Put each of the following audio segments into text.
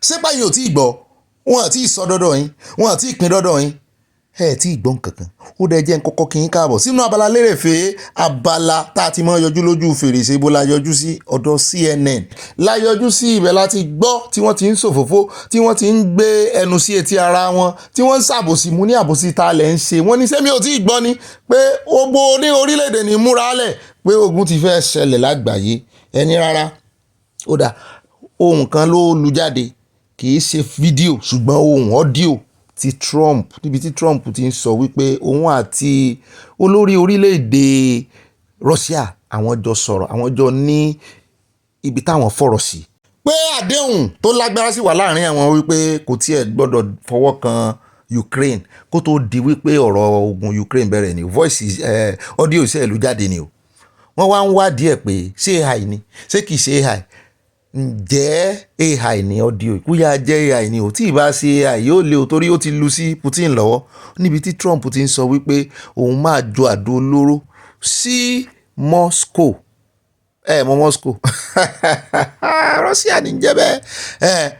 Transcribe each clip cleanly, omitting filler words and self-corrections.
ṣé báyìí ò tí ì gbọ́ wọn àti ìsọ dọ́dọ̀ yín wọn àti ìpín dọ́dọ̀ yín ẹ tí ì gbọ́n kankan ó dẹ̀ jẹ́ kọ́kọ́ kí yín káàbọ̀ sínú abala lérèfé abala tá a ti mọ́ yọjú lójú fèrèsé bó la yọjú sí ọ̀dọ̀ CNN la yọjú sí ibẹ̀ láti gbọ́ tí wọ́n ti ń ṣòfófó tí wọ́n ti ń gbé ẹnu sí etí ara wọn tí wọ́n ń ṣàbòsí mú ní àbòsí ta lẹ̀ ń ṣe wọ́n ní sẹ́mi ò tí ì gbọ́ ni pé ogbó ní orílẹ̀-èdè ní múralẹ̀ pé ogun ti fẹ́ ṣẹlẹ̀ lágbàáyé ẹni rárá ó dà ohun kan ló lu jáde kì í ṣe fídíò ṣùgbọ́n ohun ọ́díò ti Trump níbi tí Trump ti ń sọ wípé òun àti olórí orílẹ̀-èdè Russia àwọn jọ sọ̀rọ̀ àwọn jọ ní ibi táwọn fọ̀rọ̀ sí pé àdéhùn tó lágbára sí wà láàrin àwọn wípé kò tiẹ̀ gbọ́dọ̀ fọwọ́ kan Ukraine kó tó di wípé ọ̀rọ̀ ogun Ukraine bẹ̀rẹ̀ ni voice audio iṣẹ́ ìlú jáde ni o wọ́n wá ń wádìí ẹ̀ pé ṣé AI ni ṣé kìí ṣe AI ǹjẹ́ AI ni audio ìkúyà jẹ́ AI ni ò tí ì bá ṣe AI yóò lé o torí ó ti lu sí Putin lọ́wọ́ níbi tí Trump ti ń sọ wípé òun máa ju àdó olóró sí Moscow mọ Moscow Russia ní jẹ́ bẹ́ẹ̀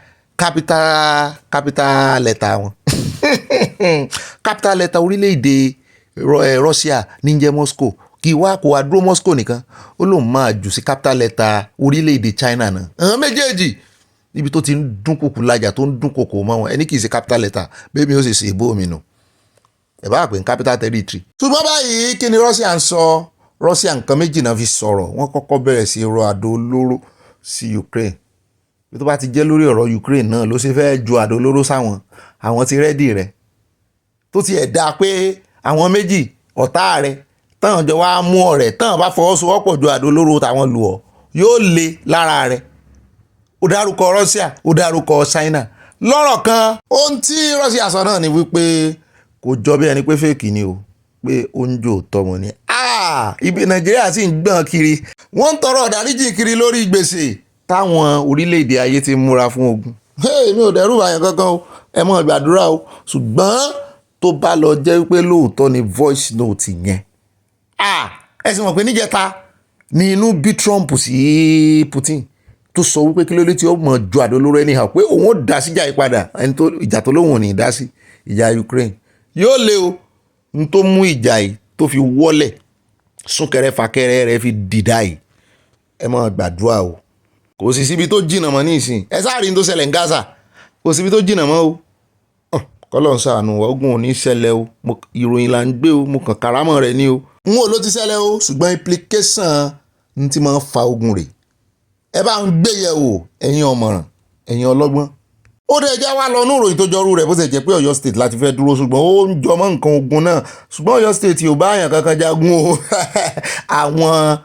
capital letter wọn capital letter orílẹ̀-èdè Russia ní jẹ́ Moscow kì í wá kó wá dúró Moscow nìkan ó lóun máa jù sí capital letter orílẹ̀-èdè China náà àwọn méjèèjì níbi tó ti ń dún kòkò lájà tó ń dún kòkò mọ́ wọn ẹni kì í ṣe capital letter bẹ́ẹ̀ mi ó sì ṣe ìbò mi nù ẹ̀ bá pè ní capital territory. ṣùgbọ́n báyìí kí ni Russia ń sọ Russia nǹkan méjì náà fi sọ̀rọ̀ wọ́n kọ́kọ́ bẹ̀rẹ̀ sí rọ àdó olóró sí Ukraine bí tó bá ti jẹ́ lórí ọ̀rọ̀ Ukraine náà ló ṣe fẹ́ ju àdó olóró sáwọn àwọn ti rẹ́dì rẹ̀ tó ti ẹ̀ dáa pé àwọn méjì ọ̀tá rẹ̀ táwọn jọ wá mú ọ̀rẹ́ táwọn bá fọwọ́sowọ́pọ̀ ju àdó olóró táwọn lù ọ́ yóò le lára rẹ̀ ó dárúkọ Russia ó dárúkọ China lọ́rọ̀ kan ohun tí Russia sọ náà ni wípé kò jọ bí ẹni pé fèkì ni o pé oúnjẹ ò tọmọ ni ibi Nàìjíríà sì ń gbọ̀n kiri wọ́n ń tọrọ ìdáríjì kiri lórí gbèsè táwọn orílẹ̀-èdè ayé ti múra fún ogun mi ò dẹ́rù bàyàn kankan o ẹ mọ̀ gbàdúrà o ṣùgbọ́n tó bá lọ jẹ́ wípé lóòótọ́ ni voice note yẹn ẹ sì mọ̀ pé níjẹta ni inú bí Trump sí Putin tó sọ wípé kí ló dé tí ó mọ̀ ju àdó olóró ẹni hàn pé òun ò dá síjà yìí padà ẹni tó ìjà tó lóun ò ní dá sí ìjà Ukraine yóò lé o n tó mú ìjà yìí tó fi wọ́lẹ̀ súnkẹrẹ fàkẹrẹ rẹ fi dìdá yìí ẹ máa gbàdúrà o kò sì síbi tó jìnnà mọ́ ní ìsìn ẹ sáà rí n tó ṣẹlẹ̀ ní Gaza kò síbi tó jìnnà mọ́ o kọ́lọ́ ń ṣàánú ogun ò ní ṣẹlẹ̀ o ìròyìn là ń gbé o mo kàn karamọ́ rẹ ní o n ò ló ti ṣẹlẹ̀ o ṣùgbọ́n implication n ti máa ń fa ogun rẹ̀ ẹ bá ń gbé yẹ̀ wò ẹ̀yin ọ̀mọ̀ràn ẹ̀yin ọlọ́gbọ́n ó dẹ̀ já wá lọ ní ìròyìn tó jọrú rẹ̀ bó ṣe jẹ́ pé Ọ̀yọ́ state láti fẹ́ dúró ṣùgbọ́n ó ń jọmọ́ nǹkan ogun náà ṣùgbọ́n Ọ̀yọ́ state ò bá àyàn kankan jagun o àwọn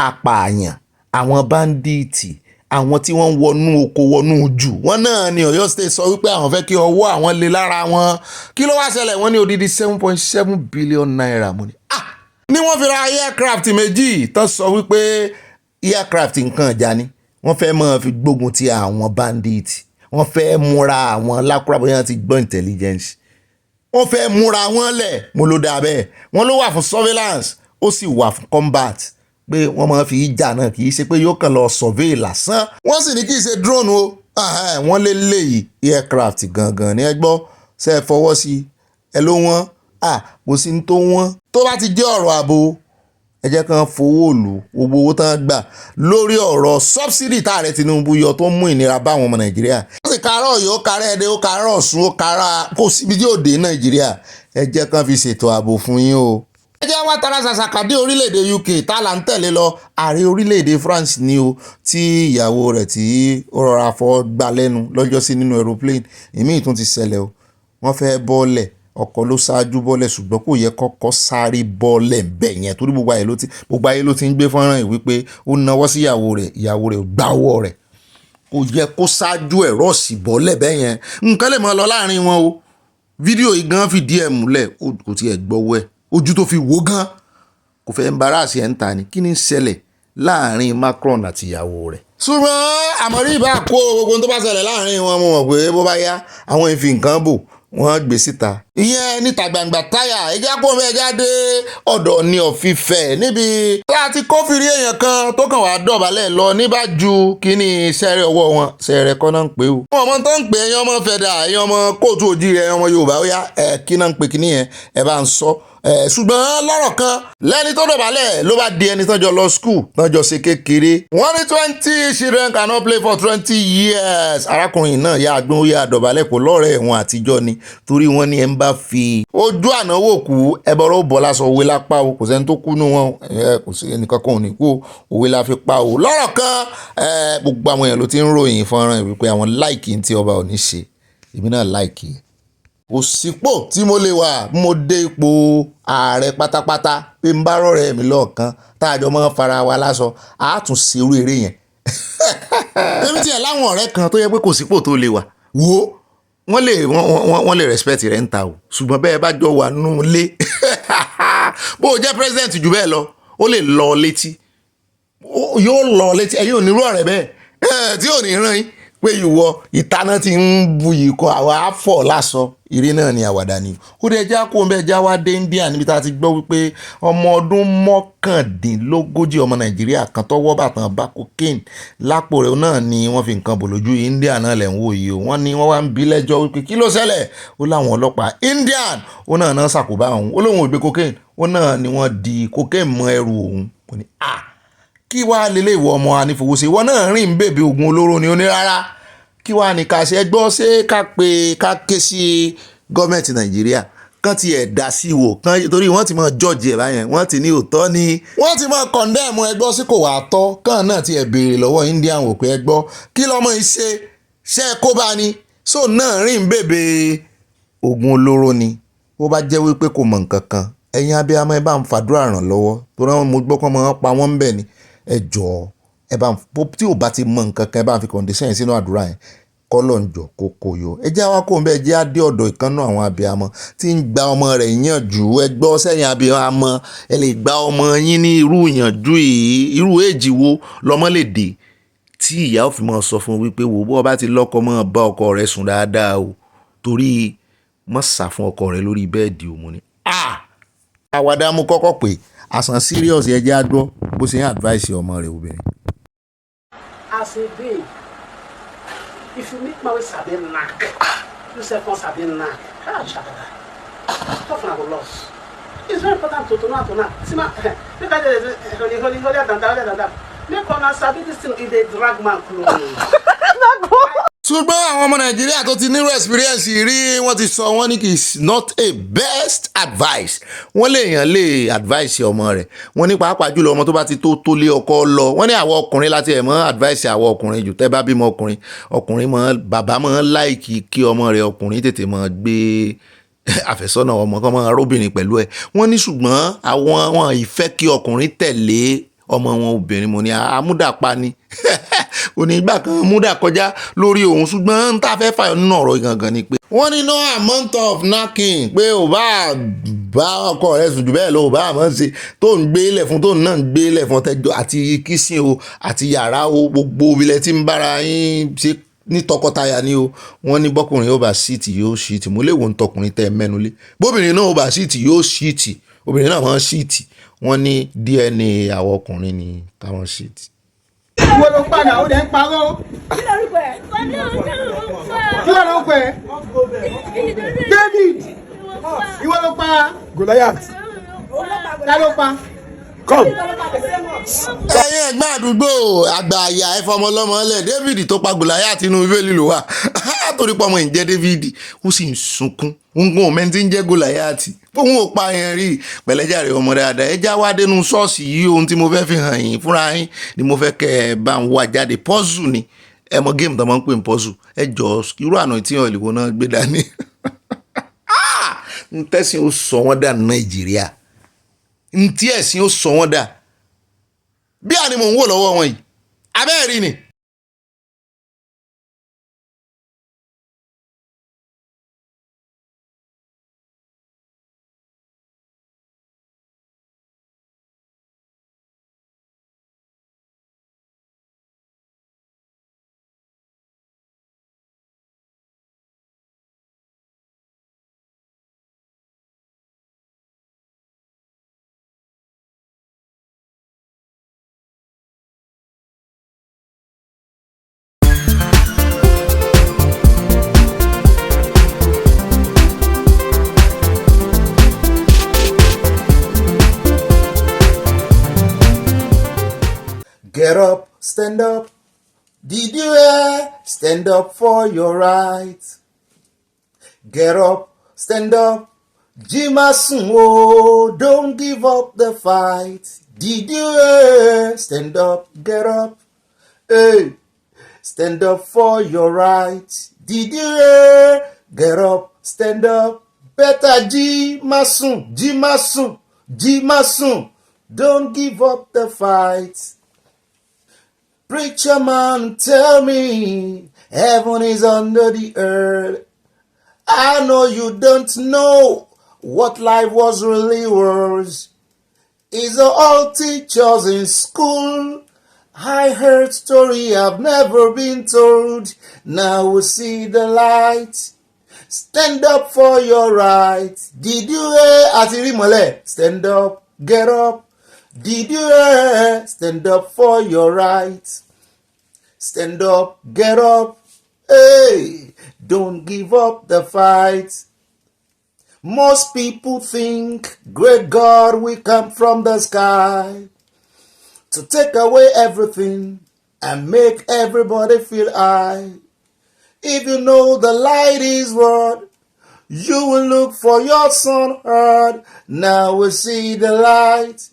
apààyàn àwọn báńdíìtì àwọn tí wọ́n ń wọnú oko wọnú jù wọ́n náà ni Ọ̀yọ́ state sọ wípé àwọn fẹ́ kí ọwọ́ àwọn lè lára wọn kí ló wá ṣẹlẹ̀ wọ́n ní odidi 7.7 billion naira mo ní ni wọ́n fi ra aircraft méjì tó sọ wípé aircraft nǹkan ìjà ni wọ́n fẹ́ máa fi gbógun ti àwọn bandits wọ́n fẹ́ múra àwọn lákùrá bóyá ti gbọ́ intelligence wọ́n fẹ́ múra wọn lẹ̀ mo ló dà bẹ́ẹ̀ wọ́n ló wà fún surveillance ó sì wà fún combat pé wọ́n máa fi ìjà náà kì í ṣe pé yóò kàn lọ survey lásán wọ́n sì ní kì í ṣe drone o wọ́n lé léyìí aircraft gangan ní ẹgbọ́ ṣe é fọwọ́ sí ẹ ló wọ́n kò sí ní tó wọ́n tó bá ti jẹ́ ọ̀rọ̀ ààbò ẹ jẹ́ kán fowó òlù gbogbo owó tán gbà lórí ọ̀rọ̀ subsidy táàrẹ Tinubu yọ tó mú ìnira bá àwọn ọmọ Nàìjíríà ó sì kárọ̀ Ọ̀yọ́ ó kárẹ̀ Ẹdẹ ó kárẹ̀ Ọ̀ṣun ó kárà kó síbi tí ó dé Nàìjíríà ẹ jẹ́ kán fi ṣètò ààbò fún yín o. ẹ jẹ́ wá tara ṣàṣàkà dé orílẹ̀-èdè UK tá là ń tẹ̀lé lọ ààrẹ orílẹ̀-èdè France ni o tí ìyàwó rẹ̀ tí ó rọra fọ́ gbà lẹ́nu lọ́jọ́ sí nínú aeroplane ìmíì tún ti ṣẹlẹ̀ o wọ́n fẹ́ bọ́ọ̀lẹ̀ ọkọ̀ ló ṣáájú bọ́lẹ̀ ṣùgbọ́n kò yẹ kọ́kọ́ sáré bọ́lẹ̀ bẹ̀ yẹn torí gbogbo ayé ló ti ń gbé fọ́nrán yìí wípé ó náwó sí ìyàwó rẹ̀ gbá ọwọ́ rẹ̀ kò yẹ kó ṣáájú ẹ̀rọ sí bọ́lẹ̀ bẹ̀ yẹn nǹkan lè mọ́ lọ láàrin wọn o fídíò yìí gan fìdí ẹ̀ múlẹ̀ kò tiẹ̀ gbọ́wọ́ ẹ̀ ojú tó fi wò gan kò fẹ́ embarrass ẹ̀ ń ta ni kí ni ń ṣẹlẹ̀ láàrin Macron àti ìyàwó rẹ̀. ṣùgbọ́n àmọ́rí ìbá kó gbogbo tó bá ṣẹlẹ̀ láàrin wọn mo mọ̀ pé bó bá yá àwọn ìfi nǹkan bò wọ́n gbé síta ìyẹn níta gbangba táyà ẹja kó bẹ́ẹ̀ jáde ọ̀dọ̀ ní ọ̀fífẹ́ níbi láti kófìrí èèyàn kan tó kàn wá dọ̀bálẹ̀ lọ níbàjú kínní sẹ́rẹ̀ ọwọ́ wọn sẹ́rẹ̀ kọ́ náà ń pè ó. wọn ọmọ tó ń pè ẹ̀yin ọmọ fẹ̀dà ẹ̀yin ọmọ kóòtù òjìrì ẹ̀yin ọmọ Yorùbá ó yá kí náà ń pè kínní yẹn ẹ bá ń sọ. ṣùgbọ́n lọ́rọ̀ kan lẹ́ni tó dọ̀bálẹ̀ ló bá di ẹni tọ́jọ́ lọ skul tọ́jọ́ ṣe kékeré. wọ́n ní 20 children cannot play for 20 years. arákùnrin náà yá agbóhùn yá dọ̀bálẹ̀ kò lọ́rẹ̀ wọn àtijọ́ ni torí wọ́n ní ẹ̀ ń bá fi ojú àná wò kú ẹbọrọ bọ́ lásọ òwe lápá o kò sẹ́ni tó kú nù wọn kò sí ẹnìkan kan ò ní kú òwe la fi pa o. lọ́rọ̀ kan gbogbo àwọn èèyàn ló ti ń ròyìn fọ́nrán wípé àwọn láìkì tí ọba ò ní ṣe èmi náà láìkì kò sípò tí mo lè wà mo dé ipò ààrẹ pátápátá pé ń bá rọ̀rẹ́ mi lọ́ọ̀kan táàjọ máa ń fara wa lásọ àátún ṣerú eré yẹn. èmi tiẹ̀ láwọn ọ̀rẹ́ kan tó yẹ pé kò sípò tó lè wà wo wọ́n lè respect rẹ̀ ń ta o ṣùgbọ́n bẹ́ẹ̀ bá jọ wà nínú ilé bó o jẹ́ president jù bẹ́ẹ̀ lọ ó lè lọ létí yóò lọ létí ẹ̀yin ò ní rú ọ̀rẹ́ bẹ́ẹ̀ tí ò ní ràn yín pé ìwọ ìtaná ti ń bu yìí kọ àwa àfọ̀ lásọ ìrí náà ni àwàdà ni. ó dẹ̀ já kó ń bẹ́ẹ̀ já wá dé India níbi tá a ti gbọ́ wípé ọmọ ọdún mọ́kàndínlógójì ọmọ Nàìjíríà kan tọ́wọ́ bàtàn bá cocaine lápò rẹ̀ náà ni wọ́n fi nǹkan bò lójú India náà lẹ̀ ń wò yìí o. wọ́n ní wọ́n wá ń bi lẹ́jọ́ wípé kí ló ṣẹlẹ̀ ó láwọn ọlọ́pàá Indian ó náà ṣàkóbá òun ó lóun ò gbé cocaine ó náà ni wọ́n di cocaine mọ́ ẹrù òun. ó ní kí wàá lélẹ̀ ìwọ ọmọ anífowóṣe ìwọ náà rìn bèbè oògùn olóró ni ó ní rárá kí wàá ní ká ṣe gbọ́ ṣé ká ké sí gọ́ọ̀mẹ̀ntì Nàìjíríà kán ti ẹ̀ dá sí wò kán torí wọ́n ti mọ jọ́ọ̀jì ẹ̀ báyẹn wọ́n ti ní òótọ́ ni wọ́n ti mọ kọ̀ndẹ́ẹ̀mù ẹgbọ́ sí kò wá tọ́ kán náà ti ẹ̀ béèrè lọ́wọ́ Indian wò pé ẹgbọ́ kí lọ́mọ ìṣe ṣe kó bá ní so náà rìn bèbè oògùn olóró ni ó bá jẹ́ wípé kò mọ̀ nǹkan kan ẹ̀yin abiyamọ ẹ bá ń fàdúrà ràn lọ́wọ́ torí mo gbọ́ kán mọ́ pa wọ́n ń bẹ̀ ni ẹ jọ̀ọ́ ẹ bá tí ò bá ti mọ nǹkan kan ẹ bá fi condition sínú àdúrà yẹn kọ́lọ̀ ń jọ kókó yo ẹ jẹ́ àwa kó ń bẹ́ẹ̀ jẹ́ adé ọ̀dọ̀ ìkànnà àwọn abiyamọ tí ń gba ọmọ rẹ̀ yànjú ẹ gbọ́ sẹ́yìn abiyamọ ẹ lè gba ọmọ yín ní irú ìyànjú yìí irú èjì wo lọ́mọ lè dé tí ìyá ò fi mọ́ sọ fún wípé wò bó bá ti lọ́kọ mọ́ bá ọkọ rẹ̀ sùn dáadáa o torí mọ́ sà fún ọkọ rẹ̀ lórí bẹ́ẹ̀dì òun ni. àwàdà mú kọ́kọ́ pé àsàn serious ẹ jẹ́ àgbọ́ bó ṣe ń advice ọmọ rẹ̀ obìnrin. As a babe, if you meet my way sabi knack, you say for sabi knack, how shabada? Tough na go loss. It's very important to know. See ma, make I dey holy than that. Make una sabi this thing if they drag man close. ṣùgbọ́n àwọn ọmọ Nàìjíríà tó ti nírú experience rí wọ́n ti sọ wọ́n ní kì í not a best advice wọ́n lè yàn lè advice ọmọ rẹ̀ wọ́n ní pàápàá jùlọ ọmọ tó bá ti tó lé ọkọ lọ wọ́n ní àwọn ọkùnrin láti ẹ̀ mọ́ advice àwọn ọkùnrin jù tẹ́ bá bímọ ọkùnrin mọ́ bàbá mọ́ láìkì kí ọmọ rẹ̀ ọkùnrin tètè mọ́ gbé àfẹ́sọ́nà ọmọ kan mọ́ arúbìnrin pẹ̀lú ẹ̀ wọ́n ní ṣùgbọ́n àwọn ìfẹ́ kí ọkùnrin tẹ̀lé ọmọ wọn obìnrin mo ní amúdàpá ni onígbà kan múdà kọjá lórí òun ṣùgbọ́n n ta fẹ́ fàyọ nínú ọ̀rọ̀ gangan ni pé wọ́n ní no amount of knacking pé ò bá ọkọ rẹ̀ sùn jù bẹ́ẹ̀ lọ ò bá àmọ́ ṣe tó ń gbé ilẹ̀ fún tó náà ń gbé ilẹ̀ fún tẹjọ́ àti kìsìn o àti yàrá o gbogbo ilẹ̀ tí ń bára yín ṣe ní tọkọtaya ni o wọ́n ní bọ́kùnrin yóò bá síìtì yóò síìtì mo léwo ń tọkùnrin tẹ́ mẹ́nulé bóbìnrin náà ó bá síìtì yóò síìtì obìnrin náà máa ń síìtì wọ́n ní DNA àwọn ọkùnrin ni káwọn síìtì. Ìwọ ló padà ó dẹ̀ ń parọ́. Kí lorúkọ ẹ̀? Kí lorúkọ ẹ̀? David. Ìwọ ló pa Goliath. Ta ló pa? Come. ẹ̀yin ẹ̀gbọ́n àdúgbò àgbàyà ẹ̀fọmọlọ́mọ lẹ̀ David tó pa Goliath inú Bíbélì ló wà torí pé ọmọ yìí jẹ́ David ó sì ń sunkún nǹkan òmẹ́ tí ń jẹ́ Goliath fóun ò pa yẹn rí pẹ̀lẹ́jàre ọmọ dáadáa ẹ já wá dénú ṣọ́ọ̀ṣì yìí ohun tí mo fẹ́ fi hàn yín fúnra yín ni mo fẹ́ kẹ́ ẹ bá ń wá jáde pọ́zù ni ẹ mọ géèmù tó máa ń pè ní pọ́zù ẹ jọ irú àná tí wọn ìlú náà gbé dání ń tẹ́sìn ó sọ wọ́n dà Nàìjíríà ń tí ẹ̀sìn ó sọ wọ́n dà bí àní mò ń wò lọ́wọ́ wọn yìí abẹ́ẹ̀rí ni. get up, stand up. Did you hear? Stand up for your rights. Get up, stand up. Jimasun, oh, don't give up the fight. Did you hear? Stand up, get up. Hey, stand up for your rights. Did you hear? Get up, stand up. Better Jimasun, Jimasun, Jimasun. Don't give up the fight. Preacher man, tell me, heaven is under the earth. I know you don't know what life was really worth. Is all teachers in school. I heard story I've never been told. Now we see the light. Stand up for your rights. Did you hear? Atirimole, stand up, get up. Did you hear? Stand up for your rights. Stand up, get up. Hey, don't give up the fight. Most people think great God will come from the sky to take away everything and make everybody feel high. If you know the light is word, you will look for your son heard. Now we see the light.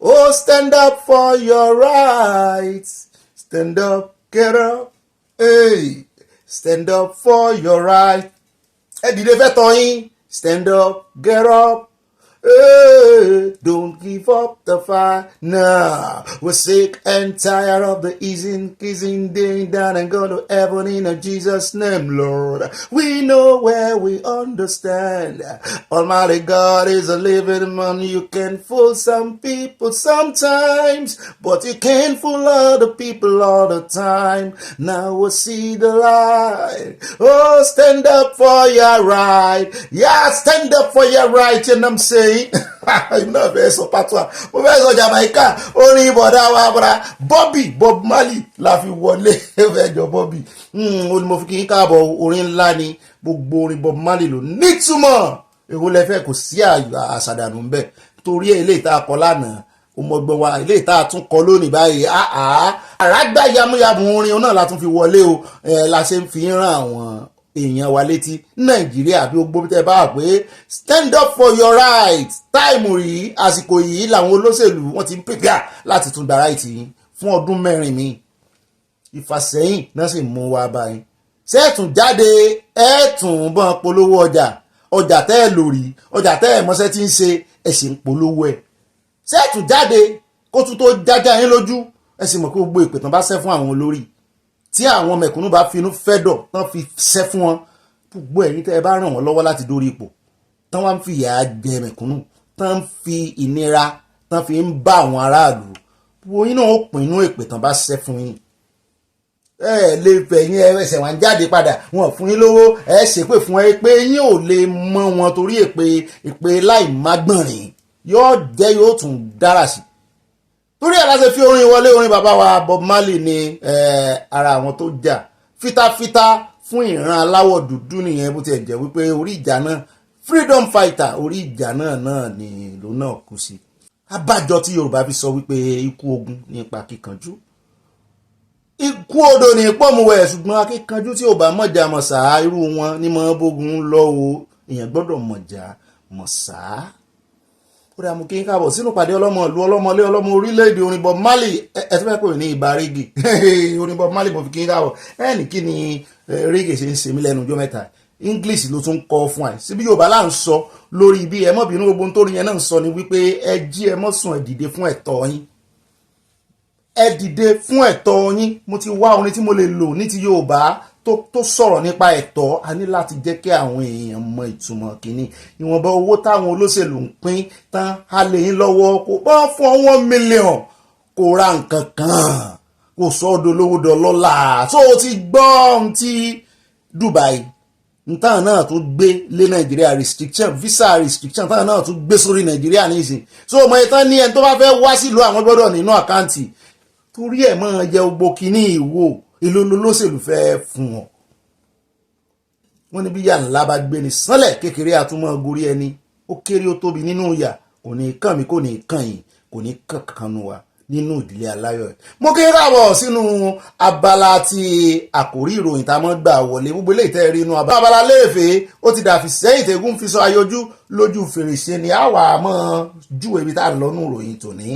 Oh, stand up for your rights. Stand up, get up. Hey, stand up for your rights. Stand up, get up. Hey, don't give up the fight. Nah, we're sick and tired of the easing, kissing, day down and go to heaven in Jesus' name, Lord. We know where we understand. Almighty God is a living man. You can fool some people sometimes, but you can't fool other people all the time. Now we'll see the light. Oh, stand up for your right. Yeah, stand up for your right, and I'm saying. Iná fẹ́ sọ pátá mo fẹ́ sọ Jamaica orin bọ̀dá wa bọ̀dá Bob Marley la fi wọlé fẹ́ jọ Bobby ó ní mo fi kí n káàbọ̀ orin ńlá ni gbogbo orin Bob Marley ló nítumọ̀ èwo lẹ́fẹ́ kò sí àṣàdànù ń bẹ̀ torí ilé ìta kọ lánàá ọmọgbọ́n wa ilé ìta tún kọ lónìí báyìí àràgbá yamuyamu orin náà la tún fi wọlé o la ṣe ń fi ràn àwọn èèyàn wa létí Nàìjíríà bí ó gbó tẹ́ bá wà pé stand up for your rights táìmù rí àsìkò yìí làwọn olóṣèlú wọ́n ti ń pèpè láti tún gba right yìí fún ọdún mẹ́rin mi ìfàsẹ́yìn náà sì mú wa báyìí sẹ́ẹ̀tún jáde ẹ̀ẹ́tún bọ́n polówó ọjà tẹ́ ẹ̀ lórí ọjà tẹ́ ẹ̀ mọ́ṣẹ́ tí ń ṣe ẹ̀ sì ń polówó ẹ̀ sẹ́ẹ̀tún jáde kó tún tó jájá yín lójú ẹ̀ sì mọ̀ pé gbogbo ìpè tán bá ṣẹ́ fún àwọn olórí tí àwọn mẹ̀kúnnù bá finú fẹ́dọ̀ tán fi ṣẹ́ fún wọn gbogbo ẹ̀yin tẹ́ ẹ bá ràn wọ́n lọ́wọ́ láti dórí ipò tán wá ń fi ìyà jẹ mẹ̀kúnnù tán ń fi ìnira tán fi ń bá àwọn aráàlú wo yín náà ó pinnu èpè tán bá ṣẹ́ fún yín lè fẹ̀yìn ẹsẹ̀ wọn jáde padà wọn fún yín lówó ṣépè fún ẹ pé yín ò lè mọ wọn torí èpè láì mágbọ̀nrín yóò tún dára sí torí ẹ̀ láti fi orin wọlé orin bàbá wa Bob Marley ní ara àwọn tó jà fitafita fún ìran aláwọ̀ dúdú nìyẹn bó ti ẹ̀ jẹ́ wípé orí ìjà náà freedom fighter orí ìjà náà ni ìlú náà kú sí. Abájọ tí Yorùbá fi sọ wípé ikú ogun nípa kíkanjú ikú odò ní pọ̀mùwẹ̀ ṣùgbọ́n akíkanjú tí ò bá mọ̀jà mọ̀sá irú wọn ní mọ̀ bógun lọ́wọ́ èèyàn gbọ́dọ̀ mọ̀jà mọ̀sá. Ó dá mú kí n káàbọ̀ sínú pàdé ọlọ́mọ ìlú ọlọ́mọlé ọlọ́mọ orílẹ̀-èdè orin Bob Marley ẹ tó fẹ́ pè ní ìbá reggae orin Bob Marley mo fi kí n káàbọ̀ ẹnì kí ni reggae ṣe ń ṣe mí lẹ́nu ọjọ́ mẹ́ta English ló tún kọ́ fún àì síbí Yorùbá là ń sọ lórí ibi ẹ mọ́ bínú gbogbo nítorí yẹn náà ń sọ ni wípé ẹ jí ẹ mọ́ sùn ẹ dìde fún ẹ̀tọ́ yín ẹ dìde fún ẹ̀tọ́ yín mo ti wá orin tí mo lè lò ní ti Yorùbá tó sọ̀rọ̀ nípa ẹ̀tọ́ a ní láti jẹ́ kí àwọn èèyàn mọ ìtumọ̀ kìíní ìwọ̀nba owó táwọn olóṣèlú ń pín tán á lè yín lọ́wọ́ kó bá fún 1 million kó ra nǹkan kan kó sọ ọ́dọ̀ lówó dọ́lọ́lá tó o ti gbọ́ ohun tí Dubai ntáwọn náà tó gbé lé Nàìjíríà restriction visa restriction táwọn náà tó gbé sórí Nàìjíríà nísìn so ọmọ ìtàn ní ẹni tó bá fẹ́ wá sílùú àwọn gbọ́dọ̀ nínú àkáǹtì torí ẹ̀ máa jẹ gbogbo kìíní ìwò ìlú olóṣèlú fẹ́ fún wọn. Wọ́n ní bí yà ńlá bá gbé ní sánlẹ̀ kékeré àtúmọ̀ gorí ẹni ó kéré ó tóbi nínú ìyà kò ní kàn mí kò ní kàn yín kò ní kankan nu wa nínú ìdílé aláyọ̀ ẹ̀. Mo kí káàbọ̀ sínú abala ti àkòrí ìròyìn tá a mọ́ gbà wọlé gbogbo ilé ìtẹ́ rí inú abala léèfé ó ti dàfi sẹ́yìn tẹ́gùn fi sọ ayọjú lójú fèrèsé ni àwa mọ́ júwe ibi tá a lọ́nù ìròyìn tòní.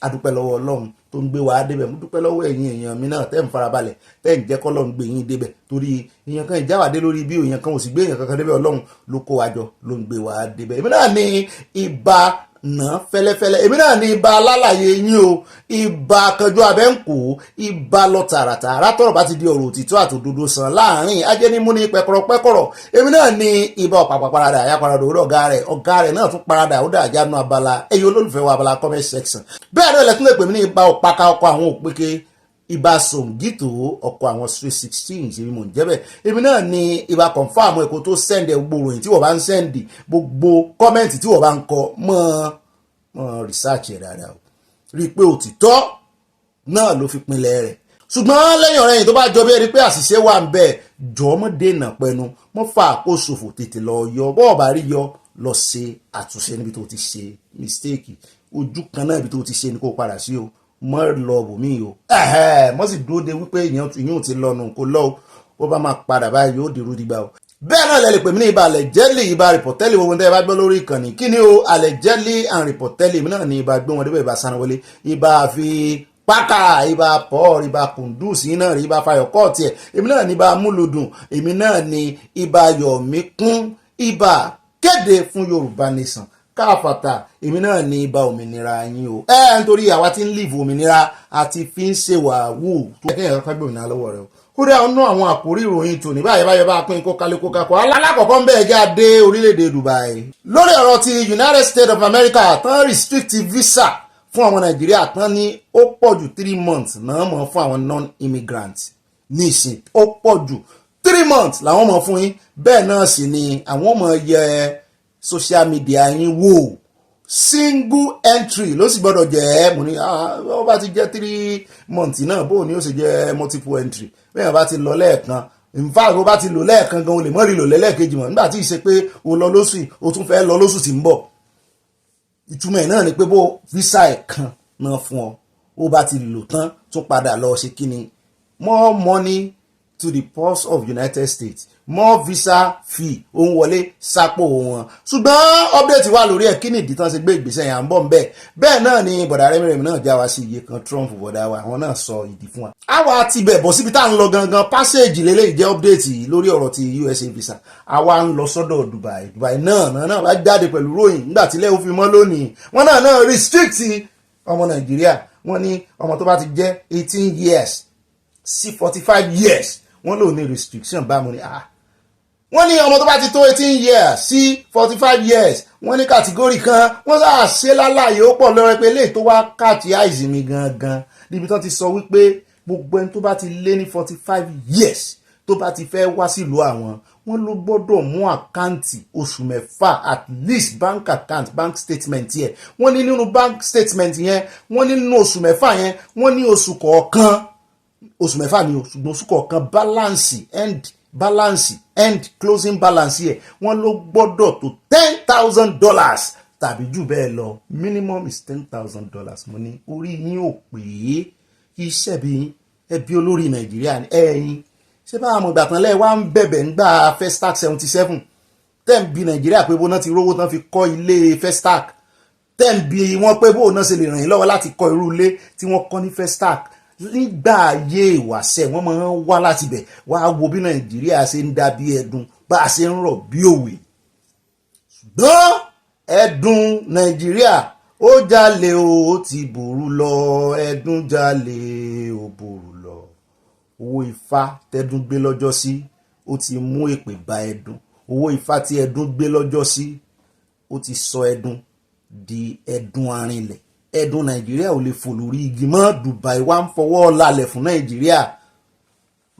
Adúpẹ́ lọ́wọ́ Ọlọ́run tó ń gbé wa débẹ̀, mo dúpẹ́ lọ́wọ́ ẹ̀yin èèyàn mi náà tẹ́ ń farabalẹ̀ tẹ́ ń jẹ́ k'Ọlọ́run gbé yín débẹ̀ torí èèyàn kan ìjáwádé lórí bí èèyàn kan ò sì gbé èèyàn kankan débẹ̀, Ọlọ́run ló kó wa jọ ló ń gbé wa débẹ̀. Èmi náà ní ibà náà fẹ́lẹ́fẹ́lẹ́, èmi náà ní ibà alálàyé yín o, ibà kanjú abẹ́ǹkó, ibà lọ tààràtààrà tọ́rọ̀ bá ti di ọ̀rọ̀ òtítọ́ àtòdodo sàn láàrin ajẹ́nímú ní pẹ́kọ̀rọ̀pẹ́kọ̀rọ̀. Èmi náà ní ibà ọ̀pàpà parada àyà parada òwúrọ̀ ọ̀gá rẹ̀ náà tún parada ó dàjà nù abala ẹ̀yin olólùfẹ́ wa abala comment section. Bẹ́ẹ̀ náà lẹ́tún lè pè mí ní ibà ọ̀pàkà ọkọ̀ àwọn òpèké, ibà sòǹgìtò ọkọ̀ àwọn street 16 ṣe mò ń jẹ́bẹ̀. Èmi náà ní ibà confam ẹ̀kọ́ tó sẹ́ndì gbogbo ìròyìn tí wọ́n bá ń sẹ́ndì gbogbo kọ́mẹ́ǹtì tí wọ́n bá ń kọ mọ́ research ẹ̀ dáadáa o, rí i pé òtítọ́ náà ló fi pinlẹ̀ rẹ̀. Ṣùgbọ́n lẹ́yìn ọ̀rẹ́yìn tó bá jọ bí ẹni pé àṣìṣe wà ń bẹ̀ jọ mọ́ dènà pẹnu mọ́ fà kó ṣòfò tètè lọ yọ bọ́ọ̀ bá rí yọ lọ ṣe àtúnṣe níbi tó ti ṣe mistake ojú kan náà ibi tó ti ṣe ni kó padà sí o mọ́ lọ bòmí o mọ́ sì dúró de wípé ìyẹn ò ti lọ́nu kó lọ́ ó bá máa padà báyìí yóò dèrò dìgbà o. Bẹ́ẹ̀ náà lẹ́lẹ̀ pè mí ní ibà allegedly ibà reportedly gbogbo tẹ́ ẹ bá gbọ́ lórí ìkànnì kí ni o allegedly and reportedly mi náà ní ibà gbé wọn débẹ̀ ibà sanwó-wọlé ibà fi pákà ibà paul ibà kundus yìí náà rí ibà fayọkọ́ tiẹ̀ èmi náà ní ibà múlùdùn èmi náà ní ibà yọ̀míkún ibà kéde fún Yorùbá nation káfàtà èmi náà ní ibà òmìnira yín o nítorí àwa tí ń live òmìnira àti fi ń ṣèwà wù tó kẹ́kẹ́ yẹn kágbé òmìnira lọ́wọ́ rẹ o. Kódà ọ̀nà àwọn àkórí ìròyìn tòní báyìí bá pín kó kálíkó kakọ́ alákọ̀ọ́kọ́ ń bẹ́ẹ̀ já dé orílẹ̀-èdè Dubai lórí ọ̀rọ̀ ti United States of America tán restrict visa fún àwọn Nàìjíríà tán ní ó pọ̀ jù 3 months náà mọ̀ fún àwọn non-immigrants ní ìsìn ó pọ̀ jù 3 months làwọn mọ̀ fún yín bẹ́ẹ̀ náà sì ni àwọn mọ̀ yẹ social media yín wò single entry ló sì gbọ́dọ̀ jẹ́ mo ní ó bá ti jẹ́ 3 months náà bó ni ó sì jẹ́ multiple entry bẹ́ẹ̀ bá ti lọ lẹ́ẹ̀kan in fact bó bá ti lò lẹ́ẹ̀kan gan o lè mọ́ rí lò lẹ́ẹ̀kejì mọ̀ nígbà tí ì ṣe pé o lọ lóṣù o tún fẹ́ lọ lóṣù tí ń bọ̀ ìtumọ̀ ẹ̀ náà ni pé bó visa ẹ̀ kan náà fún ọ ó bá ti lò tán tún padà lọ ṣe kí ni more money to the purse of United States more visa fee ó ń wọlé sápò wọn. Ṣùgbọ́n update wà lórí ẹ̀ kí ni ìdí tán ṣe gbé ìgbésẹ̀ yẹn à ń bọ̀ ń bẹ̀ bẹ́ẹ̀ náà ni bọ̀dà rẹ́mìrẹ́mì náà já wa sí iye kan Trump bọ̀dà wa àwọn náà sọ ìdí fún wa. Àwa ti bẹ̀ bọ̀ síbi tá à ń lọ gangan passage lélẹ́yìí jẹ́ update lórí ọ̀rọ̀ ti USA visa àwa ń lọ sọ́dọ̀ Dubai náà bá jáde pẹ̀lú ròyìn nígbà tí ilé òfin mọ́ lónìí wọn náà restrict ọmọ Nàìjíríà wọn ní ọmọ tó bá ti jẹ́ 18 years sí 45 years wọ́n lò ní restriction bá mo ní wọ́n ní ọmọ tó bá ti tó 18 years sí 45 years wọ́n ní kàtígórì kan wọ́n sá ṣe láláyé ó pọ̀ lọ́rẹ́ pé léè tó wá káàkiri àìsí mi gangan níbi tán ti sọ wípé gbogbo ẹni tó bá ti lé ní 45 years tó bá ti fẹ́ wá sílùú àwọn wọ́n ló gbọ́dọ̀ mú àkáǹtì oṣù mẹ́fà at least bank account bank statement yẹn wọ́n ní nínú bank statement yẹn wọ́n ní nínú oṣù mẹ́fà yẹn wọ́n ní oṣù kọ̀ọ̀kan oṣù mẹ́fà ni ṣùgbọ́n oṣù kọ̀ọ̀kan balance end closing balance yẹ wọ́n ló gbọ́dọ̀ tó $10,000 tàbí jù bẹ́ẹ̀ lọ minimum is $10,000 mo ní orí yín ò pé iṣẹ́ bí ẹbí olórí Nàìjíríà ní ẹ̀yìn ṣé bá àwọn ìgbà tán lẹ́ẹ̀ wá ń bẹ̀bẹ̀ ń gbà Festac 77 tẹ́ǹbì Nàìjíríà pé bó náà ti rówó tán fi kọ́ ilé Festac tẹ́ǹbì wọn pé bó náà ṣe lè ràn yín lọ́wọ́ láti kọ́ irú ilé tí wọ́n kọ́ ní Festac nígbà ayé ìwàṣẹ̀ wọ́n máa ń wá láti bẹ̀ wá wo bí Nàìjíríà ṣe ń dà bí ẹdun bá a ṣe ń rọ̀ bí òwe ṣùgbọ́n ẹdun Nàìjíríà ó jalè ó ti bòrú lọ ẹdun jalè ó bòrú lọ owó Ifá tẹ́dún gbé lọ́jọ́ sí ó ti mú èpè bá ẹdun owó Ifá tí ẹdun gbé lọ́jọ́ sí ó ti sọ ẹdun di ẹdun arinlẹ̀ ẹdun Nàìjíríà ò lè fò lórí igi mọ́ Dubai wá ń fọwọ́ lálẹ̀ fún Nàìjíríà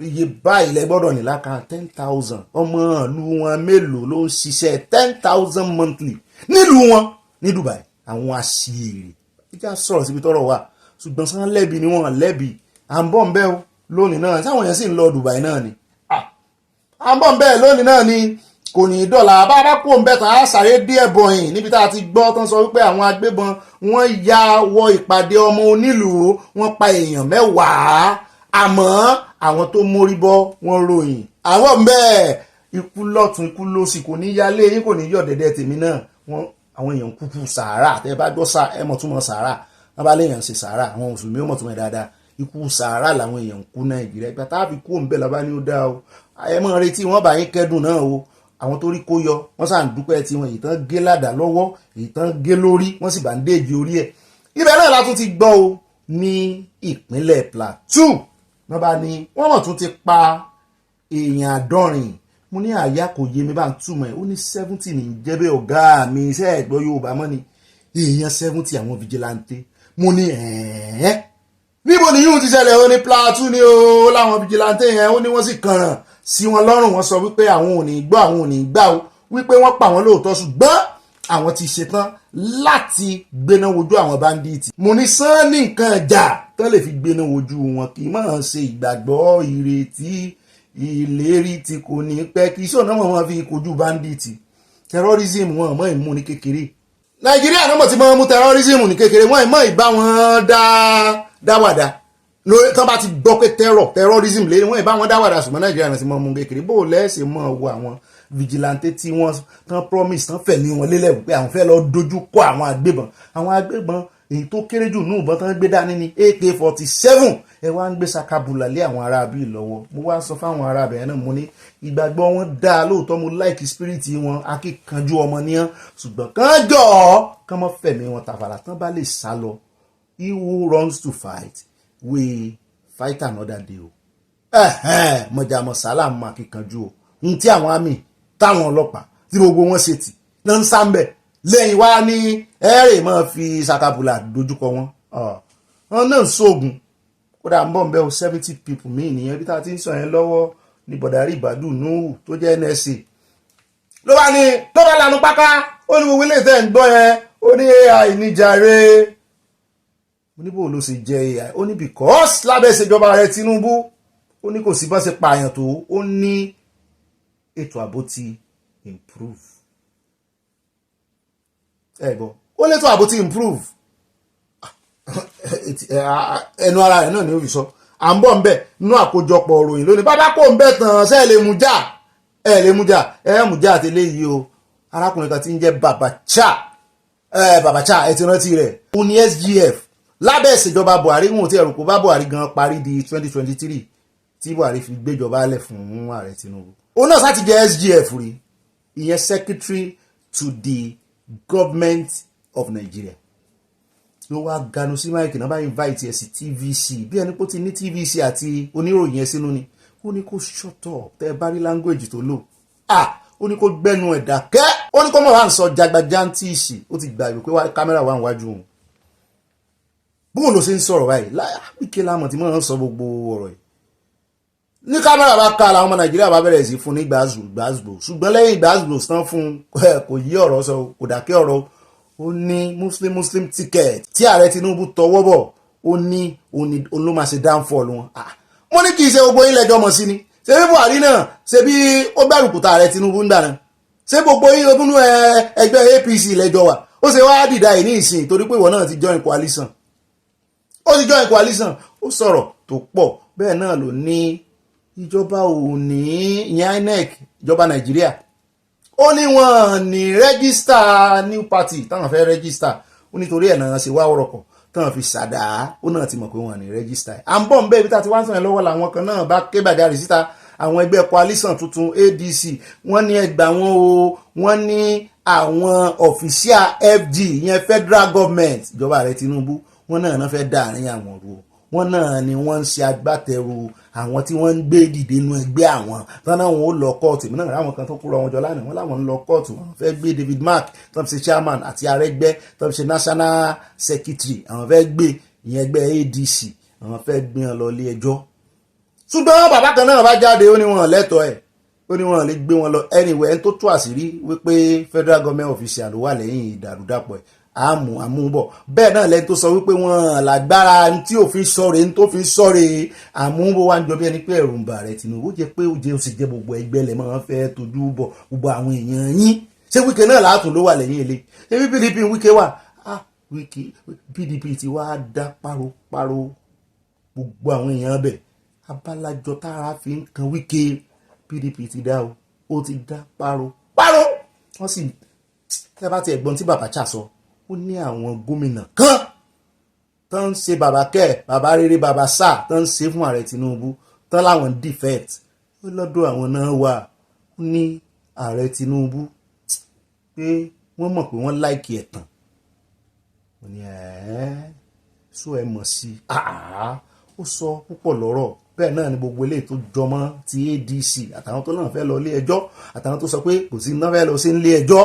iye báyìí lẹ gbọ́dọ̀ ní láka 10,000 ọmọ ìlú wọn mélòó ló ń ṣiṣẹ́ 10,000 monthly nílùú wọn ní Dubai àwọn aṣèrè ìjà sọ̀rọ̀ síbi tọ́rọ̀ wà ṣùgbọ́n sán lẹ́bi ni wọ́n lẹ́bi à ń bọ̀ ń bẹ́ o lónìí náà sáwọn yẹn sì ń lọ Dubai náà ni à ń bọ̀ ń bẹ́ lónìí náà ni kò ní í dọ̀là bá bá kó ń bẹ̀ tán á sáré dé ẹ̀bọ̀yìn níbi tá a ti gbọ́ tán sọ wípé àwọn agbébọn wọ́n ya wọ ìpàdé ọmọ onílùú wọ́n pa èèyàn 10 àmọ́ àwọn tó mórí bọ́ wọ́n ròyìn àwọn bẹ́ẹ̀ ikú lọ́tún ikú lósì kò ní yálé yín kò ní yọ̀ dẹ́dẹ́ tèmi náà àwọn èèyàn kúkú sàárà tẹ́ bá gbọ́ ẹ mọ̀ túmọ̀ sàárà wọ́n bá léèyàn ṣe sàárà àwọn mùsùlùmí ó mọ̀ túmọ̀ dáadáa ikú sàárà làwọn èèyàn kú Nàìjíríà ìgbà tá a fi kú òǹbẹ̀ lọ́ba ní ó dá o ẹ mọ̀ retí wọ́n bá yín kẹ́dùn náà o àwọn tó rí kó yọ wọ́n sàn dúpẹ́ tí wọn èyí tán gé ládàá lọ́wọ́ èyí tán gé lórí wọ́n sì bá ń déèjì orí ẹ̀ ibẹ̀ náà la tún ti gbọ́ o ní ìpínlẹ̀ Plateau wọ́n bá ní wọ́n mọ̀ tún ti pa èèyàn 70 mo ní àyà kò yé mi bá ń túmọ̀ ẹ̀ ó ní 70 ní jẹ́bẹ́ ọ̀gá mi iṣẹ́ ẹ̀gbọ́ Yorùbá mọ́ ni èèyàn 70 àwọn fìjìláńtẹ́ mo ní níbo ni yóò ti ṣẹlẹ̀ ó ní Plateau ni ó láwọn fìjìláńtẹ́ yẹn ó ní wọ́n sì kànràn sí wọn lọ́rùn wọ́n sọ wípé àwọn ò ní gbọ́ àwọn ò ní gbà ó wípé wọ́n pa àwọn lóòótọ́ ṣùgbọ́n àwọn ti ṣetán láti gbéná wojú àwọn báńdíìtì mo ní sán ní nǹkan ẹ̀jà tán lè fi gbéná wojú wọn kì í máa ṣe ìgbàgbọ́ ìrètí ìlérí tí kò ní pẹ́ kí iṣẹ́ ọ̀nà wọn fi kojú báńdíìtì terrorism wọn mọ́ ìmú ní kékeré Nàìjíríà náà mọ̀ tí wọ́n mú terrorism ní kékeré wọ́n ìmọ̀ ìbá wọn dáwàdà lórí tán bá ti gbọ́ pé terrorism lé wọ́n ìbá wọn dáwàdà ṣùgbọ́n Nàìjíríà náà ti mọ́ mú kékeré bó lẹ́sẹ̀ mọ́ wo àwọn vigilante tí wọ́n tán promise tán fẹ̀mí wọn lélẹ̀ wípé àwọn fẹ́ lọ dojú kọ àwọn agbébọn èyí tó kéré jù ní ìbọn tán gbé dání ní AK-47 ẹ wá ń gbé sakabula lé àwọn aráabí lọ́wọ́ mo wá sọ fáwọn aráabẹ̀ yẹn náà mo ní ìgbàgbọ́ wọn dáa lóòótọ́ mo like spirit wọn akíkanjú ọmọ níyàn ṣùgbọ́n kán jọ kán mọ́ fẹ̀mí wọn tàfàlà tán bá lè sá lọ he who runs to fight will fight another day o mọ̀jàmọ̀ sálà mọ́ akíkanjú o ní tí àwọn àmì táwọn ọlọ́pàá tí gbogbo wọn ṣe tì náà ń sáńbẹ̀ lẹ́yìn wá ní ẹ̀rẹ̀ máa fi sakabula dojúkọ wọn náà ń sóògùn kódà ń bọ̀ ń bẹ́ o 70 people míì nìyẹn bí tá a ti ń sọ yẹn lọ́wọ́ ní bọ̀dàrí ìbàdàn Nuhu tó jẹ́ NSA ló bá lanu páká ó ní gbogbo ilé ìtẹ́ ń gbọ́ yẹn ó ní AI níjàre mo ní bò ló ṣe jẹ́ AI ó ní because lábẹ́ ìṣèjọba rẹ̀ Tinubu ó ní kò sí bá ṣe pààyàn tó ó ní ètò ààbò ti improve ẹ̀gbọ́n ó létò ààbò ti improve ẹnu ara rẹ̀ náà ni ó fi sọ à ń bọ̀ ń bẹ̀ nínú àkójọpọ̀ òròyìn lónìí bàbá kò ń bẹ̀ tán ṣe lè mú jà àtẹlẹ́ yìí o arákùnrin kan tí ń jẹ́ Babacha ẹ ti rántí rẹ̀ ó ní SGF lábẹ́ ìṣèjọba Buhari wọn tí ẹ̀rù kó bá Buhari gan parí di 2023 tí Buhari fi gbéjọba lẹ̀ fún ààrẹ Tinubu òun náà sáti jẹ́ SGF rí ìyẹn secretary to the government of Nigeria ló wá ganu sí máìkì náà bá invite ẹ̀ sí TVC bí ẹni pé ti ní TVC àti oníròyìn ẹ̀ sínú ni ó ní kó shut up tẹ́ ẹ bá rí language tó lò ó ní kó gbẹ́nu ẹ̀ dákẹ́ ó ní kó mọ̀ wá ń sọ jagbajantíìsì ó ti gbàgbé pé kámẹ́rà wà níwájú òun bóun ló ṣe ń sọ̀rọ̀ báyìí wíkẹ́ lámọ̀ tí mo ń sọ gbogbo ọ̀rọ̀ yìí ní kámẹ́rà bá ká làwọn ọmọ Nàìjíríà bá bẹ̀rẹ̀ sí fún ní gbàzùgbò ṣùgbọ́n lẹ́yìn gbàzùgbò tán fún kò yí ọ̀rọ̀ sọ kò dákẹ́ ọ̀rọ̀ ó ní muslim ticket tí ààrẹ Tinubu tọwọ́ bọ̀ ó ní ló máa ṣe downfall wọn mo ní kì í ṣe gbogbo yín lẹ́jọ́ mọ̀ sí ni ṣé bí Buhari náà ṣe bí ó gbàrùkùtà ààrẹ Tinubu ń dáná ṣé gbogbo yín ogún ẹgbẹ́ APC lẹ́jọ́ wà ó ṣe wá dìda ẹ̀ ní ìsìn torí pé ìwọ náà ti join coalition ó sọ̀rọ̀ tó pọ̀ bẹ́ẹ̀ náà ló ní ìjọba ò ní ìyẹn INEC ìjọba Nàìjíríà ó ní wọn ní rẹ́gísítà new party táwọn fẹ́ rẹ́gísítà ó nítorí ẹ̀ náà ṣe wá ọ̀rọ̀kọ̀ táwọn fi ṣàdá ó náà ti mọ̀ pé wọn ní rẹ́gísítà à ń bọ̀ ń bẹ́ẹ̀ bí tá ti wá ń sọ̀rọ̀ lọ́wọ́ làwọn kan náà bá ké gbàjarè síta àwọn ẹgbẹ́ coalition tuntun ADC wọ́n ní ẹgbà wọn o wọ́n ní àwọn official FG ìyẹn federal government ìjọba ààrẹ Tinubu wọ́n náà fẹ́ dá àárín àwọn ru wọ́n náà ni wọ́n ń ṣe agbátẹrù àwọn tí wọ́n ń gbé dìde inú ẹgbẹ́ àwọn tán náà wọn ó lọ kóòtù èmi náà ráwọn kan tó kúrò wọn jọ lánàá wọn láwọn ń lọ kóòtù wọn fẹ́ gbé David Mark tó ń ṣe chairman àti Arẹ́gbẹ́ tó ń ṣe national secretary àwọn fẹ́ gbé ìyẹn ẹgbẹ́ ADC àwọn fẹ́ gbé wọn lọ ilé ẹjọ́ ṣùgbọ́n bàbá kan náà bá jáde ó ní wọn lẹ́tọ̀ọ́ ẹ̀ ó ní wọn lè gbé wọn lọ anywhere ẹni tó tú àṣírí wípé federal government official ló wà lẹ́yìn ìdàrúdàpọ̀ ẹ̀ àmúbọ̀ bẹ́ẹ̀ náà lẹ́ni tó sọ wípé wọ́n lágbára tí òfin sọ̀rọ̀ ní tó fi sọ̀rọ̀ àmúbọ̀ wá ń jọ bí ẹni pé ẹ̀rù ń bà rẹ̀ Tinubu jẹ́ pé ó jẹ́ ó sì jẹ́ gbogbo ẹgbẹ́ lẹ̀ máa ń fẹ́ tójú bọ̀ gbogbo àwọn èèyàn yín ṣé Wike náà láàtún ló wà lẹ́yìn ilé ṣé bí PDP Wike wà Wike PDP ti wá dá páropáro gbogbo àwọn èèyàn bẹ̀ abálájọ tára fi ń kan Wike PDP ti dá ó ti dá páropáro wọ́n sì tẹ́ bá ti ẹ̀gbọ́n tí Babacha sọ ó ní àwọn gómìnà kan tó ń ṣe bàbá kẹ́ bàbá rere bàbá sá tó ń ṣe fún ààrẹ Tinubu tó láwọn defect ó lọ́dọ̀ àwọn náà wà ó ní ààrẹ Tinubu pé wọ́n mọ̀ pé wọ́n láìkì ẹ̀tàn ó ní sọ ẹ mọ̀ sí ó sọ púpọ̀ lọ́rọ̀ bẹ́ẹ̀ náà ni gbogbo eléyìí tó jọmọ́ ti ADC àtàwọn tó náà fẹ́ lọ ilé ẹjọ́ àtàwọn tó sọ pé kò sí náà fẹ́ lọ sí ilé ẹjọ́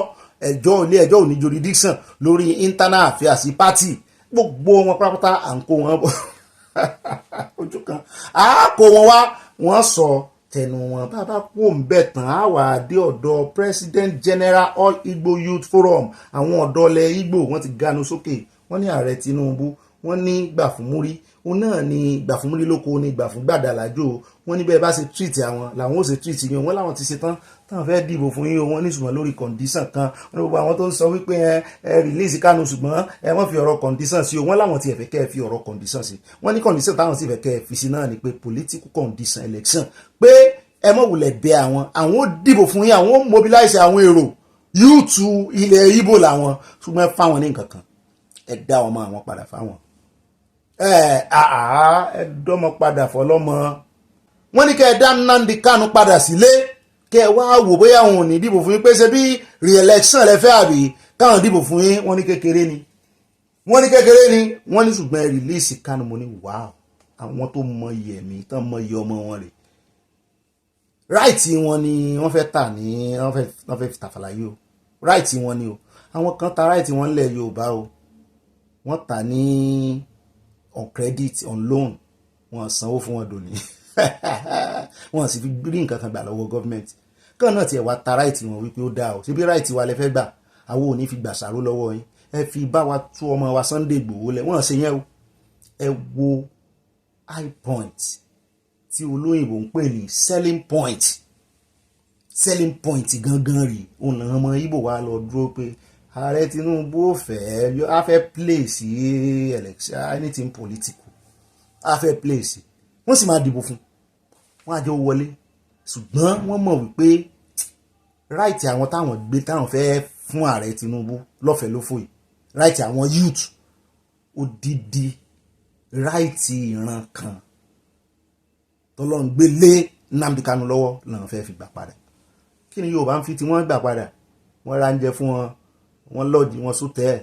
ilé ẹjọ́ ò ní jurisdiction lórí internal affairs party gbogbo wọn pátápátá à ń kó wọn bọ̀ ojú kan à kó wọn wá wọ́n sọ tẹnu wọn bàbá kó ń bẹ̀ tán á wà dé ọ̀dọ̀ President General All Igbo Youth Forum àwọn ọ̀dọ́ ilẹ̀ Igbo wọ́n ti ganu sókè wọ́n ní ààrẹ Tinubu wọ́n ní gbà fún múrí òun náà ni gbà fún múrí lóko ní gbà fún gbàdàlájò wọ́n ní bẹ́ẹ̀ bá ṣe treat àwọn làwọn ó ṣe treat yín wọ́n láwọn ti ṣe tán táwọn fẹ́ dìbò fún yín wọ́n ní ṣùgbọ́n lórí condition kan wọ́n ní gbogbo àwọn tó ń sọ wípé ẹ release Kanu ṣùgbọ́n ẹ wọ́n fi ọ̀rọ̀ condition sí o wọ́n láwọn ti ẹ̀fẹ́ kẹ́ ẹ fi ọ̀rọ̀ condition sí wọ́n ní condition táwọn sì fẹ́ kẹ́ ẹ fi sí náà ni pé political condition election pé ẹ mọ̀ wulẹ̀ bẹ àwọn ó dìbò fún yín àwọn ó mobilize àwọn èrò yúùtù ilẹ̀ Ìgbò làwọn ṣùgbọ́n ẹ fáwọn ní nǹkan kan ẹ dá ọmọ àwọn padà fáwọn ẹ dọ́mọ padà fọlọ́mọ wọ́n ní kẹ́ ẹ dá Nnamdi Kanu padà sílé kẹ́ ẹ wá wò bóyá àwọn ò ní dìbò fún yín pé ṣe bí re-election lẹ fẹ́ àbí káwọn dìbò fún yín wọ́n ní kékeré ni wọ́n ní ṣùgbọ́n ẹ release Kanu mo ní wàá àwọn tó mọ iye ẹ̀mí tán mọ iye ọmọ wọn rè right wọn ni wọ́n fẹ́ tà ní wọ́n fẹ́ tàfàlàyé o right wọn ni o àwọn kan ta right wọn lẹ̀ Yorùbá o wọ́n tà ní on credit on loan wọ́n sanwó fún wọn dòní wọ́n sì fi rí nǹkan kan gbà lọ́wọ́ gọ́ọ̀mẹ̀ntì kan náà tiẹ̀ wá ta right wọn wípé ó dáa o ṣebí right wa lẹ fẹ́ gbà àwọn ò ní fi gbà ṣàró lọ́wọ́ yín ẹ fi bá wa tú ọmọ wa Sunday Igboho lẹ̀ wọ́n ṣe yẹn o ẹ wo high point tí olóyìnbó ń pè ní selling point gangan rí òun náà ọmọ Ìgbò wa lọ dúró pé ààrẹ Tinubu ò fẹ́ á fẹ́ play sí election anything political á fẹ́ play sí wọ́n sì máa dìbò fún wọ́n á jẹ́ wọlé ṣùgbọ́n wọ́n mọ̀ wípé right àwọn táwọn gbé táwọn fẹ́ fún ààrẹ Tinubu lọ́fẹ̀ẹ́ lófò yìí right àwọn youth odidi right ìran kan tọ́lọ́run gbé lé Nnamdi Kanu lọ́wọ́ làwọn fẹ́ fi gbà padà kí ni Yorùbá ń fi tí wọ́n gbà padà wọ́n ra ń jẹ fún wọn wọ́n lọ́ọ̀dì wọn sótẹ́ ẹ̀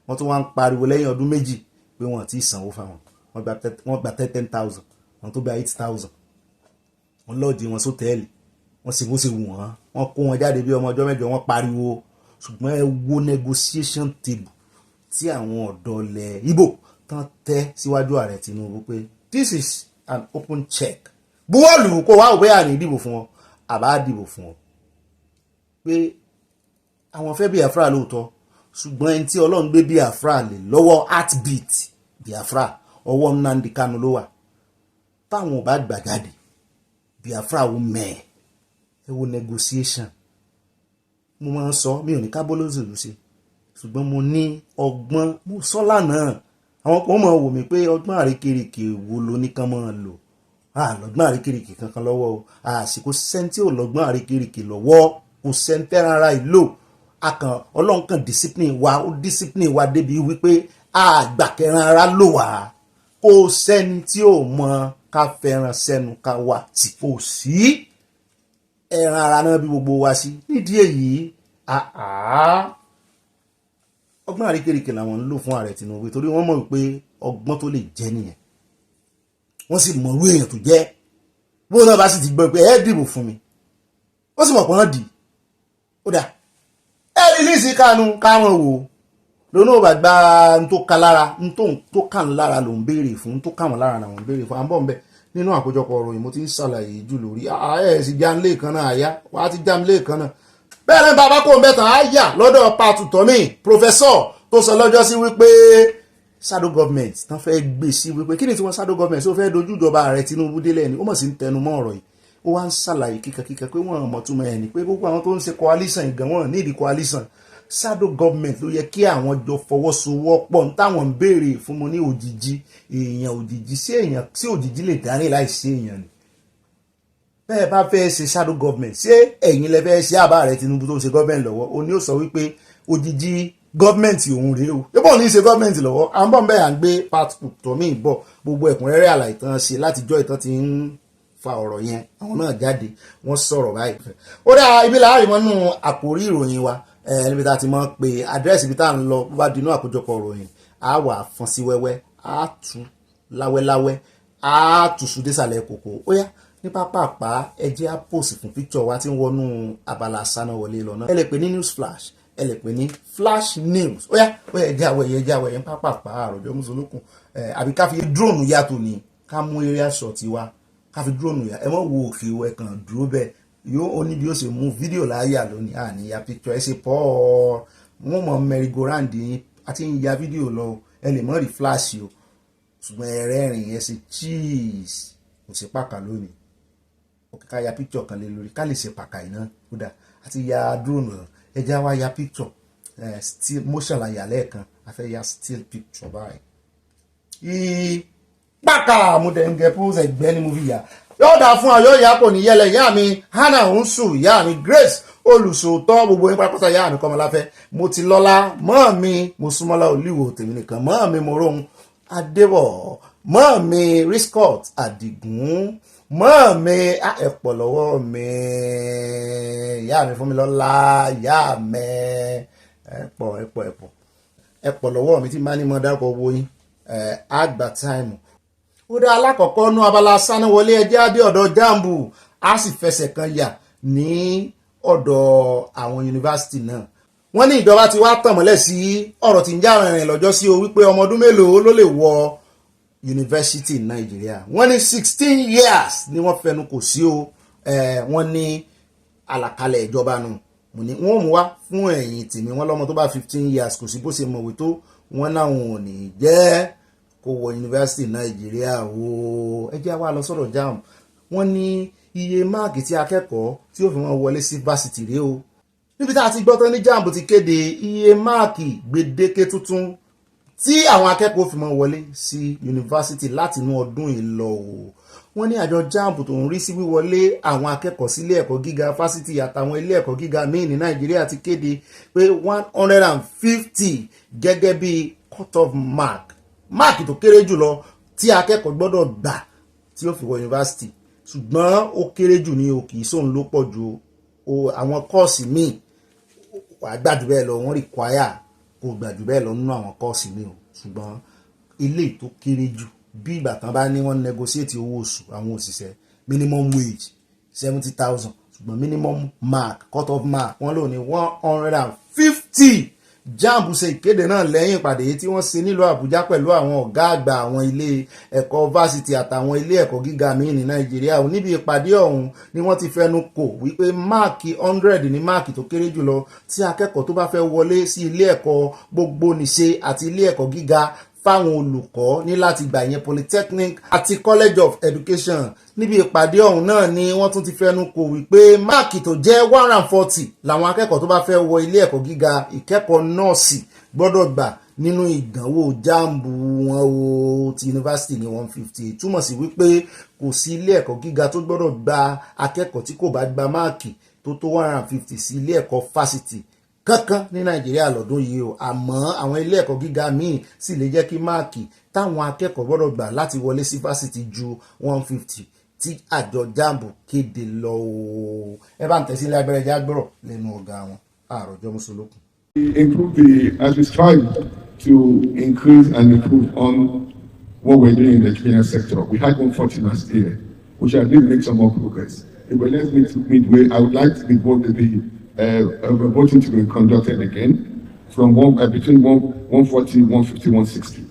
wọ́n tún wá ń pariwo lẹ́yìn ọdún méjì pé wọ́n ti sanwó fáwọn wọ́n gba 10,000 wọ́n tó gba 8,000 wọ́n lọ́ọ̀dì wọn sótẹ́ẹ̀lì wọ́n sì bó ṣe wù wọ́n kó wọn jáde bí ọmọ ọjọ́ mẹ́jọ wọ́n pariwo ṣùgbọ́n ẹ wo negotiation table tí àwọn ọ̀dọ́ ilẹ̀ Ìgbò tán tẹ́ síwájú ààrẹ Tinubu pé this is an open check buwọ́lù kó wá òbẹ́ àní dìbò fún ọ àbá dìbò fún ọ pé àwọn fẹ́ Biafra lóòótọ́ ṣùgbọ́n ẹni tí Ọlọ́run gbé Biafra lè lọ́wọ́ heartbeat Biafra ọwọ́ Nnamdi Kanu ló wà táwọn ò bá gbà jáde Biafra ó mẹ́ẹ̀ ẹ wo negotiation mo máa ń sọ mi ò ní ká bólóṣèlú ṣe ṣùgbọ́n mo ní ọgbọ́n mo sọ lánàá àwọn kan mọ̀ wò mí pé ọgbọ́n àrékèrèkè wo lo ní kán máa lò lọ́gbọ́n àrékèrèkè kankan lọ́wọ́ o àsìkò sẹ́ńtì ò lọ́gbọ́n àrékèrèkè lọ́wọ́ kò sẹ́ńtẹ́ rárá ìlò akàn Ọlọ́run kan discipline wa débi wípé àgbàkẹ́ran ara lò wá kò sẹ́ni tí ò mọ ká fẹ́ràn sẹ́nu ká wà tí kò sí ẹran ara náà bí gbogbo wa sí nídìí èyí ọgbọ́n àrékèrèkè làwọn ń lò fún ààrẹ Tinubu torí wọ́n mọ̀ wípé ọgbọ́n tó lè jẹ́ nìyẹn wọ́n sì mọ̀ orú èèyàn tó jẹ́ bó náà bá sì ti gbọ́ pé ẹ dìbò fún mi ó sì mọ̀ pé wọ́n dì ó dà ẹ rìlíìsì Kanu káwọn wò lónà ò bá gba n tó ka lára n tó kàn lára ló ń béèrè fún n tó kàn wọ́n lára làwọn ń béèrè fún à ń bọ̀ ń bẹ̀ nínú àkójọpọ̀ ọ̀rọ̀ yìí mo ti ń ṣàlàyé jù lórí ẹ̀ sì já ń lé kan náà àyá wà á ti já ń lé kan náà bẹ́ẹ̀ ni bàbá kò ń bẹ̀ tán á yà lọ́dọ̀ pàtùtọ́mì pòfẹ́sọ̀ tó sọ lọ́jọ́ sí wípé shadow government tán fẹ́ gbé sí wípé kí ni tí wọ́n shadow government tó fẹ́ dojú ìjọba ààrẹ Tinubu délẹ̀ ni ó mọ̀ sí ń tẹnu mọ́ ọ̀rọ̀ yìí ó wá ń ṣàlàyé kíkẹ́kíkẹ́ pé wọ́n mọ̀ túmọ̀ ẹ̀ ní pé gbogbo àwọn tó ń ṣe coalition ìgàn wọn nídìí coalition shadow government ló yẹ kí àwọn jọ fọwọ́sowọ́pọ̀ ń táwọn ń béèrè fún mo ní òjìji èèyàn òjìji sí èèyàn tí òjìji lè dárìn láì sí èèyàn ni bẹ́ẹ̀ bá fẹ́ ṣe shadow government ṣé ẹ̀yin lẹ fẹ́ ṣe àbá ààrẹ Tinubu tó ń ṣe government lọ́wọ́ o ní ó sọ wípé òjìji gọ́ọ̀mẹ̀ntì òun rèé o yóò ní í ṣe gọ́ọ̀mẹ̀ntì lọ́wọ́ à ń bọ̀ bẹ́ẹ̀ à ń gbé part tọ́mí ìbọ̀ gbogbo ẹ̀kúnrẹ́rẹ́ àlàyé tán ṣe látijọ́ ìtàn ti ń fa ọ̀rọ̀ yẹn àwọn náà jáde wọ́n sọ̀rọ̀ báyìí. ó dá ibi láàrin mọ́nú àkórí ìròyìn wa níbi tá a ti mọ̀ pé àdírẹ́sì ibi tá à ń lọ bó bá dinú àkójọpọ̀ ìròyìn á wà fọ́n sí wẹ́wẹ́ á tú láwẹ́láwẹ́ á tùṣù désàlẹ̀ kòkó ó yá ní pápápá ẹ jẹ́ á pòsì fún píkṣọ̀ wa tí ń wọnú abala sánáwọlé lọ náà ẹ lè pè ní news flash ẹ lè pè ní flash news ó yá jáwé yẹn pápápá àròjọ mùsùlùkùn àbí ká fi drone yàtọ̀ ní ká mú area shot wa ká fi drone yà ẹ mọ̀ wo òkè ẹ kàn dúró bẹ́ẹ̀ yóò ó ní bí ó ṣe mú fídíò láyà lónìí àníyá picture ẹ ṣe pọ̀ wọ́n mọ̀ merry-go-round yín àti ń ya fídíò lọ ẹ lè mọ̀ rí flash o ṣùgbọ́n ẹ̀rẹ́rìn ẹ ṣe cheese kò sí pàkà lónìí òkè ká ya picture kan lé lórí ká lè ṣe pàkà iná kódà àti ya drone ẹjẹ́ wa ya picture still motion la yà lẹ́ẹ̀kan a fẹ́ ya still picture báyìí pàkà àmúdẹ̀ǹgẹ̀ púpọ̀ ẹgbẹ́ ni mo fi yà yóò dà fún ọ yóò yà kò ní yẹlẹ ìyá mi Hannah Nsu ìyá mi Grace olùsòótọ́ gbogbo yín pátápátá ìyá mi Kọ́mọláfẹ́ mo ti lọ́lá mọ́ mi mo súnmọ́lá olúwo tèmi nìkan mọ́ mi mo rohun Adébọ̀ mọ́ mi Riscott Àdìgún mọ́ mi ẹ̀pọ̀ lọ́wọ́ mi ìyá mi fún mi lọ́lá ìyá mi ẹ̀pọ̀ lọ́wọ́ mi tí máa ní mọ́ dárúkọ owó yín àgbà táìmù. ó dá alákọ̀ọ́kọ́ nú abala sánáwọlé ẹjẹ́ adé ọ̀dọ̀ jambu a sì fẹsẹ̀ kan yà ní ọ̀dọ̀ àwọn yunifásitì náà. wọ́n ní ìjọba ti wá tàn mọ́lẹ̀ sí ọ̀rọ̀ tí ń já rìnrìn lọ́jọ́ sí o wípé ọmọ ọdún mélòó ló lè wọ yunifásitì Nàìjíríà. wọ́n ní 16 years ni wọ́n fẹnu kò sí o wọ́n ní àlàkalẹ̀ ìjọba nù mo ní wọ́n mú wá fún ẹ̀yìn tèmi wọ́n lọ́mọ tó bá 15 years kò sí bó ṣe mọ̀wé tó wọ́n láwọn ò ní jẹ́ kó wọ yunifásitì Nàìjíríà o ẹ jẹ́ wá lọ sọ̀rọ̀ JAMB wọ́n ní iye máàkì tí akẹ́kọ̀ọ́ tí ó fi wọ́n wọlé sí fásitì rèé o níbi tá a ti gbọ́ tán ní JAMB ti kéde iye máàkì gbèdéke tuntun tí àwọn akẹ́kọ̀ọ́ fi wọ́n wọlé sí yunifásitì láti inú ọdún yìí lọ o wọ́n ní àjọ JAMB tó ń rí sí wíwọlé àwọn akẹ́kọ̀ọ́ sílé ẹ̀kọ́ gíga fásitì àtàwọn ilé ẹ̀kọ́ gíga míì ní Nàìjíríà ti kéde pé 150 gẹ́gẹ́ bí cut off máàkì tó kéré jùlọ tí akẹ́kọ̀ọ́ gbọ́dọ̀ gbà tí ó fi wọ yunifásitì ṣùgbọ́n ó kéré jù ní o kì í sóhun ló pọ̀ ju àwọn kọ́ọ̀sì míì wàá gbà jù bẹ́ẹ̀ lọ wọ́n require kó gbà jù bẹ́ẹ̀ lọ nínú àwọn kọ́ọ̀sì míì o ṣùgbọ́n ilé tó kéré jù bí ìgbà kan bá ní wọ́n negotiate owó oṣù àwọn òṣìṣẹ́ minimum wage 70,000 ṣùgbọ́n minimum mark cut off mark wọ́n lò ní 150. JAMB ṣe ìkéde náà lẹ́yìn ìpàdé tí wọ́n ṣe nílùú Àbújá pẹ̀lú àwọn ọ̀gá àgbà àwọn ilé ẹ̀kọ́ fásitì àtàwọn ilé ẹ̀kọ́ gíga míì ní Nàìjíríà níbi ìpàdé ọ̀hún ni wọ́n ti fẹnu kò wípé máàkì 100 ní máàkì tó kéré jùlọ tí akẹ́kọ̀ọ́ tó bá fẹ́ wọlé sí ilé ẹ̀kọ́ gbogbonìṣe àti ilé ẹ̀kọ́ gíga fáwọn olùkọ́ ní láti gbà yẹn polytechnic àti college of education níbi ìpàdé ọ̀hún náà ni wọ́n tún ti fẹnu kò wípé máàkì tó jẹ́ 140 làwọn akẹ́kọ̀ọ́ tó bá fẹ́ wọ ilé ẹ̀kọ́ gíga ìkẹ́kọ̀ọ́ nọ́ọ̀sì gbọ́dọ̀ gbà nínú ìdánwò JAMB wọn o ti yunifásitì ní 150 túmọ̀ sí wípé kò sí ilé ẹ̀kọ́ gíga tó gbọ́dọ̀ gba akẹ́kọ̀ọ́ tí kò bá gba máàkì tó tó 150 sí ilé ẹ̀kọ́ fásitì kankan ní Nàìjíríà lọ́dún yìí o àmọ́ àwọn ilé ẹ̀kọ́ gíga míì sì lè jẹ́ kí máàkì táwọn akẹ́kọ̀ọ́ gbọ́dọ̀ gbà láti wọlé sí fásitì ju 150 tí àjọ JAMB kéde lọ o ẹ bá ń tẹ̀sílẹ̀ abẹ́rẹ́ jágbọ́rọ̀ lẹ́nu ọ̀gá wọn àròjọ mùsùlùkùn. As we strive to increase and improve on what we're doing in the education sector, we had 140 last year. We shall make some more progress. If we let's meet midway, I would like the voting to be conducted again from between 140, 150, 160.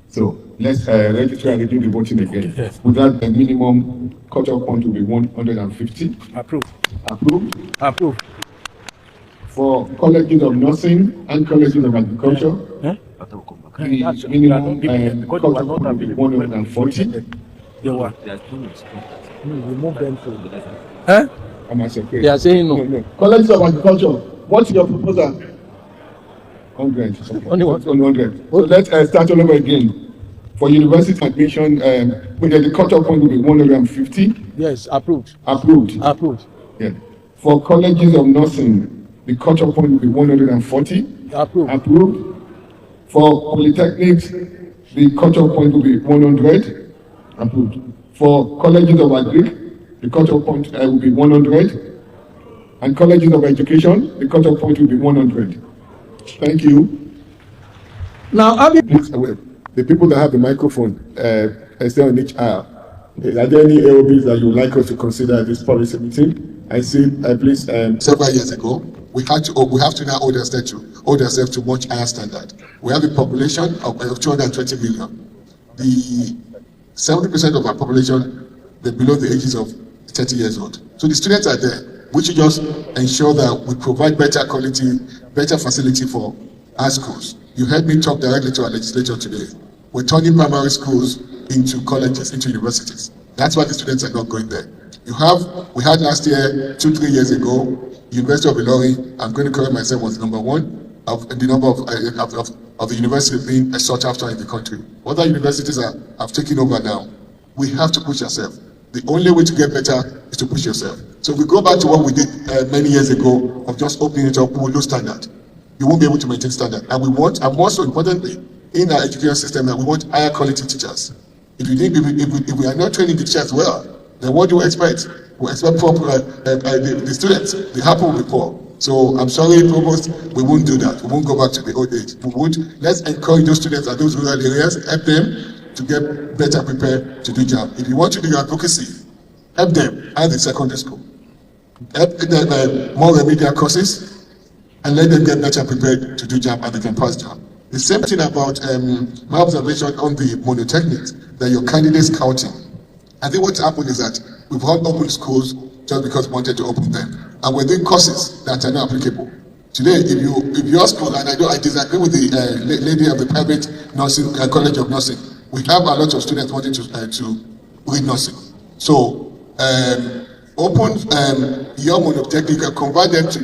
So let's register and do the voting again. With that, the minimum cut-off point will be 150. Approved. Approved. Approved. For colleges of nursing and colleges of agriculture, the minimum cut off point will be 140. Remove them to. They are saying no. Colleges of agriculture, what's your proposal? 100. Only 100. So let's start all over again. For university admission, the cut-off point will be 150. Yes, approved. Approved. Yeah. For colleges of nursing, the cut-off point will be 140. Approved. For polytechnics, the cut-off point will be 100. Approved. For colleges of agri, the cut-off point will be 100. And colleges of education, the cut-off point will be 100. Thank you. Now, the people that have the microphone, stay on each aisle. Are there any AOBs that you would like us to consider at this policy meeting? I see, please. Several years ago, we have to now hold ourselves to much higher standard. We have a population of 220 million. The 70% of our population, they're below the ages of 30 years old. So the students are there. We should just ensure that we provide better quality, better facility for our schools. You heard me talk directly to our legislature today. We're turning primary schools into colleges, into universities. That's why the students are not going there. We had last year, 2-3 years ago, University of Ilorin, I'm going to correct myself, was number one of the number of the university being sought after in the country. Other universities have taken over now. We have to push ourselves. The only way to get better is to push yourself. So if we go back to what we did many years ago of just opening it up, we will lose standard. You won't be able to maintain standard. And we want, and more so importantly, in our education system, that we want higher quality teachers. If we are not training the teachers well, then what do we expect? We expect the students, the help will be poor. So I'm sorry, Provost, we won't do that. We won't go back to the old age. Let's encourage those students at those rural areas, help them to get better prepared to do job. If you want to do your advocacy, help them at the secondary school. Help them more remedial courses, and let them get better prepared to do job and they can pass job. The same thing about my observation on the monotechnics, that your candidates scouting. I think what's happened is that we've had open schools just because we wanted to open them. And we're doing courses that are not applicable. Today, if your school, and I disagree with the lady of the private nursing college of nursing, we have a lot of students wanting to read nursing. So open your monotechnic and convert them to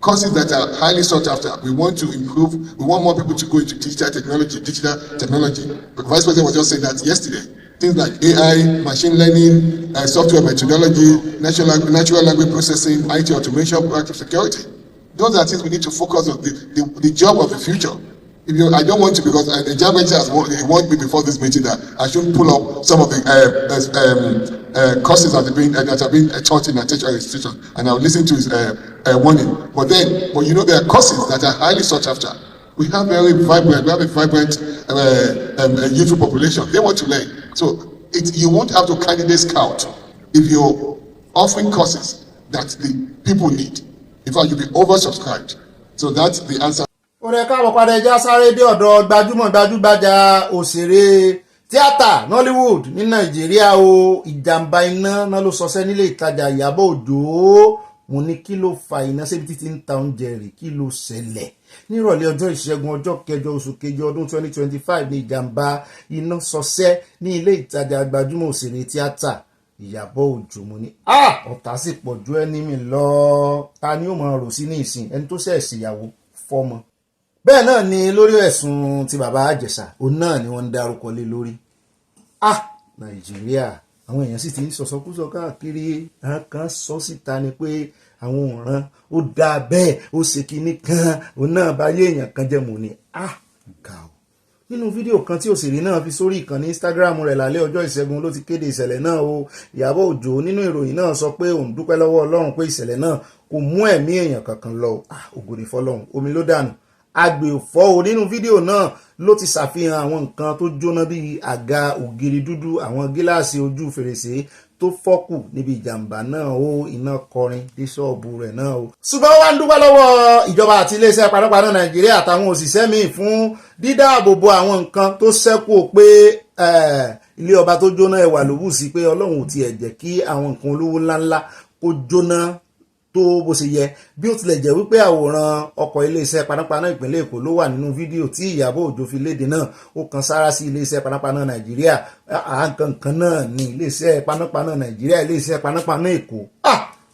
courses that are highly sought after. We want to improve. We want more people to go into digital technology. The Vice President was just saying that yesterday. Things like AI, machine learning, software methodology, natural language processing, IT automation, proactive security. Those are things we need to focus on, the job of the future. I don't want to, because the job mentor has warned me before this meeting that I shouldn't pull up some of the courses that have been taught in a tertiary institution, and I'll listen to his warning. But you know, there are courses that are highly sought after. We have a vibrant youthful population. They want to learn. So you won't have to candidate scout if you're offering courses that the people need. In fact, you'll be oversubscribed. So that's the answer. Ọ̀rẹ́ káàbọ̀ padà ẹja sáré dé ọ̀dọ̀ gbajúgbajà òṣèré tíátà Nollywood ní Nàìjíríà o. Ìjàmbá iná náà ló sọsẹ́ nílé ìtajà Ìyábọ̀ Òjó. Mo ní kí ló fa iná síbi títí ń ta oúnjẹ rẹ̀, kí ló ṣẹlẹ̀? Nírọ̀lẹ́ ọjọ́ ìṣẹ́gun ọjọ́ kẹjọ oṣù kejì ọdún 2025 ní ìjàmbá iná sọsẹ́ ní ilé ìtajà gbajúmọ̀ òṣèré tíátà Ìyábọ̀ Òjó. Mo ní ọ̀tá sì pọ̀ ju ẹni mi lọ. Ta ni ó máa rò sí ní ìsìn ẹni tó ṣẹ̀ṣì ìyàwó fọ́mọ? Bẹ́ẹ̀ náà ni lórí ẹ̀sùn ti bàbá Àjẹsà, òun náà ni wọ́n ń dárúkọ lé lórí. Nàìjíríà, àwọn èèyàn sì ti ń sọ̀sọ́kúsọ káàkiri. Àwọn kan sọ síta ni pé àwọn òǹran ó dáa bẹ́ẹ̀, ó ṣe kinní kan, òun náà bá yé èèyàn kan jẹ́. Mo ní ga o. Nínú fídíò kan tí òṣèré náà fi sórí ìkànnì Instagram rẹ̀ lálẹ́ ọjọ́ ìṣẹ́gun ló ti kéde ìṣẹ̀lẹ̀ náà o. Ìyábọ̀ Òjó nínú ìròyìn náà sọ pé òun dúpẹ́ lọ́wọ́ Ọlọ́run pé ìṣẹ̀lẹ̀ náà kò mú ẹ̀mí èèyàn kankan lọ. Ògo ni fọ́lọ́run, omi ló dànù. Agbèfọ́ o nínú fídíò náà ló ti ṣàfihàn àwọn nǹkan tó jóná bíi àga ògiri dúdú, àwọn gíláàsì ojú fèrèsé tó fọ́kù níbi ìjàmbá náà o. Iná kọrin dé ṣọ́ọ̀bù rẹ̀ náà o. Ṣùgbọ́n wá ń dúpẹ́ lọ́wọ́ ìjọba àti iléeṣẹ́ panápaná Nàìjíríà àtàwọn òṣìṣẹ́ míì fún dídáàbòbò àwọn nǹkan tó ṣẹ́kù pé ilé ọba tó jóná ẹwà ló wù sí pé Ọlọ́run ò tiẹ̀ jẹ́ kí àwọn nǹkan olówó ńláńlá kó jóná tó bó ṣe yẹ bí ó tilẹ̀ jẹ́ wípé àwòrán ọkọ̀ iléeṣẹ́ panápaná ìpínlẹ̀ Èkó ló wà nínú fídíò tí Ìyábọ̀ Òjó fi léde náà ó kan sára sí iléeṣẹ́ panápaná Nàìjíríà kankan náà ní iléeṣẹ́ panápaná Nàìjíríà iléeṣẹ́ panápaná Èkó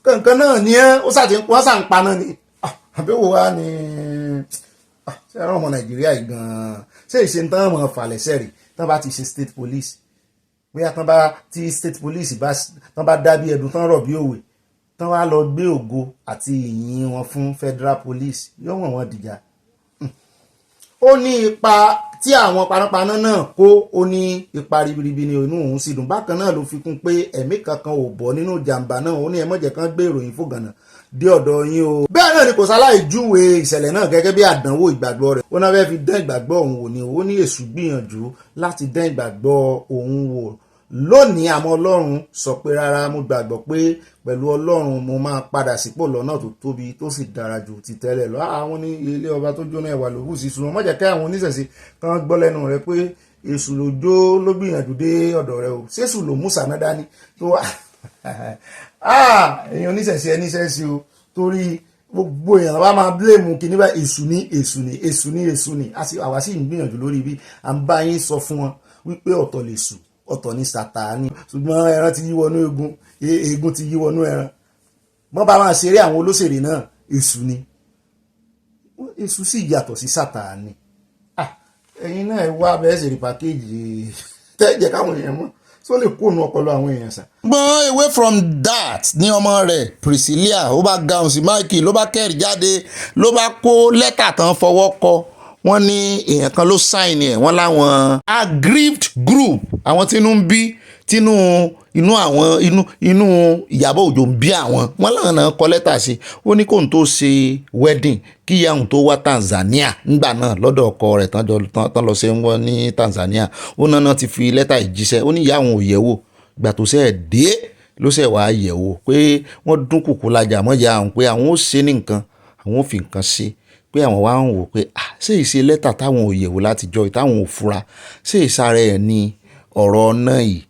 kankan náà ni ó wọ́n sà ń paná ni àbẹ̀wò wa ni ṣé ẹran ọmọ Nàìjíríà yìí gan-an ṣé ìṣe ń tán mọ̀ falẹ̀ṣẹ̀ rè tán bá ti ṣe state police bóyá tán bá tí state police tán bá dá bí ẹdun tán rọ̀ bí òwe tán wá lọ gbé ògo àti ìyìn wọn fún federal police yóò wọ̀n wọ́n dìjà. Ó ní ipa tí àwọn panápaná náà kó ó ní ipa ribiribi ní inú òun sì dùn. Bákan náà ló fi kún pé ẹ̀mí kankan ò bọ́ nínú jàǹbá náà. Ó ní ẹ má jẹ́ kán gbé ìròyìn fògànà dé ọ̀dọ̀ yín o. Bẹ́ẹ̀ náà ni kò sáláì júwe ìṣẹ̀lẹ̀ náà gẹ́gẹ́ bí àdánwò ìgbàgbọ́ rẹ̀. Ó náà fẹ́ fi dán ìgbàgbọ́ òun wò ni. Ó ní èṣù gbìyànjú láti dán ìgbàgbọ́ òun wò lónìí, àmọ́ Ọlọ́run sọ pé rárá, mo gbàgbọ́ pé pẹ̀lú Ọlọ́run mo máa padà sípò lọ́nà tó tóbi tó sì dára jù ti tẹ́lẹ̀ lọ. Àwọn ní ilé ọba tó jóná ẹ̀wà ló hù sí sùn. Má jẹ́ kí àwọn oníṣẹ̀ṣe kan gbọ́ lẹ́nu rẹ̀ pé èṣù ló jó ló gbìyànjú dé ọ̀dọ̀ rẹ̀ o, ṣéṣù ló mú sànà dání tó wà. Èèyàn oníṣẹ̀ṣe ẹni ṣẹ́ṣe o, torí gbogbo èèyàn bá máa blame kí ní bá èṣù ní àwa sì ń gbìyànjú lórí bí à ń bá yín sọ fún wọn wípé ọ̀tọ̀ lè sùn ọ̀tọ̀ ní Sátánì, ṣùgbọ́n ẹran ti yí wọnú egun ti yí wọnú ẹran. Wọ́n bá máa ṣeré àwọn olóṣèré náà èṣù ni, èṣù sì yàtọ̀ sí Sátánì. Ẹ̀yin náà wá bẹ́ẹ̀ ṣe rí pàkéjì tẹ́jẹ̀ káwọn èèyàn mọ́ tó lè kóònù ọpọlọ àwọn èèyàn sà. Gbọ́n away from that ní ọmọ rẹ̀ Priscilla ó bá ga òsì máìkì ló bá kẹ́rì jáde ló bá kó lẹ́tà tán fọwọ́ kọ. Wọ́n ní èèyàn kan ló sign ẹ̀, wọ́n láwọn aggrieved group, àwọn tínú ń bí inú Ìyábọ̀ Òjó ń bí àwọn. Wọ́n láwọn náà kọ lẹ́tà sí. Ó ní kóun tó ṣe wedding kí ìyá òun tó wá Tanzania ńgbà náà lọ́dọ̀ ọkọ rẹ̀ tán lọ ṣe ń wọ́n ní Tanzania. Ó náà ti fi lẹ́tà ìjíṣẹ́. Ó ní ìyá òun ò yẹ̀wò, ìgbà tó ṣe dé ló ṣe wá yẹ̀wò pé wọ́n dún kùkù lajà mọ́jà àwọn pé àwọn ó ṣe ní nǹkan, àwọn ò fi nǹkan ṣe, pé àwọn wá ń wò pé ṣé ìṣe lẹ́tà táwọn ò yẹ̀wò látijọ́ táwọn ò fura, ṣé ìsàrẹ̀ ẹ̀ ní ọ̀rọ̀ náà yìí.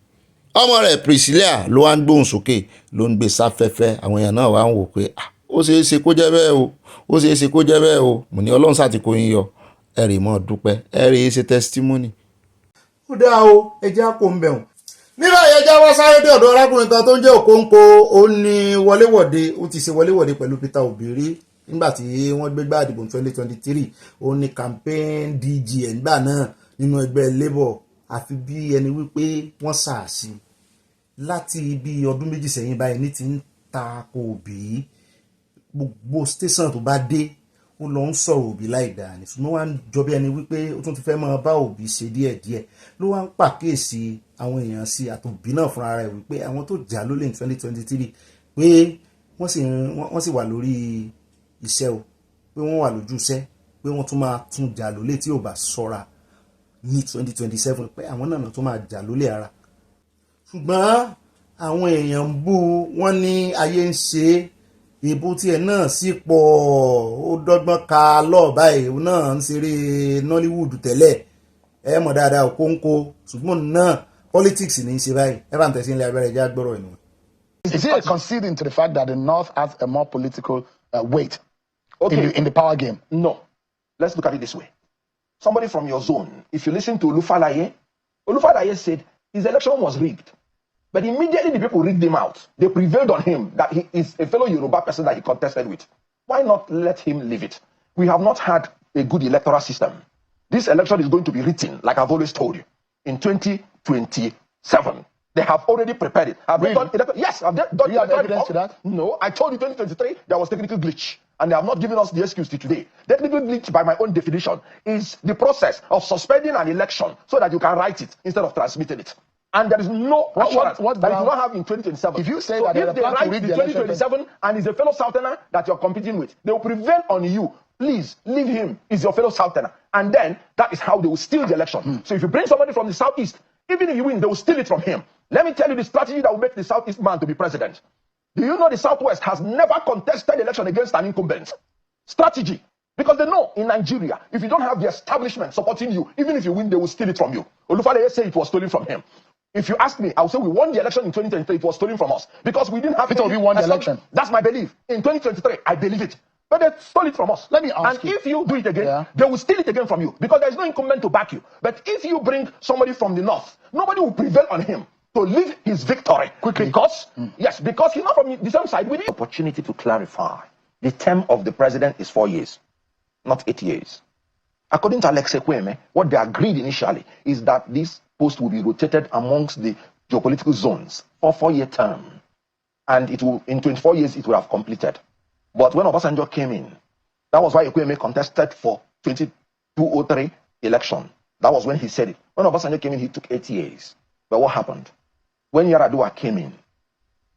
Ọmọ rẹ̀ Priscilla ló wá ń gbóhùn sókè ló ń gbé sáfẹ́fẹ́. Àwọn èèyàn náà wá ń wò pé ó ṣeé ṣe kó jẹ́ bẹ́ẹ̀ o, ó ṣeé ṣe kó jẹ́ bẹ́ẹ̀ o. Mo ní Ọlọ́run sáà ti kó yín yọ, ẹ rè mọ́ dúpẹ́, ẹ rè ṣe testimony. Ó dáa o, ẹ já kó ń bẹ̀rùn. Nígbà yẹn já wá sáré dé ọ̀dọ̀ arákùnrin kan tó ń jẹ́ Òkóńkó. Ó ní wọléwọ̀de, ó ti ṣe wọléwọ̀de pẹ̀lú Peter Obi rí nígbàtí wọ́n gbégbá àdìbò 2023. Ó ní campaign DG ẹ̀ nígbà náà nínú ẹgbẹ́ Labour, àfi bí ẹni wípé wọ́n sàásì láti bí ọdún méjì sẹ́yìn báyìí ní ti ń ta ko Obi. Gbogbo station tó bá dé ó lọ ń sọ̀rọ̀ Obi láì dáa ní, ṣùgbọ́n wọ́n jọ bí ẹni wípé ó tún ti fẹ́ máa bá Obi ṣe díẹ̀díẹ̀. Ló wá ń pàkíyèsí àwọn èèyàn sí àtòbí náà fúnra rẹ̀ wípé àwọn tó jà lólè ní 2023 pé wọ́n sì wà lórí iṣẹ́ o, pé wọ́n wà lójú iṣẹ́, pé wọ́n tún máa tún jà lólè tí ò bá ṣọ́ra ní 2027, pé àwọn náà tún máa jà lólè ara. Ṣùgbọ́n àwọn èèyàn ń bú wọn ní ayé ń ṣe èbó tiẹ̀ náà sì pọ̀, ó dọ́gbọ́n ka lọ́ọ̀ báyìí, ó náà ń ṣeré Nollywood tẹ́lẹ̀, ẹ mọ̀ dáadáa Òkóńkó, ṣùgbọ́n náà politics ní í ṣe báyìí. Ẹ bá ń tẹ̀sí ilé abẹ́rẹ́ ìjà gbọ́rọ̀ ìnú. Is it conceding to the fact that the North has a more political weight in the power game? No. Let's look at it this way. Somebody from your zone, if you listen to Olufalaye said his election was rigged. But immediately the people rigged him out. They prevailed on him that he is a fellow Yoruba person that he contested with. Why not let him leave it? We have not had a good electoral system. This election is going to be written, like I've always told you, in 2027. They have already prepared it. Yes, I've done. Do you have evidence to that? No, I told you 2023 there was technical glitch, and they have not given us the excuse to today. Technical glitch, by my own definition, is the process of suspending an election so that you can write it instead of transmitting it. And there is no assurance that you don't have in 2027. If you say so that if they write the 2027 and is a fellow Southerner that you're competing with, they will prevail on you. Please leave him. He's your fellow Southerner, and then that is how they will steal the election. So if you bring somebody from the Southeast, even if you win, they will steal it from him. Let me tell you the strategy that will make the Southeast man to be president. Do you know the Southwest has never contested election against an incumbent? Strategy. Because they know in Nigeria, if you don't have the establishment supporting you, even if you win, they will steal it from you. Olufalaye said it was stolen from him. If you ask me, I would say we won the election in 2023. It was stolen from us because we didn't have. Peter Obi won the election. That's my belief. In 2023, I believe it. But they stole it from us. Let me ask and you. if you do it again, they will steal it again from you because there is no incumbent to back you. But if you bring somebody from the north, nobody will prevail on him to leave his victory quickly. Because because he's not from the same side with you. Opportunity to clarify: the term of the president is 4 years, not 8 years. According to Alex Ekweme, what they agreed initially is that this post will be rotated amongst the geopolitical zones for a 4-year term, and it will in 24 years it will have completed. But when Obasanjo came in, that was why Ekweme contested for 2203 election. That was when he said it. When Obasanjo came in, he took 8 years. But what happened? When Yaradua came in,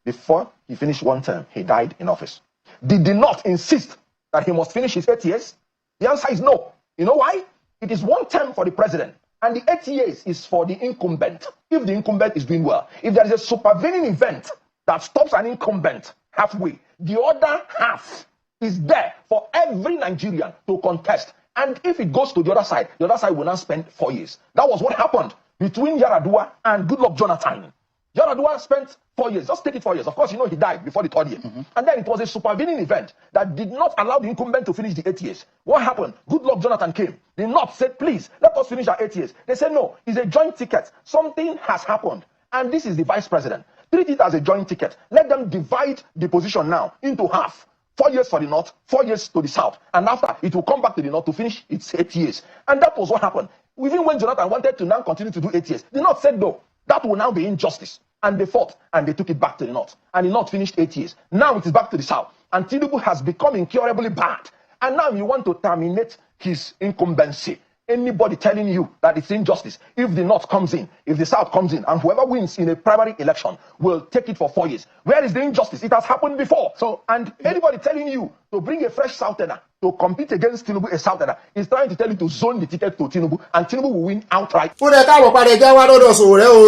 before he finished one term, he died in office. Did they not insist that he must finish his 8 years? The answer is no. You know why? It is one term for the president, and the 8 years is for the incumbent. If the incumbent is doing well, if there is a supervening event that stops an incumbent halfway, the other half is there for every Nigerian to contest. And if it goes to the other side will now spend 4 years. That was what happened between Yaradua and Goodluck Jonathan. Yaradua spent 4 years. Just take it 4 years. Of course, you know he died before the 3rd year. And then it was a supervening event that did not allow the incumbent to finish the 8 years. What happened? Goodluck Jonathan came. The North said, please, let us finish our 8 years. They said, no, it's a joint ticket. Something has happened. And this is the vice president. Treat it as a joint ticket. Let them divide the position now into half. 4 years for the North, 4 years to the South. And after, it will come back to the North to finish its 8 years. And that was what happened. Even when Jonathan wanted to now continue to do 8 years, the North said, no, that will now be injustice. And they fought, and they took it back to the North. And the North finished 8 years. Now it is back to the South. And Tinubu has become incurably bad. And now you want to terminate his incumbency. Anybody telling you that it's injustice, if the North comes in, if the South comes in, and whoever wins in a primary election will take it for 4 years. Where is the injustice? It has happened before. So, and anybody telling you to bring a fresh Southerner to compete against Tinubu, a Southerner, is trying to tell you to zone the ticket to Tinubu, and Tinubu will win outright. Fún ẹ káàbọ̀ padà ẹja wá lọ́dọ̀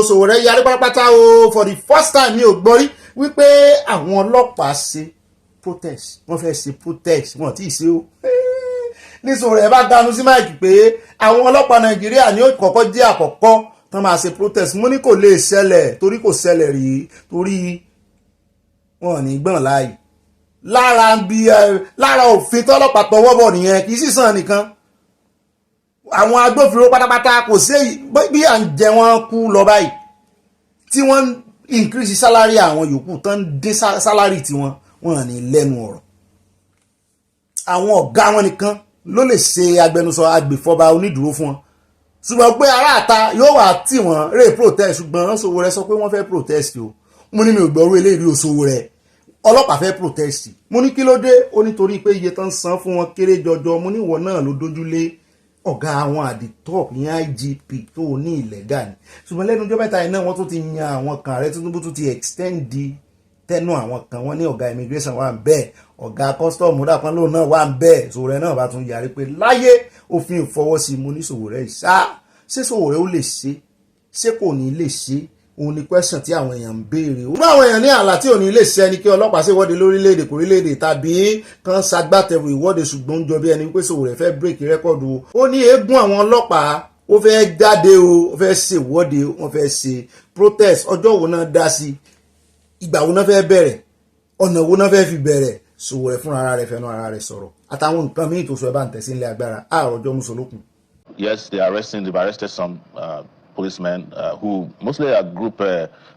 Sowore yarí pátápátá o for the first time mi ò gbọ́ rí wípé àwọn ọlọ́pàá ṣe protest wọ́n fẹ́ ṣe protest wọ́n tí ì ṣe o. Ní Sowore bá ganu sí máìkì pé àwọn ọlọ́pàá Nàìjíríà ní ó kọ́kọ́ jẹ́ àkọ́kọ́ tán máa ṣe protest. Mo ní kò lè ṣẹlẹ̀ torí kò ṣẹlẹ̀ rí torí wọn ní gbọ̀n láàyè. Lára òfin tọ́lọ́pàá tọwọ́ bọ̀ nìyẹn kì í sì sàn nìkan. Àwọn agbófinró pátápátá kò sí bí à ń jẹ wọn kú lọ báyìí tí wọ́n increase salary àwọn yòókù tán dé salary tí wọ́n ní lẹ́nu ọ̀rọ̀. Àwọn ọ̀gá wọn nìkan ló lè ṣe agbẹnusọ agbèfọ́ba onídùúró fún wọn. Ṣùgbọ́n pé aráàta yóò wà tí wọ́n rè protest ṣùgbọ́n Sowore sọ pé wọ́n fẹ́ protest o. Mo ní mi ò gbọ́rú eléyìí o Sowore. Ọlọ́pàá fẹ́ protest. Mo ní kí ló dé? Ó nítorí pé iye tán san fún wọn kéré jọjọ. Mo ní ìwọ náà ló dójúlé ọ̀gá àwọn at the top ní IGP tó ní ìlẹ́gà ni. Ṣùgbọ́n lẹ́nu ọjọ́ mẹ́ta iná wọ́n tún ti yan àwọn kan Ààrẹ Tinubu tún ti extend di tẹnu àwọn kan. Wọ́n ní ọ̀gá immigration wà ń bẹ́ẹ̀, ọ̀gá custom dàpọ́n lóun náà wà ń bẹ́ẹ̀. Sowore náà bá tún yarí pé láyé òfin ìfọwọ́sí. Mo ní Sowore ṣé Sowore ó lè ṣé kò ní lè ṣe? Òun ni question tí àwọn èèyàn ń béèrè. Ó àwọn èèyàn ní àlá tí ò ní lè ṣe ẹni kí ọlọ́pàá ṣe ìwọ́de lórílẹ̀-èdè kórílẹ̀-èdè tàbí kan ṣagbátẹrù ìwọ́de ṣùgbọ́n jọ bí ẹni pé Sowore fẹ́ break record o. Ó ní eégún àwọn ọlọ́pàá ó fẹ́ jáde o, ó fẹ́ ṣe ìwọ́de, wọ́n fẹ́ ṣe protest. Ọjọ́ wo náà dá sí? Ìgbà wo náà fẹ́ bẹ̀rẹ̀? Ọ̀nà wo náà fẹ́ fi bẹ̀rẹ̀? Sowore fún ara rẹ̀ fẹ́nu ara rẹ̀ sọ̀rọ̀. Àtàwọn nǹkan míì tó sọ ẹ bá ń tẹ̀sí ilé agbára. Àròjọ Musolókun. Yes, they've arrested some policemen who mostly are group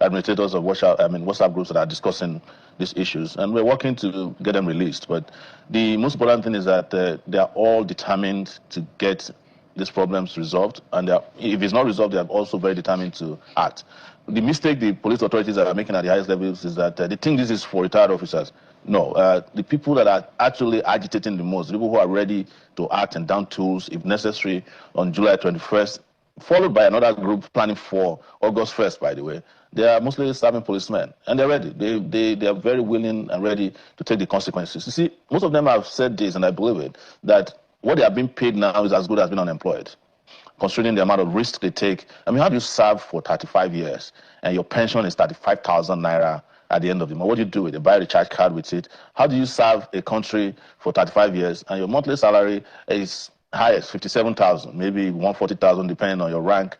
administrators of WhatsApp groups that are discussing these issues, and we're working to get them released. But the most important thing is that they are all determined to get these problems resolved, and if it's not resolved, they are also very determined to act. The mistake the police authorities are making at the highest levels is that they think this is for retired officers. No, the people that are actually agitating the most, the people who are ready to act and down tools if necessary on July 21st, followed by another group planning for August 1st, by the way. They are mostly serving policemen, and they're ready. They are very willing and ready to take the consequences. You see, most of them have said this, and I believe it, that what they are being paid now is as good as being unemployed, considering the amount of risk they take. I mean, how do you serve for 35 years, and your pension is 35,000 naira at the end of the month? What do you do with it? Buy a recharge card with it? How do you serve a country for 35 years, and your monthly salary is highest 57,000, maybe 140,000, depending on your rank,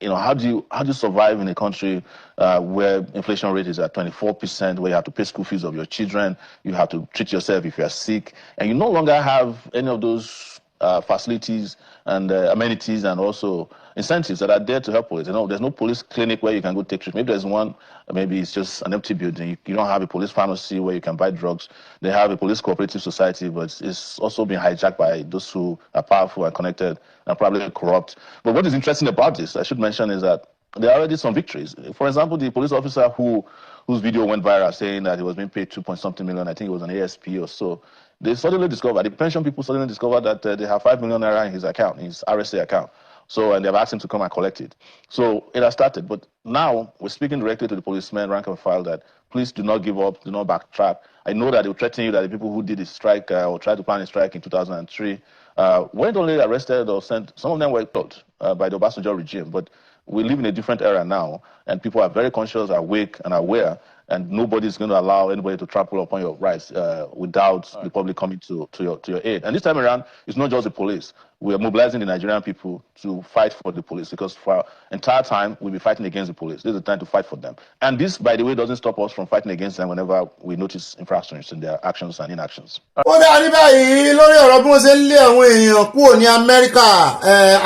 how do you survive in a country where inflation rate is at 24%, where you have to pay school fees of your children, you have to treat yourself if you are sick, and you no longer have any of those facilities and amenities and also incentives that are there to help police. There's no police clinic where you can go take treatment. Maybe there's one, maybe it's just an empty building. You don't have a police pharmacy where you can buy drugs. They have a police cooperative society, but it's also been hijacked by those who are powerful and connected and probably corrupt. But what is interesting about this, I should mention, is that there are already some victories. For example, the police officer whose video went viral saying that he was being paid 2-something million, I think it was an ASP or so, they suddenly discovered, the pension people suddenly discovered that they have 5 million naira in his account, in his RSA account. So, and they've asked him to come and collect it. So it has started. But now we're speaking directly to the policemen, rank and file, that please do not give up, do not backtrack. I know that they will threaten you that the people who did the strike or tried to plan a strike in 2003 weren't only arrested or sent, some of them were killed by the Obasanjo regime. But we live in a different era now, and people are very conscious, awake, and aware, and nobody's going to allow anybody to trample upon your rights without the public coming to your aid. And this time around, it's not just the police. We are mobilizing the Nigerian people to fight for the police, because for our entire time, we'll be fighting against the police. This is the time to fight for them. And this, by the way, doesn't stop us from fighting against them whenever we notice infractions in their actions and inactions. ó dá ní báyìí lórí ọ̀rọ̀ bí wọ́n ṣe ń lé àwọn èèyàn kúrò ní Amẹ́ríkà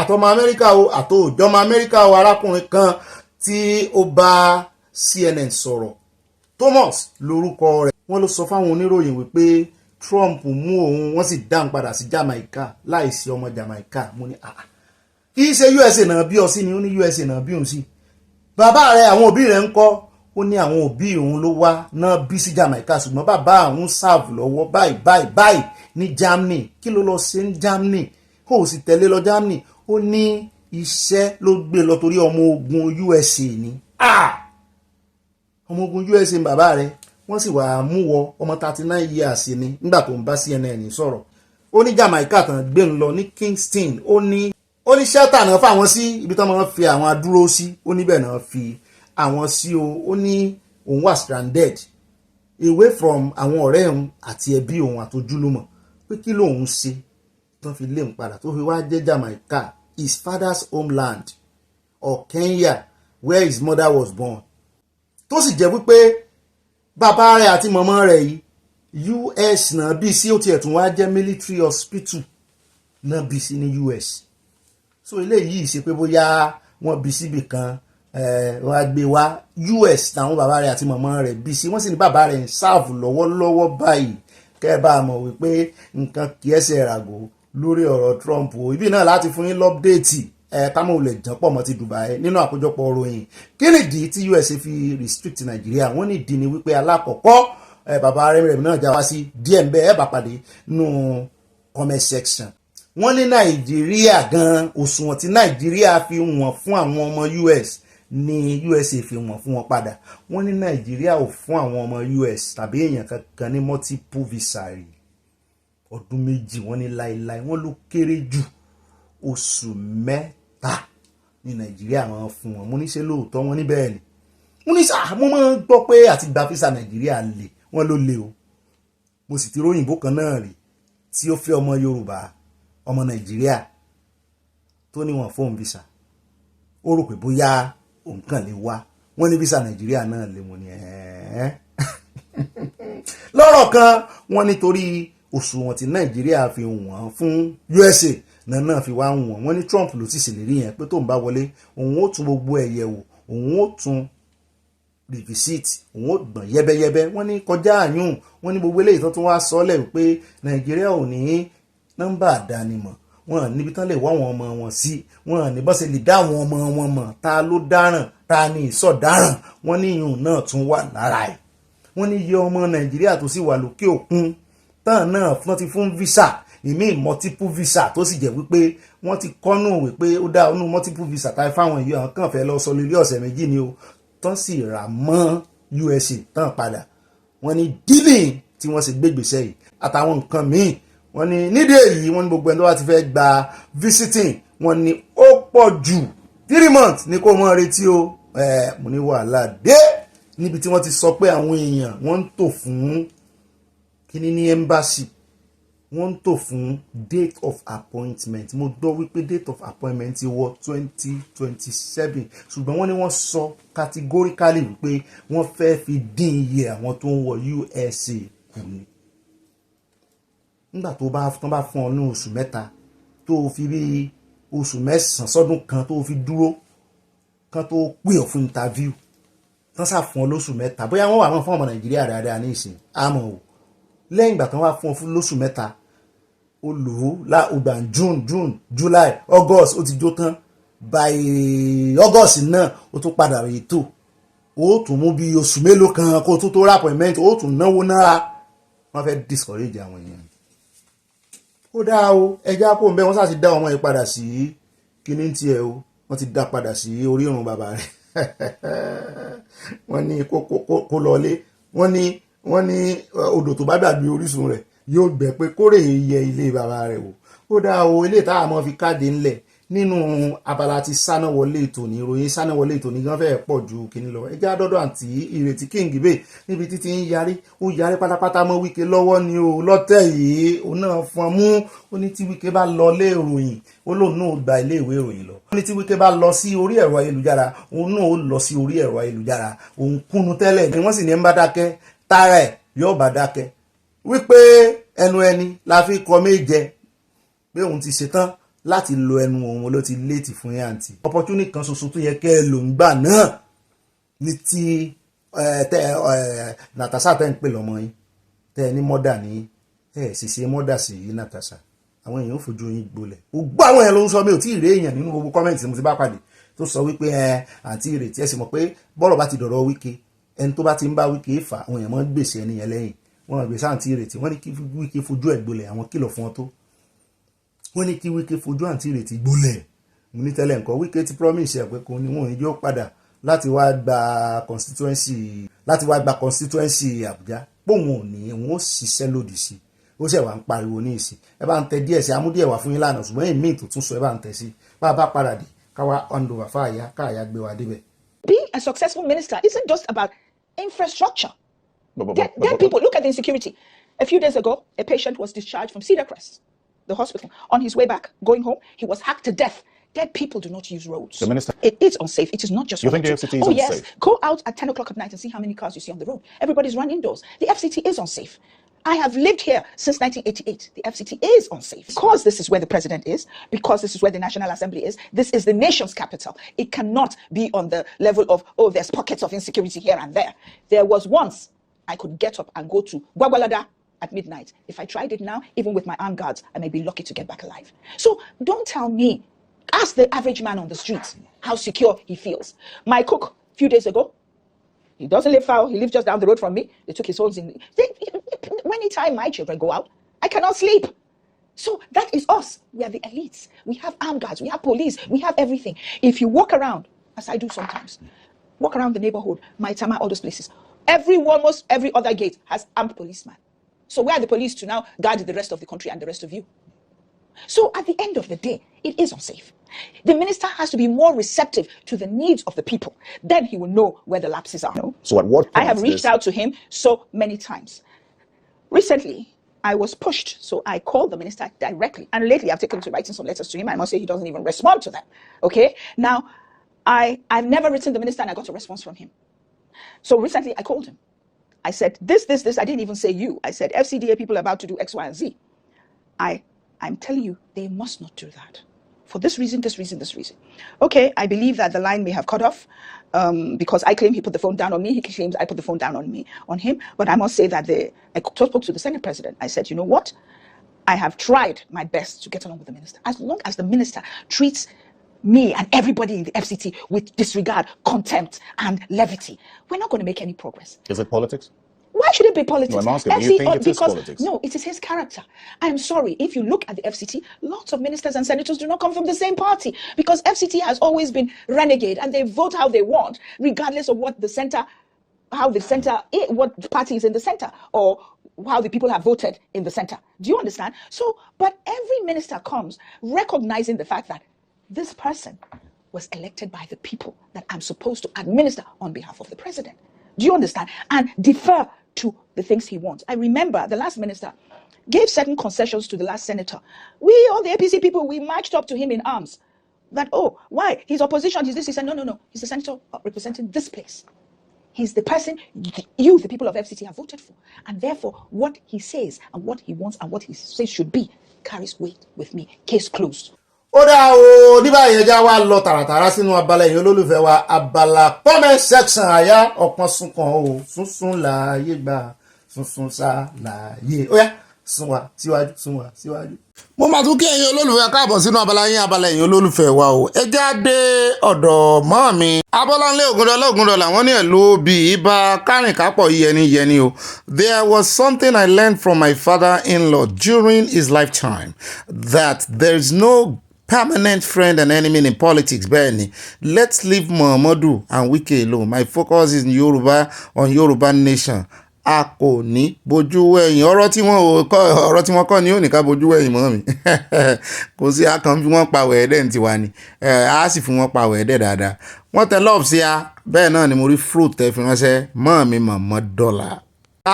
àtọmọ Amẹ́ríkà o àtòjọmọ Amẹ́ríkà o arákùnrin kan tí ó bá CNN sọ̀rọ̀ Thomas lórúkọ rẹ̀ wọ́n ló sọ fáwọn oníròyìn wípé Trump mú òun wọ́n sì dáhùn padà sí Jamaica láìsí ọmọ Jamaica mo ní kì í ṣe USA náà bí ọ sí ni ó ní USA náà bí òun sí bàbá rẹ̀ àwọn òbí rẹ̀ ń kọ́ ó ní àwọn òbí òun ló wá náà bí sí Jamaica ṣùgbọ́n bàbá àwọn sáàfù lọ́wọ́ báyìí ní Germany kí ló lọ ṣe ní Germany ó sì tẹ̀lé lọ Germany ó ní iṣẹ́ ló gbé lọ torí ọmọ ogun USA ni ọmọ ogun USA ní bàbá rẹ̀ wọ́n sì wà mú wọ ọmọ 39 years ni nígbà tó ń bá CNN sọ̀rọ̀ ó ní Jamaica tán gbé ń lọ ní Kingston ó ní shelter náà fáwọn sí ibi tán máa ń fi àwọn adúró sí ó níbẹ̀ náà fi àwọn sí ó ní òun wà stranded away from àwọn ọ̀rẹ́ òun àti ẹbí òun àtojúlùmọ̀ pé kí lòun ṣe tán fi lé òun padà tó fi wá jẹ́ Jamaica his father's homeland or Kenya where his mother was born tó sì jẹ́ wípé bàbá rẹ̀ àti mọ̀mọ́ rẹ̀ yìí US náà bí sí ó tiẹ̀ tún wá jẹ́ military hospital náà bí sí ní US so eléyìí ṣe pé bóyá wọ́n bí síbì kan wọ́n á gbé wá US táwọn bàbá rẹ̀ àti mọ̀mọ́ rẹ̀ bí sí wọ́n sì ní bàbá rẹ̀ ń sáàfù lọ́wọ́lọ́wọ́ báyìí kẹ́ ẹ bá mọ̀ wípé nǹkan kì í ẹsẹ̀ ràgò lórí ọ̀rọ̀ Trump o ibi náà láti fún yín lọ́pdéètì kámọ́ olè jàn pọ̀ mọ́ ti Dubai nínú àkójọpọ̀ ròyìn kí nìdí tí US fi restrict Nàìjíríà wọ́n nìdí ni wípé alákọ̀ọ́kọ́ bàbá rẹ̀ náà já wá sí díẹ̀ ń bẹ́ẹ̀ bá pàdé nínú comment section wọ́n ní Nàìjíríà gan òṣùwọ̀n tí Nàìjíríà fi wọ̀n fún àwọn ọmọ US ní USA fi wọ̀n fún wọn padà wọ́n ní Nàìjíríà ò fún àwọn ọmọ US tàbí èèyàn kankan ní multiple visa rí ọdún méjì wọ́n ní láìláì wọ́n ló kéré jù oṣù mẹ́ta ní Nàìjíríà máa fún wọn mo ní ṣe lóòótọ́ wọn ní bẹ́ẹ̀ ni mo ní sáà mo máa ń gbọ́ pé àti gba visa Nàìjíríà lè wọ́n ló lè o mo sì ti róyìnbó kan náà rí tí ó fẹ́ ọmọ Yorùbá ọmọ Nàìjíríà tó ní wọn fóun visa ó rò pé bóyá òun kàn lè wá wọ́n ní visa Nàìjíríà náà lè mo ní lọ́rọ̀ kan wọ́n nítorí òṣùwọ̀n tí Nàìjíríà fi wọ̀n fún USA náà fi wá wọ̀n wọ́n ní Trump ló ti ṣèlérí yẹn pé tóun bá wọlé òun ó tún gbogbo ẹ̀ yẹ̀ wò òun ó tún revisit òun ó gbọ̀n yẹ́bẹ́yẹ́bẹ́ wọ́n ní kọjá àyùn wọ́n ní gbogbo eléyìí tó tún wá sọ́lẹ̀ wípé Nàìjíríà ò ní nọ́mbà àdánimọ̀ wọn níbi tán lè wá àwọn ọmọ wọn sí wọn ní bọ́ ṣe lè dá àwọn ọmọ wọn mọ̀ ta ló dáràn ta ní ìsọ̀dáràn wọ́n ní ìyún náà tún wà lára ẹ̀ wọ́n ní iye ọmọ Nàìjíríà tó sì wà lókè òkun tán náà wọ́n ti fún visa ìmí multiple visa tó sì jẹ́ wípé wọ́n ti kọ́nù wípé ó dá ọnù multiple visa táì fáwọn èèyàn àwọn kàn fẹ́ lọ sọ lórí ọ̀sẹ̀ méjì ni o tán sì rà mọ́ USA tán padà wọ́n ní dealing tí wọ́n sì gbégbèsè yìí àtàwọn nǹkan míì wọ́n ní nídìí èyí wọ́n ní gbogbo ẹni tó bá ti fẹ́ gba visiting wọ́n ní ó pọ̀ jù 3 months ní kó mọ́ retí o mo ní wàhálà dé níbi tí wọ́n ti sọ pé àwọn èèyàn wọ́n ń tò fún kíní ní embassy wọ́n ń tò fún date of appointment. Mo gbọ́ wípé date of appointment ti wọ 2027 ṣùgbọ́n wọ́n ní wọ́n sọ categorically wípé wọ́n fẹ́ fi dín iye àwọn tó ń wọ USA kù ni. Nígbà tó bá fún ọ ní oṣù mẹ́ta tó fi rí oṣù mẹ́sàn-án sọ́dún kan tó fi dúró kan tó pè ọ́ fún interview tán sá fún ọ lóṣù mẹ́ta bóyá wọ́n wà mọ́ fún ọmọ Nàìjíríà dáadáa ní ìsìn àmọ́ o lẹ́yìn ìgbà tán wá fún ọ fún lóṣù mẹ́ta ó lò ó láògbà June July August ó ti jó tán by August náà ó tún padà rèé tó ó tún mú bí oṣù mélòó kan kó tó rà appointment ó tún náwó náà wọ́n fẹ́ discourage àwọn èèyàn. Ó dáa o ẹja kó ń bẹ wọ́n sá ti dá ọmọ yìí padà sí kíní tiẹ̀ o wọ́n ti dá padà sí orí ìrùn bàbá rẹ̀ wọ́n ní kó lọlé wọ́n ní odò tó bá dàbí orísun rẹ̀ yóò gbẹ pé kórè yẹ ilé bàbá rẹ̀ wò. Ó dáa o ilé táwọn ọmọ fi káàdé ńlẹ̀ nínú abala ti sáná wọlé ìtòní ìròyìn sáná wọlé ìtòní gan fẹ́ẹ̀ pọ̀ ju kíní lọ. ẹjẹ́ àdọ́dọ̀ àǹtí Ìrètí King bẹ́ẹ̀ níbi títí ń yarí ó yarí pátápátá mọ́ Wike lọ́wọ́ ni o lọ́tẹ̀ yìí òun náà fún ọ mú ó ní tí Wike bá lọ ilé ìròyìn ó lóun náà gba ilé ìwé ìròyìn lọ. ó ní tí Wike bá lọ sí orí ẹ̀rọ ayélujára òun náà ó lọ sí orí ẹ̀rọ ayélujára òun kúnnu tẹ́lẹ̀ ni wọ́n sì ní ń bá dákẹ́ tààrà ẹ̀ yóò bá dákẹ́ wípé ẹnu ẹni la fi kọ méje pé òun ti ṣetán láti lo ẹnu òun ló ti léètì fún yín àǹtí. opportunity kan ṣoṣo tó yẹ kẹ́ ẹ lò ń gbà náà ní ti Natasha tẹ́ ń pè lọ́mọ yín tẹ́ ẹ ní mọ́dà ní sì ṣe mọ́dà sí Natasha àwọn èèyàn ò fojú yín gbolẹ̀. gbogbo àwọn èèyàn ló ń sọ mi ò tí ì rí èèyàn nínú gbogbo kọ́mẹ̀ntì mo ti bá pàdé tó sọ wípé àǹtí Ìrètí ẹ sì mọ̀ pé bọ́rọ̀ bá ti dọ̀rọ̀ Wike ẹni tó bá ti ń bá Wike fà àwọn èèyàn máa ń gbèsè ẹni yẹn lẹ́yìn wọn gbèsè àǹtí Ìrètí wọ́n ní kí Wike fojú ẹ̀ gbolẹ̀ àwọn kìlọ̀ fún ọ tó wọ́n ní kí Wike fojú àǹtí Ìrètí gbolẹ̀ mo ní tẹ́lẹ̀ nǹkan Wike ti promise ẹ̀ pé kò ní wọn yóò padà láti wá gba constituency Àbújá póun ò ní wọn ó ṣiṣẹ́ lòdì sí ó ṣẹ̀ wá ń pariwo ní ìsìn ẹ bá ń tẹ díẹ̀ sí amúdíẹ̀ wá fún yín lánàá ṣùgbọ́n èmi tó tún sọ ẹ bá ń tẹ sí bá a bá padà dé káwá handover fáàyà káàyà gbé wa débẹ̀. Being a successful minister isn't just about infrastructure. Dead people, look at the insecurity. A few days ago, a patient was discharged from Cedar Crest, the hospital. On his way back, going home, he was hacked to death. Dead people do not use roads. The minister, it is unsafe. It is not just. You think the FCT is unsafe? Yes. Go out at 10 o'clock at night and see how many cars you see on the road. Everybody's run indoors. The FCT is unsafe. I have lived here since 1988. The FCT is unsafe. Because this is where the president is, because this is where the National Assembly is, this is the nation's capital. It cannot be on the level of, oh, there's pockets of insecurity here and there. There was once I could get up and go to Gwagwalada at midnight. If I tried it now, even with my armed guards, I may be lucky to get back alive. So don't tell me, ask the average man on the streets how secure he feels. My cook, a few days ago, he doesn't live far, he lives just down the road from me. They took his phones in. Anytime my children go out, I cannot sleep. So that is us. We are the elites. We have armed guards, we have police, we have everything. If you walk around, as I do sometimes, walk around the neighborhood, Maitama, all those places, almost every other gate has armed policemen. So where are the police to now guard the rest of the country and the rest of you? So at the end of the day, it is unsafe. The minister has to be more receptive to the needs of the people. Then he will know where the lapses are. So at what point I have reached out to him so many times. Recently, I was pushed, so I called the minister directly. And lately, I've taken to writing some letters to him. I must say he doesn't even respond to them. Okay? Now, I've never written the minister and I got a response from him. So recently, I called him. I said, this. I didn't even say you. I said, FCDA people are about to do X, Y, and Z. I'm telling you, they must not do that. For this reason. Okay, I believe that the line may have cut off because I claim he put the phone down on me. He claims I put the phone down on him. But I must say that I spoke to the Senate president. I said, you know what? I have tried my best to get along with the minister. As long as the minister treats me and everybody in the FCT with disregard, contempt, and levity, we're not going to make any progress. Is it politics? Why should it be politics? No, I'm asking, do you think it is politics? No, it is his character. I'm sorry, if you look at the FCT, lots of ministers and senators do not come from the same party because FCT has always been renegade and they vote how they want, regardless of what what party is in the center or how the people have voted in the center. Do you understand? So, but every minister comes recognizing the fact that this person was elected by the people that I'm supposed to administer on behalf of the president. Do you understand? And defer to the things he wants. I remember the last minister gave certain concessions to the last senator. We, all the APC people, we marched up to him in arms. That, oh, why? He's opposition, he's this. He said, no. He's the senator representing this place. He's the person you, the people of FCT, have voted for. And therefore, what he says and what he wants and what he says should be carries weight with me. Case closed. Ó dá o ní báyìí ẹja wa lọ tààràtàrà sínú abala ẹ̀yin olólùfẹ́ wa abala comment section àyà ọ̀pọ̀ sunkan o sunsun láàyè gbà sunsun sá láàyè ó yá sún wa síwájú. Mo máa tún kí ẹ̀yin olólùfẹ́ káàbọ̀ sínú abala ẹ̀yin olólùfẹ́ wa o ẹ jáde ọ̀dọ̀ mọ́ mi Abọ́láńlé Ògúndọ́lá wọ́n ní ẹ̀lú bí ibà kárìnkápọ̀ yẹni o. There was something I learned from my father-in-law during his lifetime, that there is no permanent friend and enemy in politics. Bẹ́ẹ̀ni, let's leave Muhammadu and Wike alone. My focus is on Yoruba nation. A kò ní bojú wẹ̀yìn ọ̀rọ̀ tí wọ́n kọ́ ni ó ní ká bojú wẹ̀yìn mọ́ mi kò sí akàn fi wọ́n pa wẹ̀ẹ́dẹ́ ní tiwa ni a sì fi wọ́n pa wẹ̀ẹ́dẹ́ dáadáa wọ́n tẹ lọ́ọ̀bù sí a bẹ́ẹ̀ náà ni mo rí fruit tẹ fi ránṣẹ́ mọ́ mi mọ̀mọ́ dọ́là.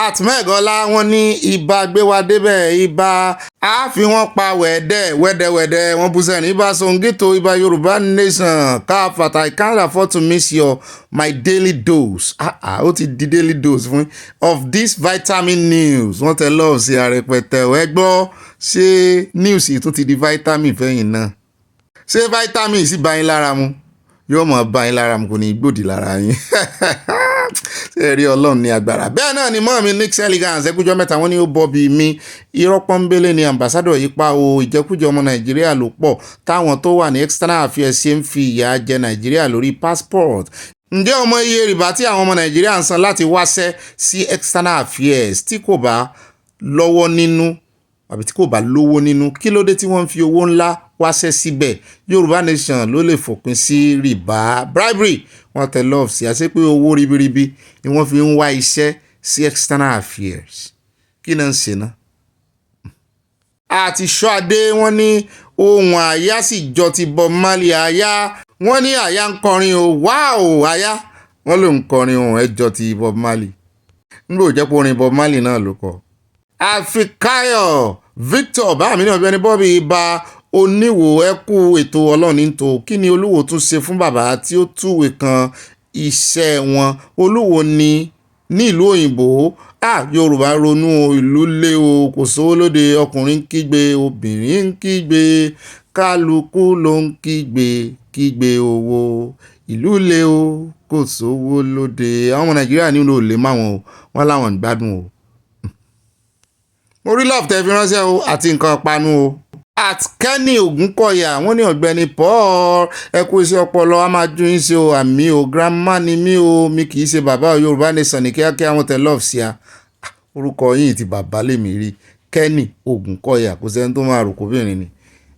Àtìmẹ́gọ́lá wọn ní ibà gbé wa débẹ̀ ibà a fi wọ́n pa wẹ̀ẹ́dẹ́ wọ́n bú sẹ́ni ibà Songito ibà Yorùbá nation káfàtà I can't afford to miss my daily dose ó ti di daily dose fún of this vitamin news wọ́n tẹ lọ́ọ̀ sí àrẹpẹtẹ ẹ gbọ́ ṣé news yìí tún ti di vitamin fẹ́yìn náà ṣé vitamin sì bá yín lára mu yóò mọ̀ bá yín lára mu kò ní gbòdì lára yín ṣe rí Ọlọ́run ní agbára. Bẹ́ẹ̀ náà ni mọ́ mi Nix Elegance ẹkújọ́ mẹ́ta wọ́n ní ó bọ́ bí mi irọ́ pọ́nbélé ni ambassadọ̀ yípa o ìjẹkújẹ ọmọ Nàìjíríà ló pọ̀ táwọn tó wà ní external affairs ṣe ń fi ìyà jẹ Nàìjíríà lórí passport. Ǹjẹ́ ọmọ iye rìbá tí àwọn ọmọ Nàìjíríà ń san láti wáṣẹ́ sí external affairs tí kò bá lọ́wọ́ nínú àbí tí kò bá lówó nínú kí ló dé tí wọ́n ń fi owó ńlá wáṣẹ́ síbẹ̀? Yorùbá nation ló lè fòpin sí rìbá bribery wọ́n tẹ love sí àṣẹ pé owó ribiribi ni wọ́n fi ń wá iṣẹ́ sí external affairs kí náà ń ṣe ná. Àti Ṣọ́adé wọ́n ní ohun àyà sì jọ ti Bob Marley àyà wọ́n ní àyà ń kọrin o wow àyà wọ́n ló ń kọrin ohun ẹjọ́ ti Bob Marley nígbà ò jẹ́ pé orin Bob Marley náà ló kọ. Àfikayọ̀ Victor báàmì náà bí ẹni bọ́bí ibà oníwò ẹkú ètò Ọlọ́run nítò kí ni Olúwo tún ṣe fún bàbá tí ó túwèé kan iṣẹ́ wọn Olúwo ní ìlú òyìnbó Yorùbá ronú ìlú lé o kò sówó lóde ọkùnrin ń kígbe obìnrin ń kígbe kálukú ló ń kígbe owó ìlú lé o kò sówó lóde àwọn ọmọ Nàìjíríà nílò lè máwọn o wọ́n láwọn ń gbádùn o. Mo rí love tẹ́ fi ránṣẹ́ o àti nǹkan panu o. Kenny Ogunkoya wọ́n ní Ọ̀gbẹ́ni Paul ẹ kú iṣẹ́ ọpọlọ a máa dún yín sí o àmì o grandma ni mí o mi kì í ṣe bàbá Yorùbá nation ní kíákíá wọn tẹ love sí a orúkọ yìí ti bàbá lèmi rí Kenny Ogunkoya kò sẹ́ni tó máa rò kóbìnrin ni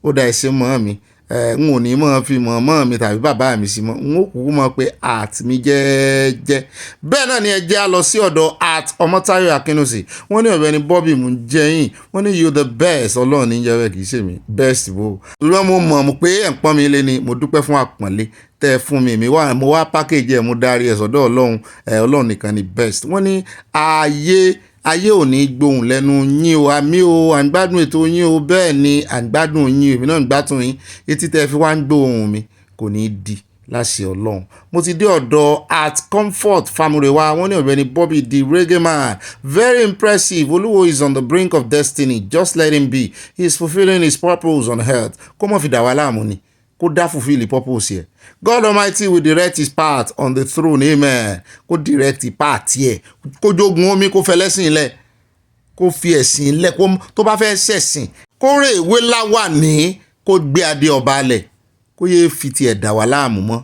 ó dá ẹsẹ̀ mọ́ mi n ò ní mọ́ fi mọ́ mi tàbí bàbá mi sí mọ́ n ó kúkú mọ́ pé art mi jẹ́ẹ́jẹ́. Bẹ́ẹ̀ náà ni ẹ jẹ́ á lọ sí ọ̀dọ̀ art Ọmọ́táyọ̀ Akínúsì wọ́n ní Ọ̀gbẹ́ni Bobby mú jẹ́yìn wọ́n ní you the best Ọlọ́run ní jẹ́wẹ́ kì í ṣe mi best bó. ṣùgbọ́n mo mọ̀ pé ẹ̀ ń pọ́n mi lé ni mo dúpẹ́ fún àpọ́nlé tẹ́ fún mi mo wá package ẹ̀ mo darí ẹ̀ sọ́dọ̀ Ọlọ́run nìkan ni best. Wọ́n ní ayé ò ní gbóhùn lẹ́nu yín o àmì o à ń gbádùn ètò yín o bẹ́ẹ̀ ni à ń gbádùn yín èmi náà ń gbádùn yín etí tẹ́ fi wá ń gbóhùn mi kò ní di láṣẹ Ọlọ́run. Mo ti dé ọ̀dọ̀ at comfort Famurewa wọ́n ní Ọ̀gbẹ́ni Bobby the reggae man very impressive Olúwo is on the brink of destiny just let him be he is fulfilling his purpose on earth kó mọ̀ fi dà wá láàmú ni kó dá fulfill the purpose here. God Almighty will direct his path on the throne amen kó direct the path here kó jogun omi kó fẹ́ lẹ́sìn lẹ̀ kó fi ẹ̀sìn lẹ̀ tó bá fẹ́ ṣẹ̀sìn kó rè ìwé láwà ní kó gbé adé ọba lẹ̀ kó yé fi tiẹ̀ dà wá láàmú mọ́.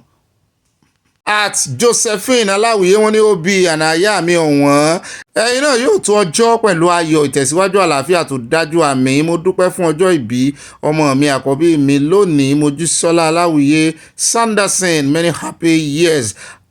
At Josephine Aláwìyé wọ́n ní ó bí ànáyà mi ọ̀wọ́n ẹ̀yin náà yóò tó ọjọ́ pẹ̀lú ayọ̀ ìtẹ̀síwájú àlàáfíà tó dájú àmì mo dúpẹ́ fún ọjọ́ ìbí ọmọ mi àkọ́bí mi lónìí Mojísọ́lá Aláwìyé Sanderson many happy years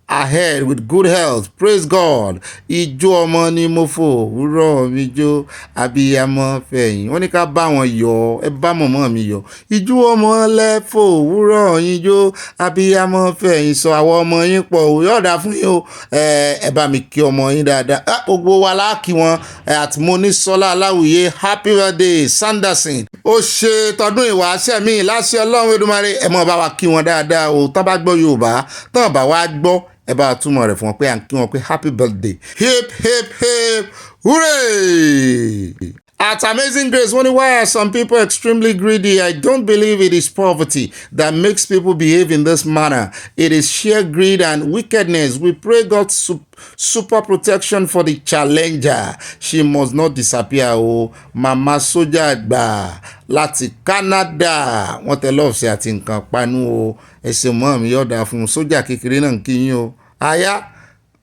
ahead with good health. Praise God. Ijó ọmọ ni mo fò wúrọ̀ mi jó abiyamọ fẹ̀yìn. Wọ́n ní ká bá wọn yọ̀ ẹ bá mọ̀mọ́ mi yọ̀. Ijó ọmọ lẹ́fò wúrọ̀ yín jó abiyamọ fẹ̀yìn sọ àwọn ọmọ yín pọ̀ ò yọ̀ọ̀dà fún yín o. Ẹ bá mi kí ọmọ yín dáadáa. Gbogbo wa láàkí wọn àti Monísọ́lá Aláwìyé happy birthday Sanderson. Ó ṣe tọdún ìwáṣẹ̀ mi láṣẹ Ọlọ́run Èdùmàrè ẹ mọ̀ bá wa kí wọn dáadáa o. Tán bá gbọ́ Yorùbá tán bá wa gbọ́ ẹ bá túmọ̀ rẹ̀ fún wọn pé à ń kí wọn pé happy birthday hip hip hip hooray. At Amazing Grace, wonder why are some people extremely greedy? I don't believe it is poverty that makes people behave in this manner. It is sheer greed and wickedness. We pray God's super protection for the challenger. She must not disappear. Oh, Mama Soja Agba láti Canada. Wọ́n tẹ lọ́ọ̀ sí àti nǹkan panu o. Ẹsẹ̀ mọ́ mi yọ̀ọ̀dà fún sójà kékeré náà kí yín o.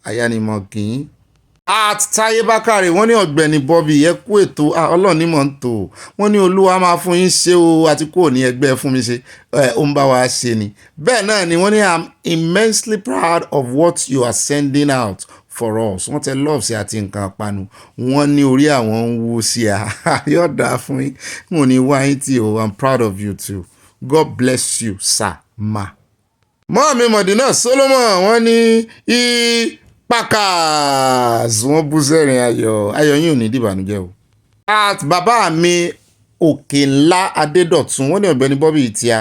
Aya ni mo kì í. At Táyé Bákàrè wọ́n ní Ọ̀gbẹ́ni Bobby ẹ kú ètò Ọlọ́run ní mọ̀ ń tò wọ́n ní Olúwa máa fún yín ṣe o àti kúrò ní ẹgbẹ́ fún mi ṣe ó ń bá wa ṣe ni bẹ́ẹ̀ náà ni wọ́n ní I'm immensely proud of what you are sending out for us wọ́n tẹ love sí àti nǹkan panu wọ́n ní orí àwọn ń wú sí yóò dáa fún yín mo ní wá yín tí o I'm proud of you too God bless you sir ma. Mọ́ọ̀mí Mọ̀dínà Solomon wọ́n ní Packers wọ́n bú sẹ́rìn ayọ̀ yín ò ní dìbànújẹ́ o. At bàbá mi òkè ńlá Adédọ̀tun wọ́n ní Ọ̀gbẹ́ni Bobby ìtìá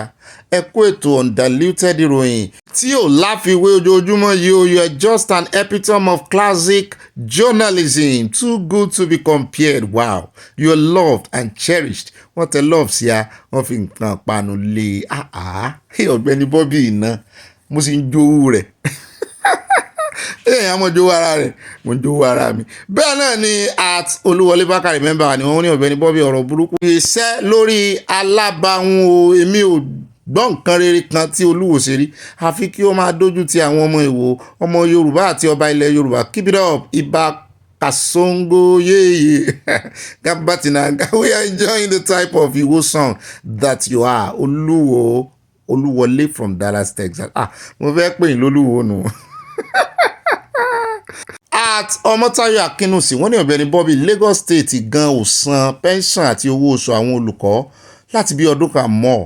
ẹ kú ètò undiluted ìròyìn tí ò láfiwé ojoojúmọ́ yìí o you are just an epitome of classic journalism too good to be compared wow you are loved and cherished wọ́n tẹ love sí wọ́n fi nǹkan panu lé Ọ̀gbẹ́ni Bobby iná mo sì ń jowú rẹ̀ àmọ́ jowó ara rẹ̀ mo jowó ara mi. Bẹ́ẹ̀ náà ni at Olúwọlé Bákàrè mẹ́mbà ni wọ́n ní Ọ̀gbẹ́ni Bobby ọ̀rọ̀ burúkú. Iṣẹ́ lórí alábàáhùn o èmi ò gbọ́ nǹkan rere kan tí Olúwo ṣe rí àfi kí ó máa dójú ti àwọn ọmọ Ìwó ọmọ Yorùbá àti ọba ilẹ̀ Yorùbá keep it up Ìbà Kasongo yeye Gabatinanga we are enjoying the type of Igbo song that you are Olúwọlé from Dallas, Texas. Mo fẹ́ pè yín lólúwo nù. At Ọmọ́táyọ̀ Akínúsì wọ́n ní Ọ̀gbẹ́ni Bobby Lagos State gan ò san pension àti owó oṣù àwọn olùkọ́ láti bí ọdún kan mọ́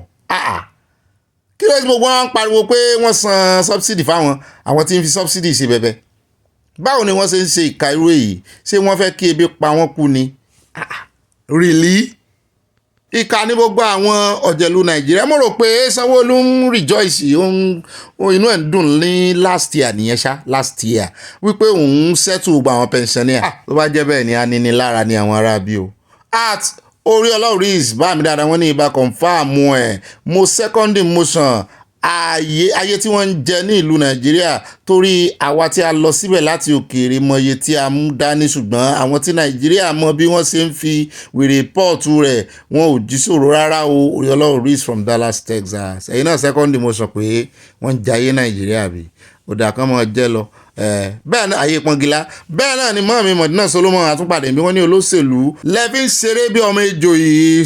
kí ló dé gbogbo wọn pariwo pé wọ́n san subsidy fáwọn àwọn tí ń fi subsidy ṣe bẹ̀bẹ̀ báwo ni wọ́n ṣe ń ṣe ìka irú èyí ṣé wọ́n fẹ́ kí ebi pa wọ́n kú ni really ìka ní gbogbo àwọn ọ̀jẹ̀lú Nàìjíríà mo rò pé Sanwó-Olú ń rejoice inú ẹ̀ ń dùn ní last year nìyẹn last year wípé òun settle gbogbo àwọn pensioner tó bá jẹ́ bẹ́ẹ̀ ni a níní lára ni àwọn ará bí o. At Oríọlá Reese bá mi dáadáa wọ́n ní ibà confam ẹ̀ mo second motion ayé tí wọ́n ń jẹ ní ìlú Nàìjíríà torí àwa tí a lọ síbẹ̀ láti òkèèrè mọ iye tí a mú dání ṣùgbọ́n àwọn tí Nàìjíríà mọ bí wọ́n ṣe ń fi wèrè pọ́ọ̀tù rẹ̀ wọn ò jí sòrò rárá o. Oríọlá Reese from Dallas, Texas ẹ̀yin náà second motion pé wọ́n ń jayé Nàìjíríà bí ọ̀dà kan mọ̀ jẹ́ lọ bẹ́ẹ̀ náà ayé pọ́ngilá bẹ́ẹ̀ náà ni mọ́ọ̀mí Mọ̀dínà Solomon àtúnpàdé bí wọ́n ní olóṣèlú lẹ́fí ń ṣeré bí ọmọ ejò yìí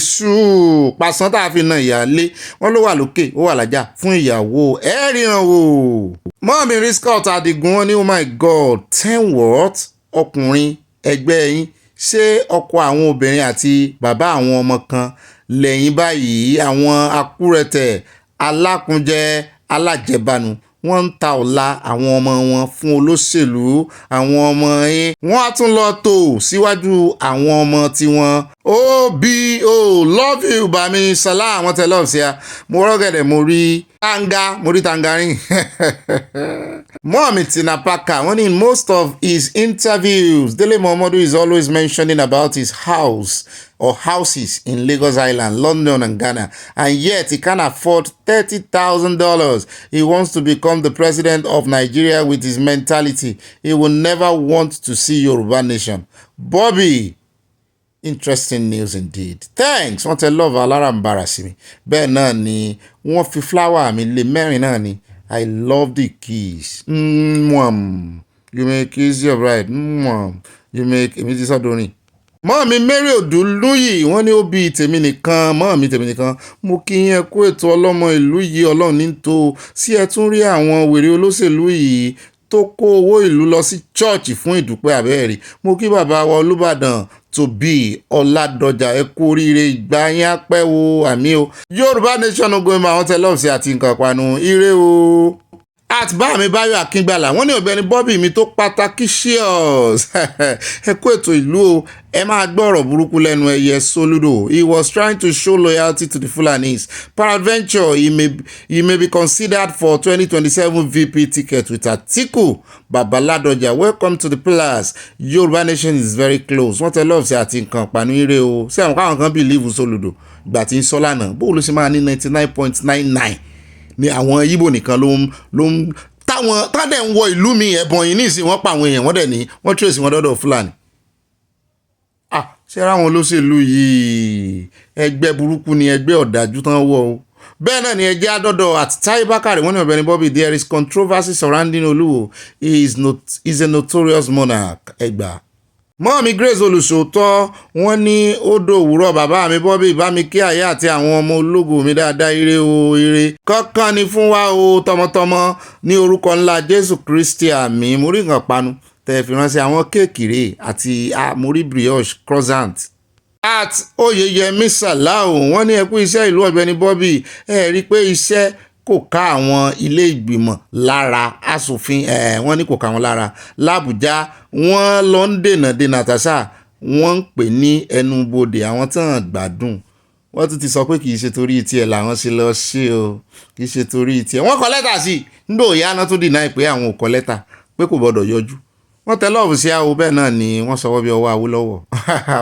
pàṣán tá a fi na ìyáálé wọ́n ló wà lókè ó wà lájà fún ìyàwó ríran wò. mọ́ọ̀mí Riscott Adigun wọ́n ní oh my God 10 what ọkùnrin ẹgbẹ́ yín ṣé ọkọ àwọn obìnrin àti bàbá àwọn ọmọ kan lẹ́yìn báyìí àwọn akúrẹ̀tẹ̀ alákúnjẹ alájẹbánu wọ́n ń ta ọ̀la àwọn ọmọ wọn fún olóṣèlú àwọn ọmọ yín wọ́n á tún lọ tò síwájú àwọn ọmọ tiwọn. OBO love you bami salam wọ́n tẹ lọ́ọ̀ sí mo rọ́gẹ̀dẹ̀ mo rí tangarin. Mọ́ọ̀mí Tina Parker wọ́n ní in most of his interviews Dele Momodu is always mentioning about his house or houses in Lagos Island, London and Ghana, and yet he can't afford $30,000. He wants to become the president of Nigeria with his mentality. He will never want to see Yoruba nation. Bobby, interesting news indeed. Thanks. Wọ́n tẹ love alárànbarà sí mi. Bẹ́ẹ̀ náà ni wọ́n fi flower mi lé mẹ́rin náà ni. I love the kiss. You make kiss your bride. You make èmi ti sọ́dọ̀rin. Mọ́ọ̀mí Mary Odúlúyì wọ́n ní ó bí tèmi nìkan mọ́ọ̀mí tèmi nìkan mo kí yín kú ètò ọlọ́mọ ìlú yìí Ọlọ́run ní tó sí ẹ tún rí àwọn wèrè olóṣèlú yìí tó kó owó ìlú lọ sí chọ́ọ̀chì fún ìdúpẹ́ àbẹ́ẹ̀rí. Mo kí bàbá wa Olúbàdàn Tóbi Ọládọjà ẹ kú oríire ìgbà yín á pẹ́ o àmì o. Yorùbá Nation Ogun àwọn tẹlọ́ọ̀sì àti nǹkan panu ire o. Àtibá mi Báyọ̀ Akíngbàlà wọ́n ní Ọ̀gbẹ́ni Bobby mi tó pàtàkì cheers ẹ kú ètò ìlú o ẹ máa gbọ́ ọ̀rọ̀ burúkú lẹ́nu ẹyẹ Soludo. He was trying to show loyalty to the Fulanis. Peradventure he may be considered for 2027 VP ticket with Atiku. Babaladoja, welcome to the pillars. Yorùbá Nation is very close. Wọ́n tẹ lọ́ọ̀fù sí àti nǹkan pàánù ire o. Ṣé àwọn káwọn kan believe Soludo ìgbà tí ń sọ lánàá bó ló ṣe máa ní 99.99 ni àwọn Ìgbò nìkan ló ń táwọn tádẹ̀ ń wọ ìlú mi ẹ̀bọ̀n yìí nísìn wọ́n pa àwọn èèyàn wọ́n dẹ̀ ní wọ́n trace wọn dọ́dọ̀ Fúlàní. Ṣé ráwọn olóṣèlú yìí ẹgbẹ́ burúkú ni ẹgbẹ́ ọ̀dájú tán wọ̀ o. Bẹ́ẹ̀ náà ni ẹjẹ́ àdọ́dọ̀ àti Táyé Bákàrẹ̀ wọ́n ní Ọ̀gbẹ́ni Bobby there is controversy surrounding Olúwo. He is a notorious monarch ẹgbàá. Mọ́mí Grace Olùṣòótọ́ wọ́n ní odò òwúrọ̀ bàbá mi Bobby bá mi kí àyà àti àwọn ọmọ ológo mi dáadáa ire o ire kọ́kàn ni fún wa o tọmọtọmọ ní orúkọ ńlá Jésù Kristi àmì mórí nǹkan panu tẹ̀ fi ránṣẹ́ àwọn kéèkìrè àti mórí brioche croissant. At Oyeyemi Salau wọ́n ní ẹ kú iṣẹ́ ìlú Ọ̀gbẹ́ni Bobby ẹ rí i pé iṣẹ́ kò ká àwọn ilé ìgbìmọ̀ lára asòfin wọ́n ní kò ká wọn lára l'Àbújá wọ́n lọ ń dènà tàṣà wọ́n ń pè ní ẹnubodè àwọn tí wọ́n gbádùn wọ́n tún ti sọ pé kì í ṣe torí tiẹ̀ làwọn ṣe lọ ṣe o kì í ṣe torí tiẹ̀ wọ́n kọ lẹ́tà sí i nígbà òyà náà tún dìnnà pé àwọn ò kọ lẹ́tà pé kò gbọ́dọ̀ yọjú wọ́n tẹ lọ́ọ̀bù sí àwọ̀ bẹ́ẹ̀ náà ni wọ́n sọ wọ́n bí ọwọ́ Awólọ́wọ̀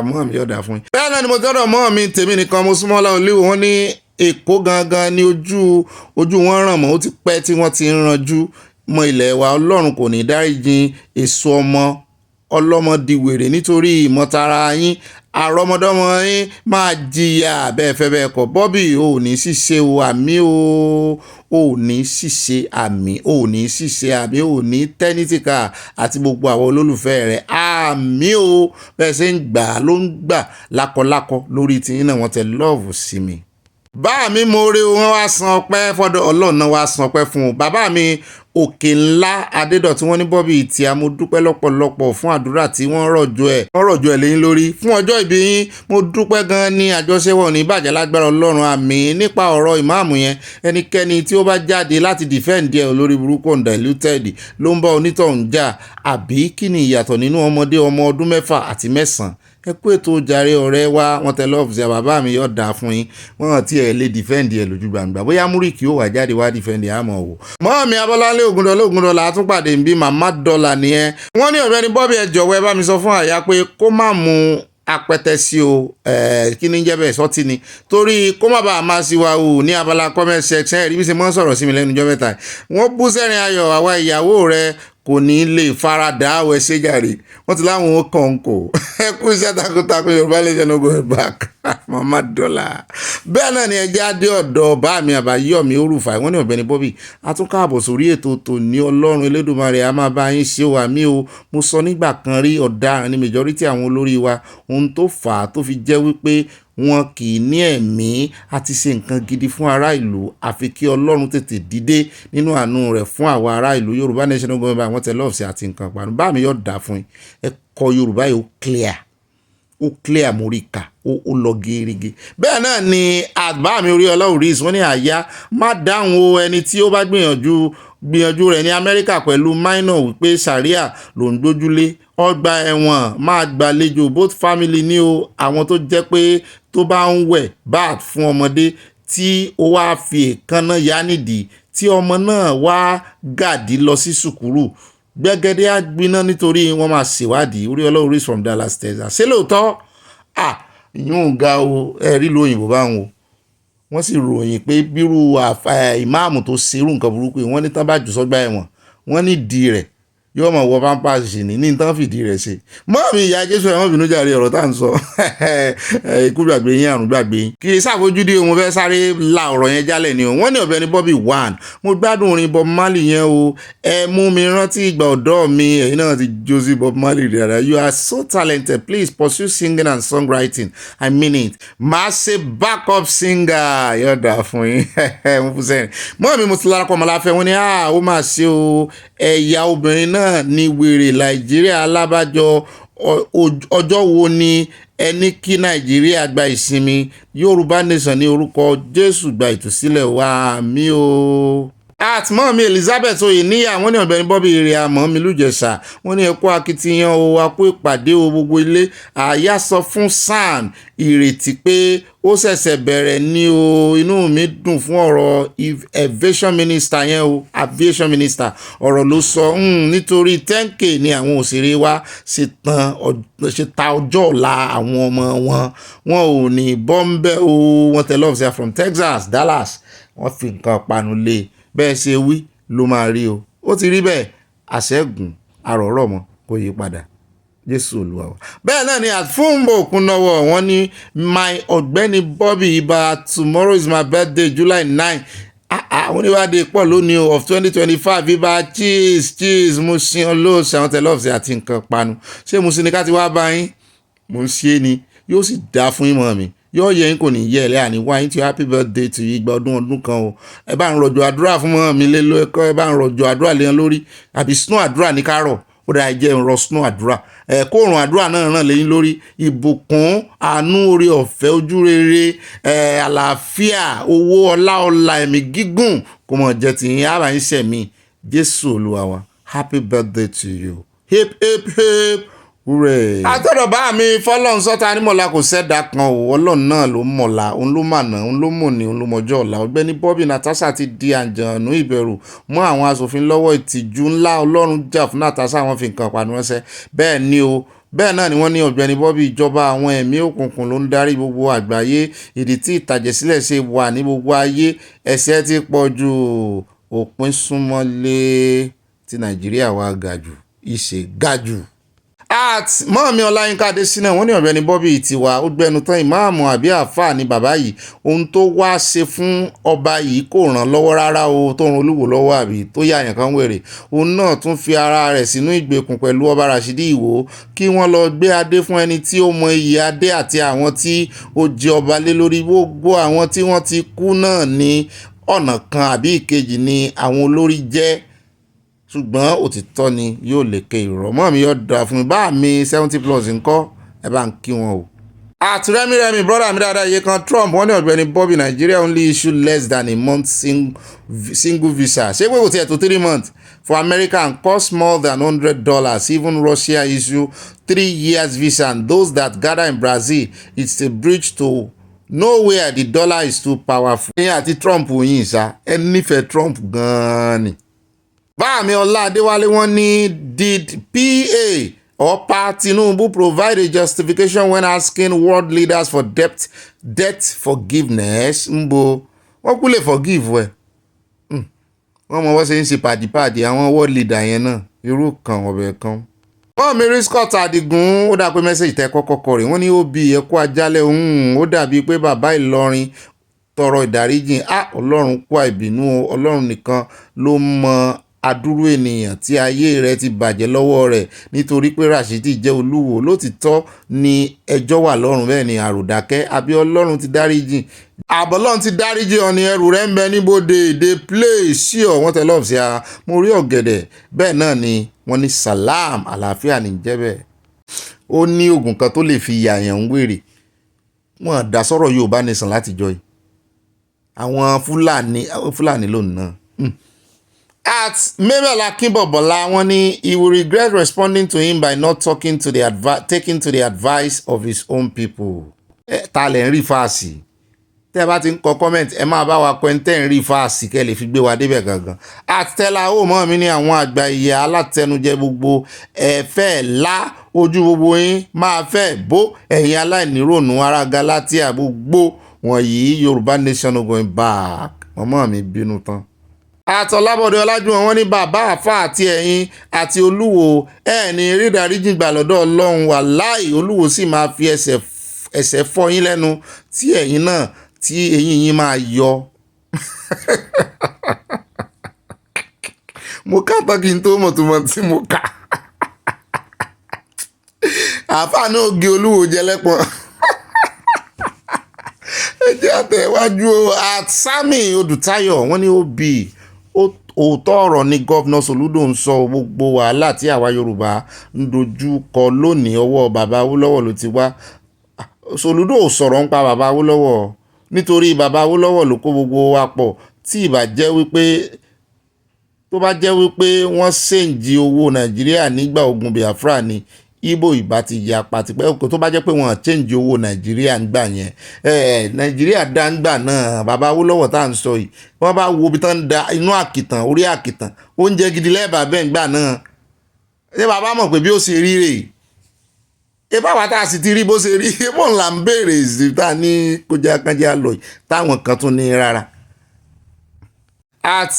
mọ́ mi yọ̀dà fún yín. Bẹ́ẹ̀ náà ni mo tọ́dọ̀ mọ́ mi tèmi nìkan mo súnmọ́ Ọlá Olúwo wọ́n ní Èkó gangan ni ojú wọn ràn mọ́ ó ti pẹ́ tí wọ́n ti ń ranjú mọ́ ilẹ̀ wa Ọlọ́run kò ní dáríjìn èso ọmọ ọlọ́mọ di wèrè nítorí ìmọ̀tara yín àrọ́mọdọ́mọ yín máa jìyà bẹ́ẹ̀ fẹ́ bẹ́ẹ̀ kọ́ Bobby ò ní ṣìṣe o àmì ò ní ṣìṣe àmì ò ní ṣìṣe àmì ò ní tẹ́nítìkà àti gbogbo àwọn olólùfẹ́ rẹ̀ àmì o bẹ́ẹ̀ ṣe ń gbà ló ń gbà lákọlákọ lórí tiyín náà wọ́n tẹ lọ́ọ̀fù sí mi. Bá mi mo re wọn wá san ọpẹ́ fọ́dọ̀ Ọlọ́run náà wá san ọpẹ́ fún un bàbá mi òkè ńlá Adédọ̀tí wọ́n ní Bobby tí a mo dúpẹ́ lọ́pọ̀lọpọ̀ fún àdúrà tí wọ́n rọ̀jò ẹ̀ lẹ́yìn lórí fún ọjọ́ ìbí yín mo dúpẹ́ gan ní àjọṣewọ̀ ní ìbàjẹ́ lágbára Ọlọ́run àmì nípa ọ̀rọ̀ ìmáàmù yẹn ẹnikẹ́ni tí ó bá jáde láti defend ẹ̀ olórí burúkú undiluted ló ń bá onítọ̀hún jà àbí kí ni ìyàtọ̀ nínú ọmọdé ọmọ ọdún 6 àti 9 ẹ kú ètò jàre ọ̀rẹ́ wa wọ́n tẹ lọ́ọ̀fù sí bàbá mi yóò dáa fún yín wọ́n ti ẹ̀ lè dìfẹ́ǹdì ẹ̀ lójú gbangba bóyá múríkì ó wà jáde wá dìfẹ́ǹdì àmọ́ wò. Mọ́ọ̀mí Abọ́láńlé Ògúndọ́lá àtúnpàdé ń bí màmá dọ́là nìyẹn wọ́n ní Ọ̀gbẹ́ni Bobby ẹ jọ̀wọ́ ẹ bá mi sọ fún àyà pé kó má mú apẹtẹ sí o kí ni jẹ́ bẹ́ẹ̀ sọ́tì ni torí kó má bàa máa sí wa o ní abala comment section ẹ̀rí bí ṣe mọ́ sọ̀rọ̀ sí mi lẹ́nu ọjọ́ mẹ́ta wọ́n bú sẹ́rin ayọ̀ àwa ìyàwó rẹ̀ kò ní lè farada àwẹ̀ ṣéjàre wọ́n ti láwọn ó kàn kò ẹ kú iṣẹ́ takuntakun Yorùbá Nation no go back mama dọ́là. Bẹ́ẹ̀ náà ni ẹjẹ́ adé ọ̀dọ̀ bá mi Àbáyọ̀mí Orúfà wọ́n ní Ọ̀gbẹ́ni Bobby a tún káàbọ̀ sórí ètò tòní Ọlọ́run Elédùmarè a máa bá yín ṣe o àmì o mo sọ nígbà kan rí ọ̀daràn ní majority àwọn olórí wa ohun tó fà á tó fi jẹ́ wípé wọn kì í ní ẹ̀mí àti ṣe nǹkan gidi fún ará ìlú àfi kí Ọlọ́run tètè dìde nínú àánú rẹ̀ fún àwa ará ìlú Yorùbá Nation no go back wọ́n tẹ lọ́ọ̀sì àti nǹkan pàánù bá mi yọ̀ dá fún yín ẹ kọ Yorùbá yìí ó clear móríkà ó lọ gẹ́rẹ́gẹ́. Bẹ́ẹ̀ náà ni àbá mi orí ọlọ́rìí wọ́n ní àyà má dáhùn o ẹni tí ó bá gbìyànjú rẹ̀ ní Amẹ́ríkà pẹ̀lú minor wípé sàríà ló ń gbójúlé ọgbà ẹ̀wọ̀n máa gbàlejò both family ní o àwọn tó jẹ́ pé tó bá ń wẹ̀ bad fún ọmọdé tí ó wá fi èékánná yá nídìí tí ọmọ náà wá gàdí lọ sí sùkúrù gbẹ́gẹ́dẹ́ á gbiná nítorí wọ́n máa ṣèwádìí orí ọlọ́rìí from Dallas Texas ṣé lóòótọ́ ìyún ga o ẹ̀rí lóyìnbó báwọn o wọ́n sì ròyìn pé bírú ìmáàmù tó ṣerú nǹkan burúkú wọ́n ní tán bá jù sọ́gbà ẹ̀wọ̀n wọ́n ní ìdí rẹ̀ yóò mọ̀ wọ pampers ní tán fìdí rẹ̀ ṣe. Mọ́mì ìyá Jésù ẹ̀wọ̀n bínú jàre ọ̀rọ̀ tá à ń sọ ikú gbàgbé yín àrùn gbàgbé yín. Kì í ṣàfojúdi òun fẹ́ sáré la ọ̀rọ̀ yẹn jálẹ̀ ni o. Wọ́n ní Ọ̀gbẹ́ni Bobby one mo gbádùn orin Bob Marley yẹn o. Ẹ mú mi rántí ìgbà ọ̀dọ́ mi ẹ̀yin náà ti jó sí Bob Marley dáadáa. You are so talented, please pursue singing and songwriting. I mean it. Màá ṣe backup singer yóò dà fún yín. Mo fún sẹ́yìn. Mọ́mì mo ti lára kọ́ ọmọláfẹ́ wọn ni ó máa ṣe o. Ẹ̀yà obìnrin náà ní wèrè Nàìjíríà alábàjọ ọjọ́ wo ni ẹni kí Nàìjíríà gba ìsinmi Yorùbá nation ní orúkọ Jésù gba ìtúsílẹ̀ wa mi o. Mọ́mì Elizabeth Oyèníyà wọ́n ní Ọ̀gbẹ́ni Bobby èrè àmọ́ mi lùjẹ̀ṣà wọ́n ní ẹ kú akitiyan o a kú ìpàdé o gbogbo ilé àyà sọ fún SAN ìrètí pé ó ṣẹ̀ṣẹ̀ bẹ̀rẹ̀ ní o inú mi dùn fún ọ̀rọ̀ aviation minister yẹn o aviation minister ọ̀rọ̀ ló sọ nítorí 10k ni àwọn òṣèré wa ṣe ta ọjọ́ ọ̀la àwọn ọmọ wọn ò ní bọ́m̀bẹ́ o wọ́n tẹ̀lé ọ̀fíà from Texas Dallas wọ́n fi nǹkan panu lé bẹ́ẹ̀ ṣe wí ló máa rí o ó ti rí bẹ́ẹ̀ àṣẹ́gun àrọ̀rọ̀ mọ́ kó yí padà Jésù Olúwa wa. Bẹ́ẹ̀ náà ni àfúnbò òkúnnọ́wọ́ wọn ní my Ọ̀gbẹ́ni Bobby ibà tomorrow is my birthday July 9 àwọn oníwádìí pọ̀ lónìí of 2025 ibà cheese mo ṣe olóòṣà àwọn tẹ̀lé ọ̀fíà àti nǹkan panu ṣé mo sì ní ká ti wá bá yín mo ń ṣe ni yóò sì dá fún ìmọ̀ mi yóò yẹ yín kò ní yẹ ẹ̀lẹ́ àní wáyé tí happy birthday to yín gba ọdún kan o ẹ bá ń rọ̀jò àdúrà fún mọ́ mi lé ló ẹ̀kọ́ ẹ bá ń rọ̀jò àdúrà lé wọn lórí àbí snow àdúrà ní kárọ̀ ó dáa jẹ́ ń rọ snow àdúrà kó òrùn àdúrà náà ràn lẹ́yìn lórí ìbùkún àánú oore ọ̀fẹ́ ojú rere àlàáfíà owó ọlá ẹ̀mí gígùn kó mọ̀ jẹ́ tìyín àbá yín sẹ̀mí Jésù Olúwa wa happy birthday to you hip hip hip. Àtọ̀dọ̀ bá mi fọlọ́run sọ́ta ní mọ̀lá kò sẹ́dá kan o Ọlọ́run náà ló mọ̀lá òun ló mànà òun ló mọ̀ ní òun ló mọjọ́ ọ̀la Ọ̀gbẹ́ni Bobby Natasha ti di àjànú ìbẹ̀rù mọ́ àwọn aṣòfin lọ́wọ́ ìtìjú ńlá Ọlọ́run jà fún Natasha wọn fi nǹkan pàdé ránṣẹ́ bẹ́ẹ̀ ni o bẹ́ẹ̀ náà ni wọ́n ní Ọ̀gbẹ́ni Bobby ìjọba àwọn ẹ̀mí òkùnkùn ló ń darí gbogbo àgbáyé ìdí tí ìtàjẹ̀sílẹ̀ ṣe wà ní gbogbo ayé ẹ̀ṣẹ̀ ti pọ̀ jù òpin súnmọ́lé tí Nàìjíríà wà gàjù ìṣe gàjù. Mọ́mì Ọláyínká Adésínà wọ́n ní Ọ̀gbẹ́ni Bobby tiwa ó gbẹnu tán ìmáàmù àbí àáfàá ní bàbá yìí ohun tó wá ṣe fún ọba yìí kò ràn lọ́wọ́ rárá o tó ràn Olúwo lọ́wọ́ àbí tó yà yàn kan wèrè òun náà tún fi ara rẹ̀ sínú ìgbèkùn pẹ̀lú ọba Rashidi Ìwó kí wọ́n lọ gbé adé fún ẹni tí ó mọ iyì adé àti àwọn tí ó jẹ ọba lé lórí gbogbo àwọn tí wọ́n ti kú náà ní ọ̀nà kan àbí ìkejì ni àwọn olórí jẹ́ ṣùgbọ́n òtítọ́ ni yóò lékè ìrọ̀mọ́ mi yóò dà fún mi bá mi 70+ ńkọ́ ẹ bá ń kí wọn o. Rẹ́mi brother mi dáadáa iye kan Trump wọ́n ní Ọ̀gbẹ́ni Bobby Nigeria only issue less than a month single visa ṣé pé kò tiẹ̀ tó 3 months for America and cost more than $100 even Russia issue 3 years visa and those that gather in Brazil it's a bridge to nowhere the dollar is too powerful. ẹ̀yin àti Trump yìí sá ẹ nífẹ̀ẹ́ Trump gan-an ni. Báàmí Ọlá Adéwálé wọ́n ní did PA or Pa Tinubu provide a justification when asking world leaders for debt forgiveness wọ́n kú lè forgive ẹ̀ wọ́n mọ̀ wọ́n ṣe ń ṣe pàdípàdé àwọn world leader yẹn náà irú kan ọ̀bẹ kan. wọ́n Mary Scott Adigun ó dà pé mẹ́sẹ̀jì tẹ́ kọ́kọ́ kọ rẹ̀ wọ́n ní ó bí ẹ̀kú ajálẹ̀ ó dàbí pé bàbá Ìlọrin tọrọ ìdáríjìn Ọlọ́run kó àìbínú Ọlọ́run nìkan ló mọ adúrú ènìyàn tí ayé rẹ̀ ti bàjẹ́ lọ́wọ́ rẹ̀ nítorí pé Rashidi jẹ́ Olúwo lótìtọ́ ni ẹjọ́ wà lọ́rùn bẹ́ẹ̀ ni àròdákẹ́ àbí Ọlọ́run ti dáríjì àbọ̀lọ́run ti dáríjì ọ̀nì ẹrù rẹ̀ ń bẹ níbodè èdè play sí ọ̀ wọ́n tẹ́lọ̀ sí a mo rí ọ̀gẹ̀dẹ̀ bẹ́ẹ̀ náà ni wọ́n ní salam àlàáfíà ní jẹ́bẹ̀ ó ní oògùn kan tó lè fi yàyàn ń wèrè wọ́n dá sọ̀rọ̀ Yorùbá nation látijọ́ yìí àwọn Fúlàní lónìí náà. Mabel Akínbọ̀bọ̀lá wọ́n ní he will regret responding to him by not taking to the advice of his own people. Ta lẹ̀ ń rí fáàsì tẹ́ ẹ bá ti ń kọ comment ẹ máa bá wa pẹ́ńtẹ́ ń rí fáàsì kẹ́ lè fi gbé wa débẹ̀ gangan. Àtẹ́lá ó mọ́ mi ní àwọn àgbà ìyá alátẹnujẹ gbogbo ẹ fẹ́ lá ojú gbogbo yín máa fẹ́ bó ẹ̀yin aláìníròònú ará Galatia gbogbo wọ̀nyí Yorùbá nation going back mọ́mọ́ mi bínú tán. àtọ̀lábọ̀dé ọlájúwọ̀n wọn ní bàbá àfà àti ẹ̀yin àti olúwo ẹ̀ ní rí ìdáríjì gbà lọ́dọ̀ ọlọ́run wàláì olúwo sì máa fi ẹsẹ̀ fọ́ yín lẹ́nu tí ẹ̀yin náà tí eyín yín máa yọ. mo ká tán kí n tó mọ̀ tó mọ̀ tí mo kà. àfà náà gé olúwo jẹ lẹ́pọ̀n. ẹ jẹ́ àtẹ̀wájú Sami Odùtayọ̀ wọ́n ní ó bì òótọ́ ọ̀rọ̀ ni gọ́vnà Soludo ń sọ gbogbo wàhálà tí àwa Yorùbá ń dojú kọ lónìí ọwọ́ bàbá Awólọ́wọ̀ ló ti wá. Soludo ò sọ̀rọ̀ ń pa bàbá Awólọ́wọ̀ nítorí bàbá Awólọ́wọ̀ ló kó gbogbo wa pọ̀ tí ìbá jẹ́ wípé tó bá jẹ́ wípé wọ́n ṣèǹjì owó Nàìjíríà nígbà ogun Biafra ni Ìgbò ìbá ti ya pàtìpẹ́ tó bá jẹ́ pé wọ́n ṣèǹjì owó Nàìjíríà ń gbà yẹn Nàìjíríà dá ń gbà náà bàbá Awólọ́wọ̀ tá à ń sọ yìí wọ́n bá wo ibi tán ń da inú àkìtàn orí àkìtàn oúnjẹ gidi lẹ́ẹ̀bà bẹ́ẹ̀ ń gbà náà ṣé bàbá mọ̀ pé bí ó ṣe rí rèé ebá wa tá a sì ti rí bó ṣe rí ebó ńlá ń béèrè ìsìta ní kọjá kanjá lọ yìí táwọn kan tún ní rárá.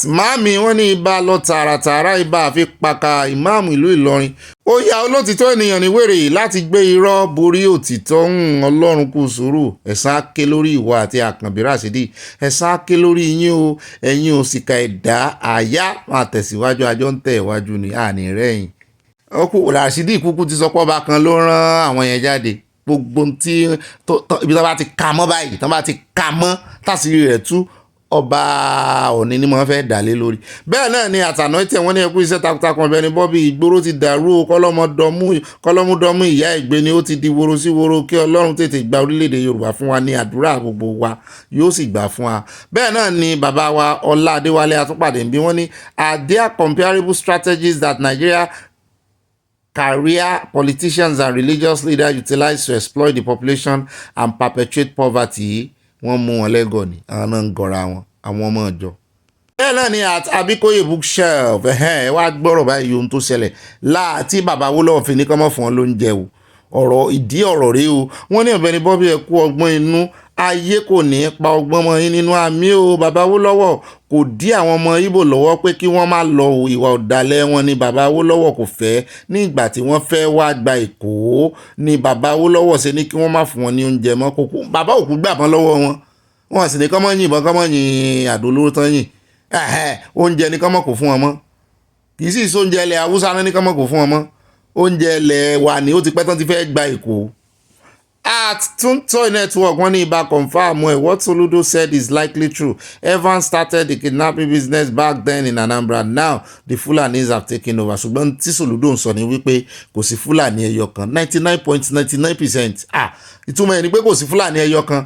Màámi wọ́n ní ibà lọ tààràtààrà ibà àfi pàkà ìmáàmù ìlú Ìlọrin ó yá olótìtọ́ ènìyàn ní wèrè láti gbé irọ́ borí òtítọ́ Ọlọ́run kù sùúrù ẹ̀san á ké lórí ìwọ àti Àkànbí Ràṣídì ẹ̀san á ké lórí yín o ẹ̀yin òṣìkà ẹ̀dá àyà máa tẹ̀síwájú àjọ ń tẹ̀ wájú ní àní rẹ̀yìn. ọkùnrin Ràṣídì kúkú ti sọ pé ọba kan ló rán àwọn yẹn jáde gbogbo tí ibi tó bá ti ka mọ́ báyìí tó bá ti ka mọ́ tàṣírí rẹ̀ tú ọba Ọ̀ọ̀ni ni mo fẹ́ dà lé lórí. bẹ́ẹ̀ náà ni àtàná tẹ̀ wọ́n ní ẹkú iṣẹ́ takuntakun Ọ̀gbẹ́ni Bobby ìgboro ti dàrú kọ́lọ́múdọ́mú ìyá Ẹ̀gbẹ́ni ó ti di woro sí woro kí Ọlọ́run tètè gba orílẹ̀-èdè Yorùbá fún wa ní àdúrà gbogbo wa yóò sì gbà fún wa. bẹ́ẹ̀ náà ni bàbá wa Ọlá Adéwálé Atúpàdé ń bí wọ́n ní are there comparable strategies that Nigeria career politicians and religious leaders utilize to exploit the population and perpetuate poverty? Wọ́n mú wọn lẹ́gọ̀ ni àwọn náà ń gọra wọn àwọn ọmọ ìjọ. bẹ́ẹ̀ náà ni Abíkóyè bookshelf ẹ wá gbọ́rọ̀ báyìí ohun tó ṣẹlẹ̀ láti bàbá Awólọ́wọ̀ fi ní kọ́ mọ́ fún wọn lóúnjẹ o ọ̀rọ̀ ìdí ọ̀rọ̀ rèé o wọ́n ní Ọ̀gbẹ́ni Bobby ẹ kú ọgbọ́n inú ayé kò ní pa ọgbọ́n mọ́ yín nínú àmì o bàbá Awólọ́wọ̀ kò dí àwọn ọmọ Ìgbò lọ́wọ́ pé kí wọ́n má lọ ìwà ọ̀dàlẹ̀ wọn ni bàbá Awólọ́wọ̀ kò fẹ́ ní ìgbà tí wọ́n fẹ́ wá gba Èkó ni bàbá Awólọ́wọ̀ ṣe ní kí wọ́n má fún wọn ní oúnjẹ mọ́ kókó bàbá òkú gbà bọ́n lọ́wọ́ wọn sì ní kọ́mọ́ yìnbọn kọ́mọ́ yìn àdó olóró tán yìn oúnjẹ ní kọ́mọ́ kò fún wọn mọ́ kì í sì sí oúnjẹ ilẹ̀ Haúsá ní kọ́mọ́ kò fún wọn mọ́ oúnjẹ ilẹ̀ wa ni ó ti pẹ́ tán ti fẹ́ gba Èkó. At Tuntoy Network wọ́n ní ibà confam what Soludo said is likely true. Evans started the kidnapping business back then in Anambra. Now the Fulanis have taken over. ṣùgbọ́n tí Soludo ń sọ ni wípé kò sí Fúlàní ẹyọ kan 99.99%. ìtumọ̀ ẹ̀ ni pé kò sí Fúlàní ẹyọ kan.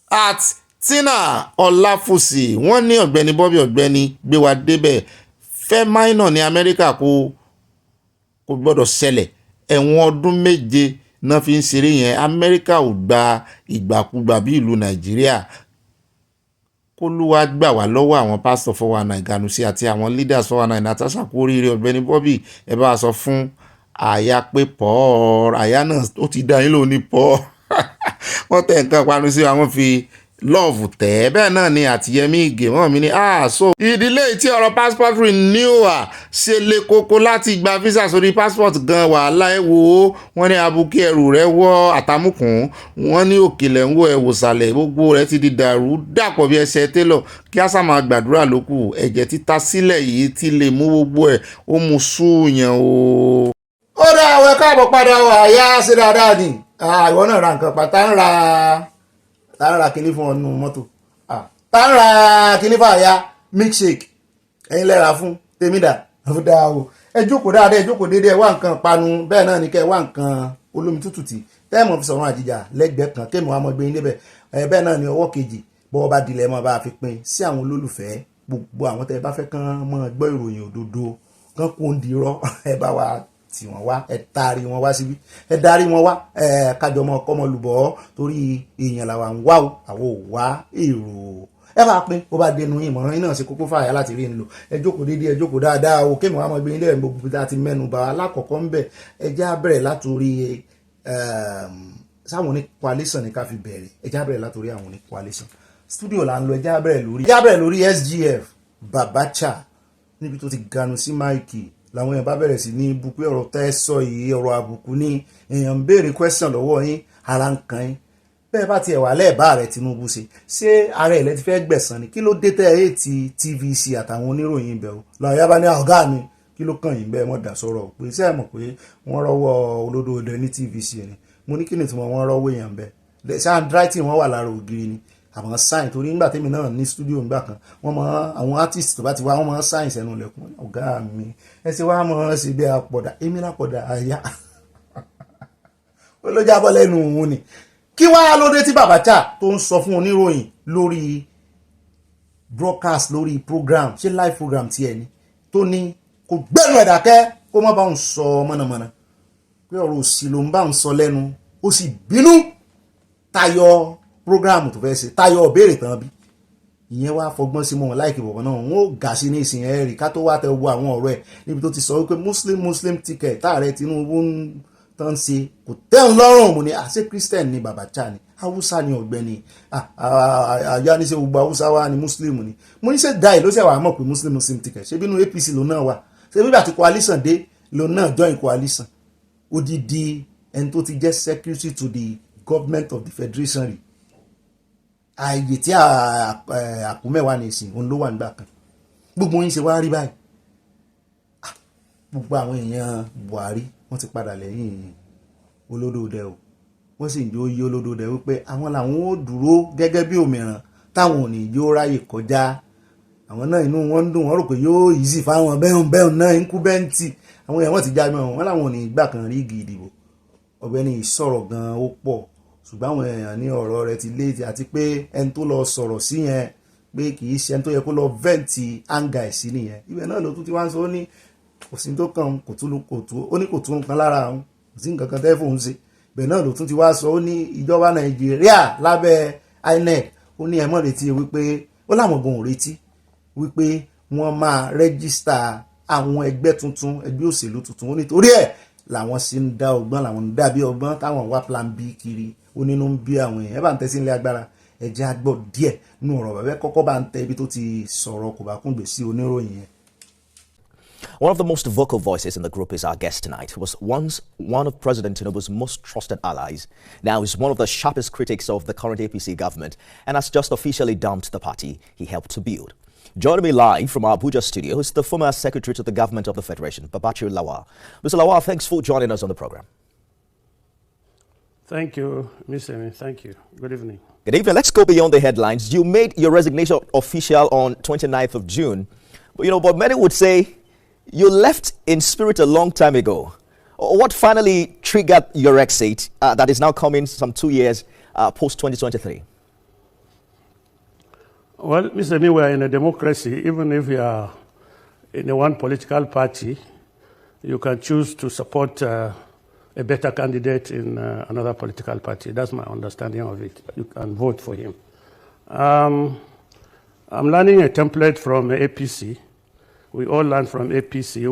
At Tina Ọláfúsì wọ́n ní Ọ̀gbẹ́ni Bobby Ọ̀gbẹ́ni gbé wa débẹ̀ fẹ́ minor ní Amẹ́ríkà kò gbọ́dọ̀ ṣẹlẹ̀ ẹ̀wọ̀n ọdún 7 náà fi ń ṣeré yẹn Amẹ́ríkà ò gba ìgbàkúgbà bí ìlú Nàìjíríà kólúwa gbà wá lọ́wọ́ àwọn pásítọ̀ 419 Ganusi àti àwọn leaders 419 Natasha kú oríire Ọ̀gbẹ́ni Bobby ẹ bá a sọ fún àyà pé Paul àyà náà ó ti dá yín lóhùn ní Paul wọ́n tẹ̀ nǹkan panu sí àwọn fi love tẹ̀ bẹ́ẹ̀ náà ni àtìyẹmí ìgè wọ́n mi ní so ìdílé tí ọ̀rọ̀ passport renewal ṣe lè koko láti gba visa sórí passport gan wàhálà ẹ̀ wò ó wọ́n ní abuké ẹrù rẹ̀ wọ́ àtàmùkùn wọ́n ní òkèlè ń wọ ẹ̀wò sàlẹ̀ gbogbo rẹ̀ ti di dàrú dàpọ̀ bí ẹsẹ̀ télọ̀ kí a sá máa gbàdúrà lókù ẹ̀jẹ̀ títa sílẹ̀ yìí ti lè mú gbogbo ẹ̀ ó mú súùyàn o. ó dá àwọn ẹ̀ka àbọ̀ padà wà àyà ṣe dáadáa ni ìwọ náà ra nǹkan pa tá ń ra kíní fún ọ̀nù mọ́tò tá ń ra kíní fún àyà milkshake ẹ̀yin lẹ́ra fún tèmídà ọ̀dà o ẹ jókòó dáadáa ẹ jókòó déédéé ẹ wá nǹkan panu bẹ́ẹ̀ náà ni kẹ́ ẹ wá nǹkan olómi tútù tí tẹ́ẹ̀mọ̀ fi sọ̀rọ̀ àjíjà lẹ́gbẹ̀ẹ́ kan kéèmù àmọ́ gbé yín débẹ̀ bẹ́ẹ̀ náà ni ọwọ́ kejì bọ́wọ́ bá dilẹ̀ mọ́ bá fi pín sí àwọn olólùfẹ́ gbogbo àwọn tẹ́ ẹ bá fẹ́ kán mọ́ gbọ́ ìròyìn òdodo kán kó ń dirọ́ ẹ bá wa tí wọ́n wá ẹ taari wọn wá síbí ẹ darí wọn wá kájọ mọ kọ́mọ lùbọ́ torí èèyàn làwa ń wá o àwọn ò wá èrò ẹ bá pín bó bá dénú ìmọ̀ràn iná sí kókó fàyà láti rí nílò ẹ jókòó déédéé ẹ jókòó dáadáa o kéèmù àwọn ọmọ ẹgbẹ́ ilé ẹ̀ gbogbo tá a ti mẹ́nu bà alákọ̀ọ́kọ́ ń bẹ̀ ẹ já bẹ̀rẹ̀ látòrí sáwọn oní coalition ní ká fi bẹ̀rẹ̀ ẹ já bẹ̀rẹ̀ látòrí àwọn oní coalition studio là ń lọ ẹ já bẹ̀rẹ̀ lórí SGF Babacha níbi tó ti ganu sí máìkì làwọn èèyàn bá bẹ̀rẹ̀ sí ní bú pé ọ̀rọ̀ tẹ́ sọ yìí ọ̀rọ̀ àbùkù ní èèyàn ń béèrè question lọ́wọ́ yín ara ń kan yín bẹ́ẹ̀ bá tiẹ̀ wà lẹ́ẹ̀bá rẹ̀ Tinubu ṣé ara ẹ̀ lẹ́ ti fẹ́ gbẹ̀san ni kí ló dé tẹ́ ẹ̀ ti TVC àtàwọn oníròyìn ibẹ̀ o lọ́ọ̀yà bá ní ọ̀gá mi kí ló kàn yín bẹ́ẹ̀ mọ̀ dà sọ̀rọ̀ pé ṣé ẹ̀ mọ̀ pé wọ́n rọ́wọ́ olódò ọdẹ ní TVC ni mo ní kí ni tí wọ́n rọ́wọ́ èèyàn bẹ́ẹ̀ ṣé handwriting wọn wà lára ògiri ni àwọn sign torí nígbà tèmi náà ní studio nígbà kan wọ́n mọ àwọn artist tó bá ti wá wọ́n mọ sign sẹ́nu ilẹ̀kùn ọ̀gá mi ẹ ṣe wá mọ ṣe bí apọ̀dà èmi lápọ̀dà àyà ó ló jábọ́ lẹ́nu òun ni kí wá lóde tí Babacha tó ń sọ fún oníròyìn lórí broadcast lórí program ṣé live program tiẹ̀ ni tó ní kò gbẹ́nu ẹ̀dákẹ́ kó má bá ń sọ mọ̀nàmọ́ná pé ọ̀rọ̀ òsì ló ń bá ń sọ lẹ́nu ó sì bínú tayọ program tó fẹ́ ṣe tayọ béèrè tán bí ìyẹn wá fọgbọ́n sí mọ́ wọn láìkí bọ̀bọ̀ náà wọn ò gà sí ní ìsìn ẹ̀rì ká tó wá tẹ wo àwọn ọ̀rọ̀ ẹ̀ níbi tó ti sọ wípé muslim ticket táàrẹ Tinubu ń tán ṣe kò tẹ́hùn lọ́rùn mo ní àṣẹ Christian ní Babacha ni Haúsá ni Ọ̀gbẹ́ni àyà ní ṣe gbogbo Haúsá wa ni muslim ni mo ní ṣe dáì ló ṣe wà mọ̀ pé muslim ticket ṣe bínú APC ló náà wà ṣe bí àti coalition dé ló náà join coalition odidi ẹni tó ti jẹ́ secretary to the government of the federation rí ààyè tí àkúmẹ́wàá ní ìsìn òun ló wà nígbà kan gbogbo yín ṣe wá rí báyìí gbogbo àwọn èèyàn Buhari wọ́n ti padà lẹ́yìn olódòdẹ o wọ́n sì ń jó yí olódòdẹ wípé àwọn làwọn ó dúró gẹ́gẹ́ bí òmìrán táwọn ò ní yóò ráyè kọjá àwọn náà inú wọn ń dùn wọ́n rò pé yóò yìí sì fáwọn bẹ́ẹ̀ náà ń kú bẹ́ǹtì àwọn èèyàn wọ́n ti já mọ́ wọn láwọn ò ní ìgbà kan rí igi ìdìbò Ọ̀gbẹ́ni ìsọ̀rọ̀ gan-an ó pọ̀ ṣùgbọ́n àwọn èèyàn ní ọ̀rọ̀ rẹ̀ ti léèdì àti pé ẹni tó lọ sọ̀rọ̀ sí yẹn pé kì í ṣe ẹni tó yẹ kó lọ vẹ́ǹtì áńgà ẹ̀ sí nìyẹn ibẹ̀ náà ló tún ti wá ń sọ ó ní kò sí tó kàn kò tún nǹkan lára àwọn kò sí nǹkan kan tẹ́ fóun ṣe ibẹ̀ náà ló tún ti wá sọ ó ní ìjọba Nàìjíríà lábẹ́ INEC ó ní ẹ̀mọ́ retí wípé ó láwọn gan ò retí wípé wọ́n máa rẹ́gísítà àwọn ẹgbẹ́ tuntun ẹgbẹ́ òṣèlú tuntun ó nítorí ẹ̀ làwọn sì ń dá ọgbọ́n làwọn ń dá bí ọgbọ́n táwọn wá plan B kiri onínú ń bí àwọn èèyàn ẹ bá ń tẹ́sí ilé agbára ẹ̀jẹ̀ àgbọ̀ díẹ̀ nínú ọ̀rọ̀ bàbá kọ́kọ́ bá ń tẹ ibi tó ti sọ̀rọ̀ kò bá kúngbè sí oníròyìn yẹn. One of the most vocal voices in the group is our guest tonight. He was once one of President Tinubu's most trusted allies. Now he's one of the sharpest critics of the current APC government and has just officially dumped the party he helped to build. Joining me live from our Abuja studio is the former Secretary to the Government of the Federation, Babacha Lawal. Mr. Lawal, thanks for joining us on the program. Thank you, Mr. Emi. Thank you. Good evening. Good evening. Let's go beyond the headlines. You made your resignation official on 29th of June. But many would say you left in spirit a long time ago. What finally triggered your exit that is now coming some 2 years post-2023? Well, Mr. Emi, we are in a democracy. Even if you are in a one political party, you can choose to support a better candidate in another political party. That's my understanding of it. You can vote for him. I'm learning a template from APC. We all learn from APC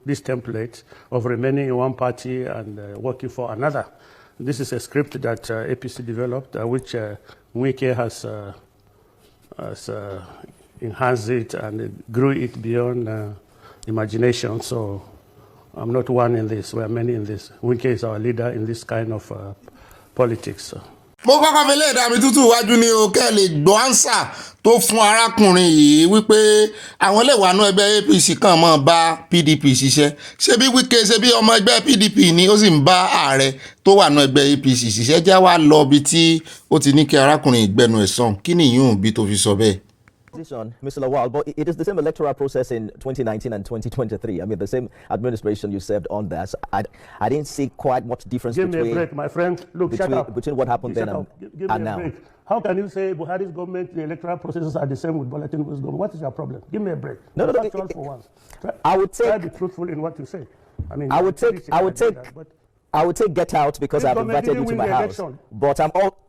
this template of remaining in one party and working for another. This is a script that APC developed, which Wike has enhanced it and grew it beyond imagination. So I'm not one in this. We are many in this. Wike is our leader in this kind of politics. So. mo kọ́kọ́ fi léèdá mi tútù wájú ní o kẹ́ lè gbọ́ ánsà tó fún arákùnrin yìí wípé àwọn lè wà nú ẹgbẹ́ APC kan mọ́ bá PDP ṣiṣẹ́ ṣé bí Wike ṣe bí ọmọ ẹgbẹ́ PDP ni ó sì ń bá ààrẹ tó wà nú ẹgbẹ́ APC ṣiṣẹ́ já wá lọ bí tí ó ti ní kí arákùnrin ìgbẹ́nu ẹ̀ sàn kí nìyún bí tó fi sọ bẹ́ẹ̀. Mr. Lawal, but it is the same electoral process in 2019 and 2023. I mean, the same administration you served on there. So I didn't see quite much difference Give me a break, my friend. Look, between what happened then and now. Break. How can you say Buhari's government, the electoral processes are the same with Bola Tinubu's government? What is your problem? Give me a break. No. For once. Try to be truthful in what you say. I mean, I would take get out because I've invited you to my house. But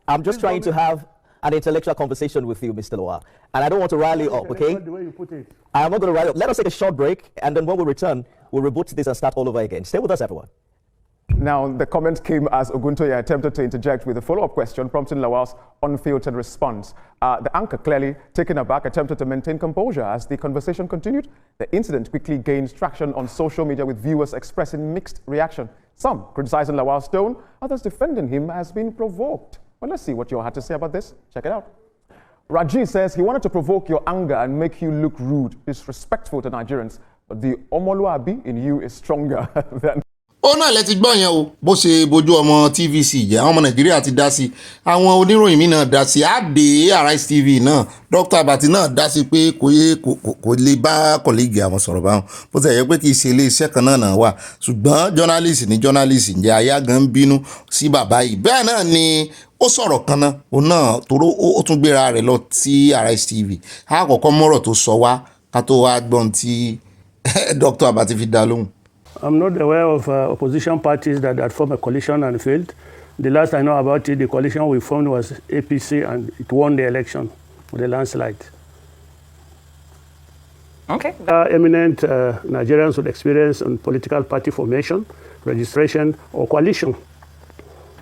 I'm just trying to have an intellectual conversation with you, Mr. Lawal. And I don't want to rally up, okay? The way you put it. I am not going to rally up. Let us take a short break, and then when we return, we'll reboot this and start all over again. Stay with us, everyone. Now, the comment came as Oguntoye attempted to interject with a follow-up question, prompting Lawal's unfiltered response. The anchor, clearly taken aback, attempted to maintain composure as the conversation continued. The incident quickly gained traction on social media, with viewers expressing mixed reaction. Some criticizing Lawal's tone, others defending him as being provoked. Well, let's see what you all had to say about this. Check it out. Raji says he wanted to provoke your anger and make you look rude, disrespectful to Nigerians, but the Omoluabi in you is stronger than... ó náà lẹ ti gbọ́ yẹn o bó ṣe bójú ọmọ TVC jẹ́ àwọn ọmọ Nàìjíríà ti dá sí àwọn oníròyìn mi náà dá sí àdé Arise TV náà Dr. Abati náà dá sí pé kò lè bá kọ̀lẹ́gì àwọn sọ̀rọ̀ báwọn bó ti yẹ pé kì í ṣe ilé iṣẹ́ kan náà wà ṣùgbọ́n journalist ní journalist ǹjẹ́ aya gan bínú sí bàbá yìí bẹ́ẹ̀ náà ni ó sọ̀rọ̀ kan náà òun náà toró ó tún gbéra rẹ̀ lọ sí Arise TV àkọ́kọ́ mọ́rọ̀ tó sọ wá ká tó wá gbọ́n tí Dr. Abati fi dá lóhùn. I'm not aware of opposition parties that formed a coalition and failed. The last I know about it, the coalition we formed was APC, and it won the election with a landslide. Okay. Eminent Nigerians with experience on political party formation, registration, or coalition.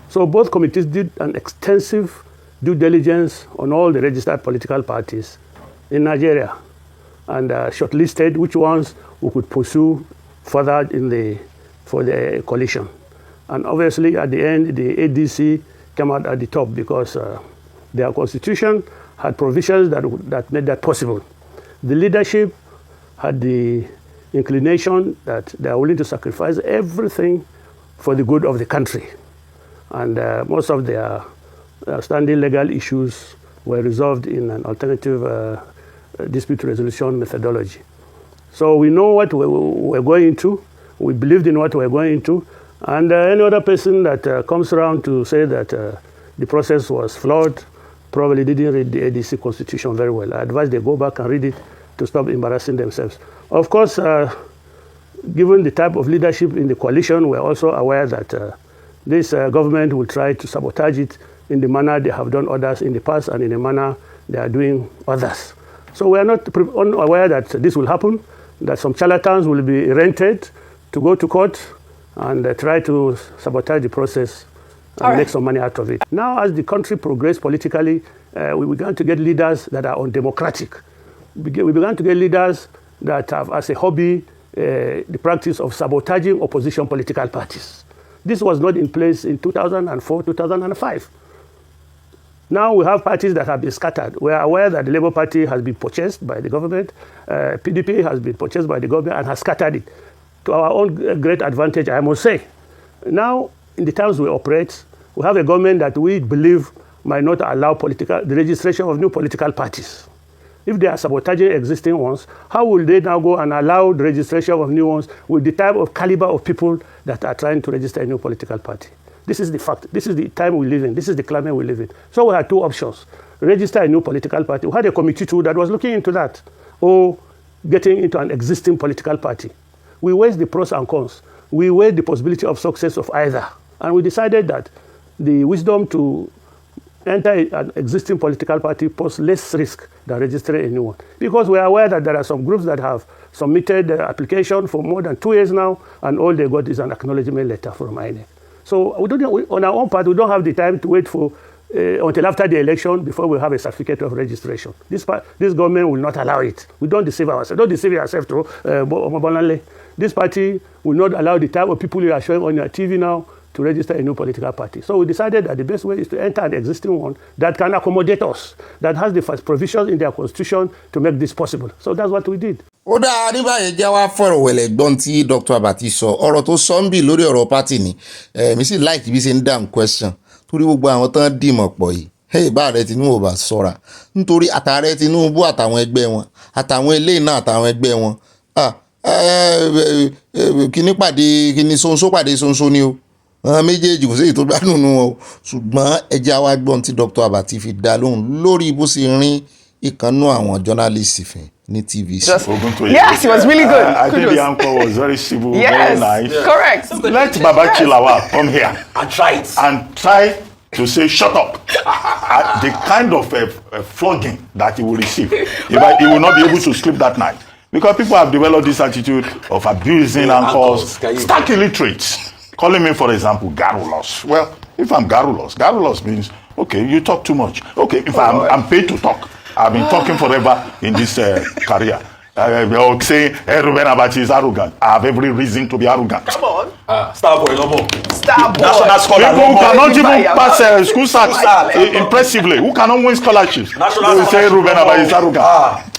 So both committees did an extensive due diligence on all the registered political parties in Nigeria and shortlisted which ones we could pursue further for the coalition. And obviously at the end, the ADC came out at the top because their constitution had provisions that made that possible. The leadership had the inclination that they are willing to sacrifice everything for the good of the country. And most of their standing legal issues were resolved in an alternative dispute resolution methodology. So we know what we're going into. We believed in what we're going into. And any other person that comes around to say that the process was flawed probably didn't read the ADC constitution very well. I advise they go back and read it to stop embarrassing themselves. Of course, given the type of leadership in the coalition, we're also aware that this government will try to sabotage it in the manner they have done others in the past and in the manner they are doing others. So we are not unaware that this will happen, that some charlatans will be rented to go to court and try to sabotage the process and make some money out of it. Now, as the country progressed politically, we began to get leaders that are undemocratic. We began to get leaders that have as a hobby the practice of sabotaging opposition political parties. This was not in place in 2004, 2005. Now we have parties that have been scattered. We are aware that the Labour Party has been purchased by the government. PDP has been purchased by the government and has scattered it to our own great advantage, I must say. Now, in the times we operate, we have a government that we believe might not allow the registration of new political parties. If they are sabotaging existing ones, how will they now go and allow the registration of new ones with the type of caliber of people that are trying to register a new political party? This is the fact. This is the time we live in. This is the climate we live in. So we had two options. Register a new political party. We had a committee too that was looking into that, or getting into an existing political party. We weighed the pros and cons. We weighed the possibility of success of either. And we decided that the wisdom to enter an existing political party poses less risk than registering a new one. Because we are aware that there are some groups that have submitted their application for more than 2 years now, and all they got is an acknowledgement letter from INEC. So on our own part, we don't have the time to wait for until after the election before we have a certificate of registration. This government will not allow it. We don't deceive ourselves. Don't deceive yourself too. This party will not allow the type of people you are showing on your TV now to register a new political party. So we decided that the best way is to enter an existing one that can accommodate us, that has the first provisions in their constitution to make this possible. So that's what we did. Ó dáa ní báyìí jẹ́ wá fọ̀rọ̀wẹ̀lẹ̀ gbọ́n tí Dr. Abati sọ ọ̀rọ̀ tó sọ ń bì lórí ọ̀rọ̀ pátì ni mi sì like bí ṣe ń dáhùn question torí gbogbo àwọn tán dìmọ̀ pọ̀ yìí bá rẹ Tinubu bá sọ́ra nítorí àtàrẹ Tinubu àtàwọn ẹgbẹ́ wọn àtàwọn eléyìí náà àtàwọn ẹgbẹ́ wọn kíní sonso pàdé sonso ni o méjèèjì kò sí èyí tó gbádùn wọn o ṣùgbọ́n ẹjẹ́ wa gbọ́n tí Dr. Abati fi dá lóhùn lórí bó ṣe rin ìkànnú àwọn journalist fẹ́ ní TVC. Yes, it was really good. I think the anchor was very civil, very nice. Correct. Let Babachi Lawal come here and try to say shut up. The kind of flogging that he will receive, he will not be able to sleep that night because people have developed this attitude of abusing anchors, stark illiterates. calling me, for example, garrulous. Well, if I'm garrulous means, okay, you talk too much. Okay, if I'm paid to talk, I've been talking forever in this career. Saying, hey, Ruben Abachi is arrogant. I have every reason to be arrogant. Come on. Starboy, no more. Starboy. National scholar. People who cannot even pass school sacks impressively, who cannot win scholarships. They will say Ruben Abachi is arrogant.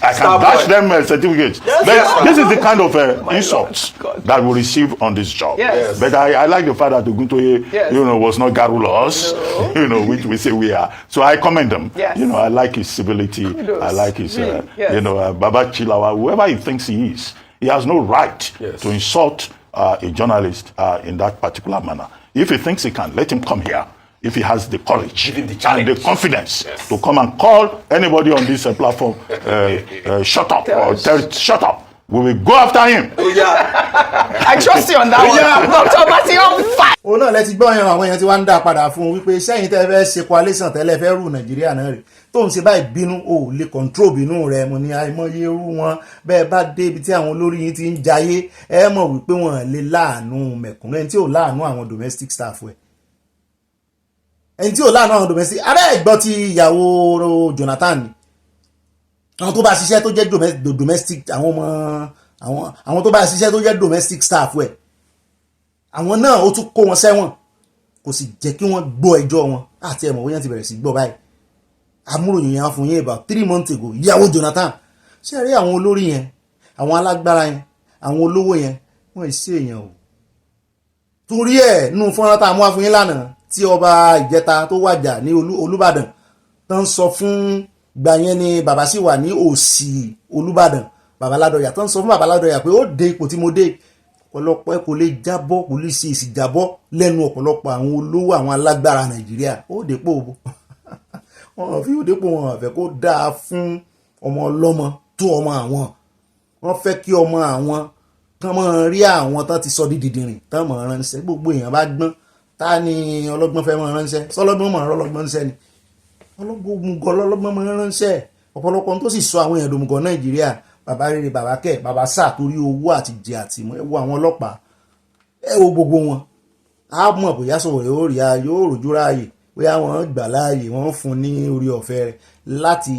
I can dash them certificates. This is the kind of insults that we receive on this job. Yes. But I like the fact that Oguntoye, was not garrulous, which we say we are. So I commend him. Yes. I like his civility. I like his, Baba Chilawa, whoever he thinks he is. He has no right to insult a journalist in that particular manner. If he thinks he can, let him come here. If he has the courage and the confidence to come and call anybody on this platform, shut up or tell shut up, we will go after him. I trust you on that one. Dr. Bati on fire. Òun náà lẹ ti gbọ́ yan àwọn èèyàn tí wọ́n ń dá padà fún un wípé sẹ́yìn tẹ́ fẹ́ ṣe coalition tẹ́lẹ̀ fẹ́ rú Nàìjíríà náà rè tó ń ṣe báyìí bínú ò lè control bínú rẹ̀ mo ní àìmọye irú wọn bẹ́ẹ̀ bá dé ibi tí àwọn olórí yín ti ń jayé ẹ mọ̀ wípé wọ́n lè láàánú mẹ̀kúnnù ẹni tí ò láàánú àwọn domestic staff ẹ̀ ẹni tí ò láàánú àwọn domestic ará ẹ̀gbọ́n ti ìyàwó Jonathan ni àwọn tó bá ṣiṣẹ́ tó jẹ́ domestic àwọn tó bá ṣiṣẹ́ tó jẹ́ domestic staff ẹ̀ àwọn náà ó tún kó wọn sẹ́wọ̀n kò sì jẹ́ kí wọ́n gbọ́ ẹjọ́ wọn àti ẹ̀mọ̀ wọ́n ti bẹ̀rẹ̀ sí gbọ́ báyìí amúròyìn yẹn fún yín about 3 months ago ìyàwó Jonathan ṣe rí àwọn olórí yẹn àwọn alágbára yẹn àwọn olówó yẹn wọ́n ṣe èèyàn o torí ẹ̀ nínú fọ́nrán tá a mú wá fún yín lánàá tí ọba Ìjẹta tó wàjà ní Olúbàdàn tó ń sọ fún gbà yẹn ni bàbá sì wà ní òsì Olúbàdàn bàbá Ládọ̀yà tó ń sọ fún bàbá Ládọ̀yà pé ó dé ipò tí mo dé ọ̀pọ̀lọpọ̀ ẹ kò lè jábọ́ kò lè ṣe ìsìjábọ́ lẹ́nu ọ̀pọ̀lọpọ̀ àwọn olówó àwọn alágbára Nàìjíríà ó dépò òbò wọn fi ó dépò wọn fẹ́ kó dáa fún ọmọ ọlọ́mọ tó ọmọ àwọn wọ́n fẹ́ kí ọmọ àwọn kán mọ́ rí àwọn tán ti sọ di dìdìrìn tán mọ̀ ránṣẹ́ gbogbo èèyàn bá gbọ́n ta ni ọlọ́gbọ́n fẹ́ mọ̀ ránṣẹ́ sọlọ́gbọ́n mọ̀ ọlọ́gbọ́n ṣẹ́ ni ọlọ́gbọ́n mọ̀ ránṣẹ́ ọ̀pọ̀lọpọ̀ tó sì sọ àwọn èèyàn dòmùgọ̀ Nàìjíríà bàbá rere bàbá kẹ bàbá sà torí owó àti jẹ àti mọ ẹ wo àwọn ọlọ́pàá ẹ wo gbogbo wọn á mọ̀ bóyá sọ̀rọ̀ yóò rí a yóò rojú ráàyè bóyá wọ́n gbà láàyè wọ́n fún ní orí ọ̀fẹ́ rẹ̀ láti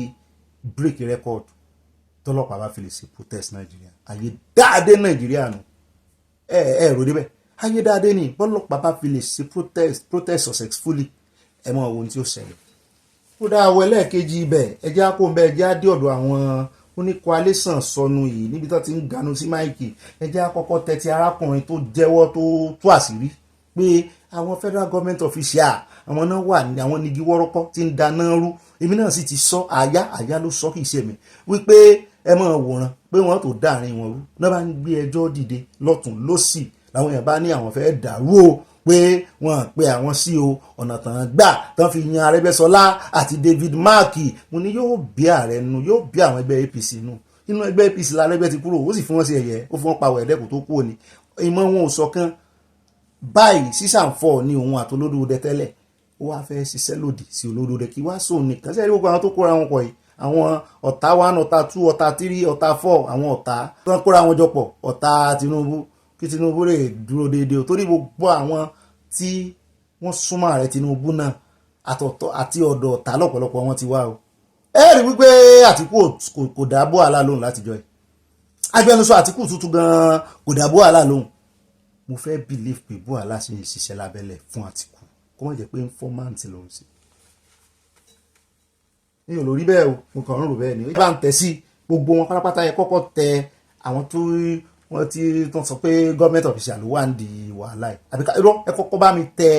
break record tọ́lọ́pàá bá fi lè ṣe protest Nàìjíríà ayé dáadé Nàìjíríà nù ẹ rò débẹ̀ ayé dáadé ni bọ́lọ́pàá bá fi lè ṣe protest successfully ẹ mọ̀ ohun tí ó ṣẹlẹ̀ ó dá àwọ̀ ẹlẹ́ẹ̀kejì ibẹ̀ ẹjẹ́ àpò ń bẹ ẹjẹ́ àdé ọ̀dọ̀ àwọn oníkoalésàn sọnù yìí níbi tó ti ń ganu sí máìkì ẹjẹ́ àkọ́kọ́ tẹ́tí arákùnrin tó jẹ́wọ́ tó tú àṣírí pé àwọn federal government official àwọn náà wà ní àwọn nígi wọ́rọ́kọ́ tí ń dáná rú èmi náà sì ti sọ àyá ló sọ kì í ṣe mi wípé ẹ máa wòran pé wọ́n tó dáàrin wọn rú náà bá ń gbé ẹjọ́ dìde lọ́tún lọ́sì làwọn èèyàn bá ní àwọn fẹ́ dàrú o pé wọ́n pe àwọn sí o ọ̀nà tàn gbà tán fi yan Arẹ́gbẹ́ṣọlá àti David Mark mo ní yóò bí ààrẹ nu yóò bí àwọn ẹgbẹ́ APC nu inú ẹgbẹ́ APC lárẹ́gbẹ́ ti kúrò ó sì fún wọn sí ẹ̀yẹ ó fún wọn pàwọ̀ ẹ̀dẹ́kùn tó kú òní ìmọ̀ wọn ò ṣọ̀kan báyìí sísàǹfọ̀ ní òun àtolódòdẹ tẹ́lẹ̀ ó wá fẹ́ ṣiṣẹ́ lòdì sí olódòdẹ kí wá sóun nìkan sẹ́yìn gbogbo àwọn tó kóra wọn pọ̀ yìí àwọn ọ̀tá 1 ọ̀tá 2 ọ̀tá 3 ọ̀tá 4 àwọn ọ̀tá tó ń kóra wọn jọ pọ̀ ọ̀tá Tinubu kí Tinubu lè dúró déédéé o torí gbogbo àwọn tí wọ́n súnmọ́ ààrẹ Tinubu náà àti ọ̀dọ̀ ọ̀tá lọ́pọ̀lọpọ̀ wọn ti wá o ẹ rí wípé Àtíkù kò dá Bọ́lá lóhùn látijọ́ yìí agbẹnusọ Àtíkù tuntun gan kò dá Bọ́lá lóhùn mo fẹ́ believe pé Bọ́lá ṣe ń ṣiṣẹ́ lábẹ́lẹ̀ fún Àtíkù kó má jẹ́ pé informant lòun sí ní olórí bẹ́ẹ̀ o mo kàn ń rò bẹ́ẹ̀ ni ó bá ń tẹ̀ sí gbogbo wọn pátápátá yẹ kọ́kọ́ tẹ àwọn tó wọ́n ti tán sọ pé government official ló wà ń di wàhálà yìí àbíká irọ́ ẹ kọ́kọ́ bá mi tẹ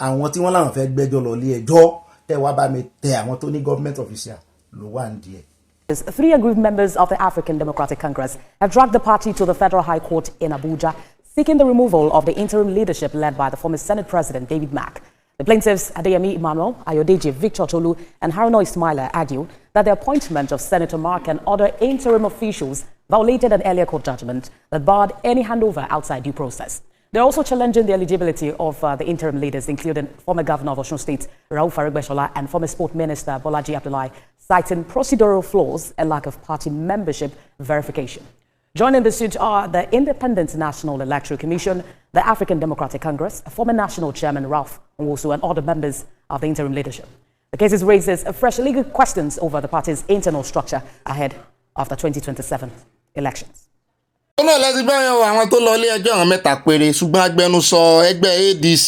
àwọn tí wọ́n láwọn fẹ́ gbẹ́jọ́ lọ ilé ẹjọ́ tẹ wá bá mi tẹ àwọn tó ní government official ló wà ń di ẹ̀. 3 aggrieved members of the African Democratic Congress have dragged the party to the Federal High Court in Abuja, seeking the removal of the interim leadership led by the former Senate President David Mark. The plaintiffs, Adeyemi Emmanuel, Ayodeji Victor Tolu, and Haruna Ismaila, argue that the appointment of Senator Mark and other interim officials violated an earlier court judgment that barred any handover outside due process. They're also challenging the eligibility of the interim leaders, including former Governor of Osun State, Rauf Arẹ́gbẹ́ṣọlá, and former Sport Minister Bolaji Abdullahi, citing procedural flaws and lack of party membership verification. Joining the suit are the Independent National Electoral Commission, the African Democratic Congress, former national chairman Ralph Nwosu, and other members of the interim leadership. The case raises fresh legal questions over the party's internal structure ahead of the 2027 elections. náà láti báyọ̀ àwọn tó lọ ilé ẹjọ́ àwọn mẹ́ta péré ṣùgbọ́n agbẹnusọ ẹgbẹ́ ADC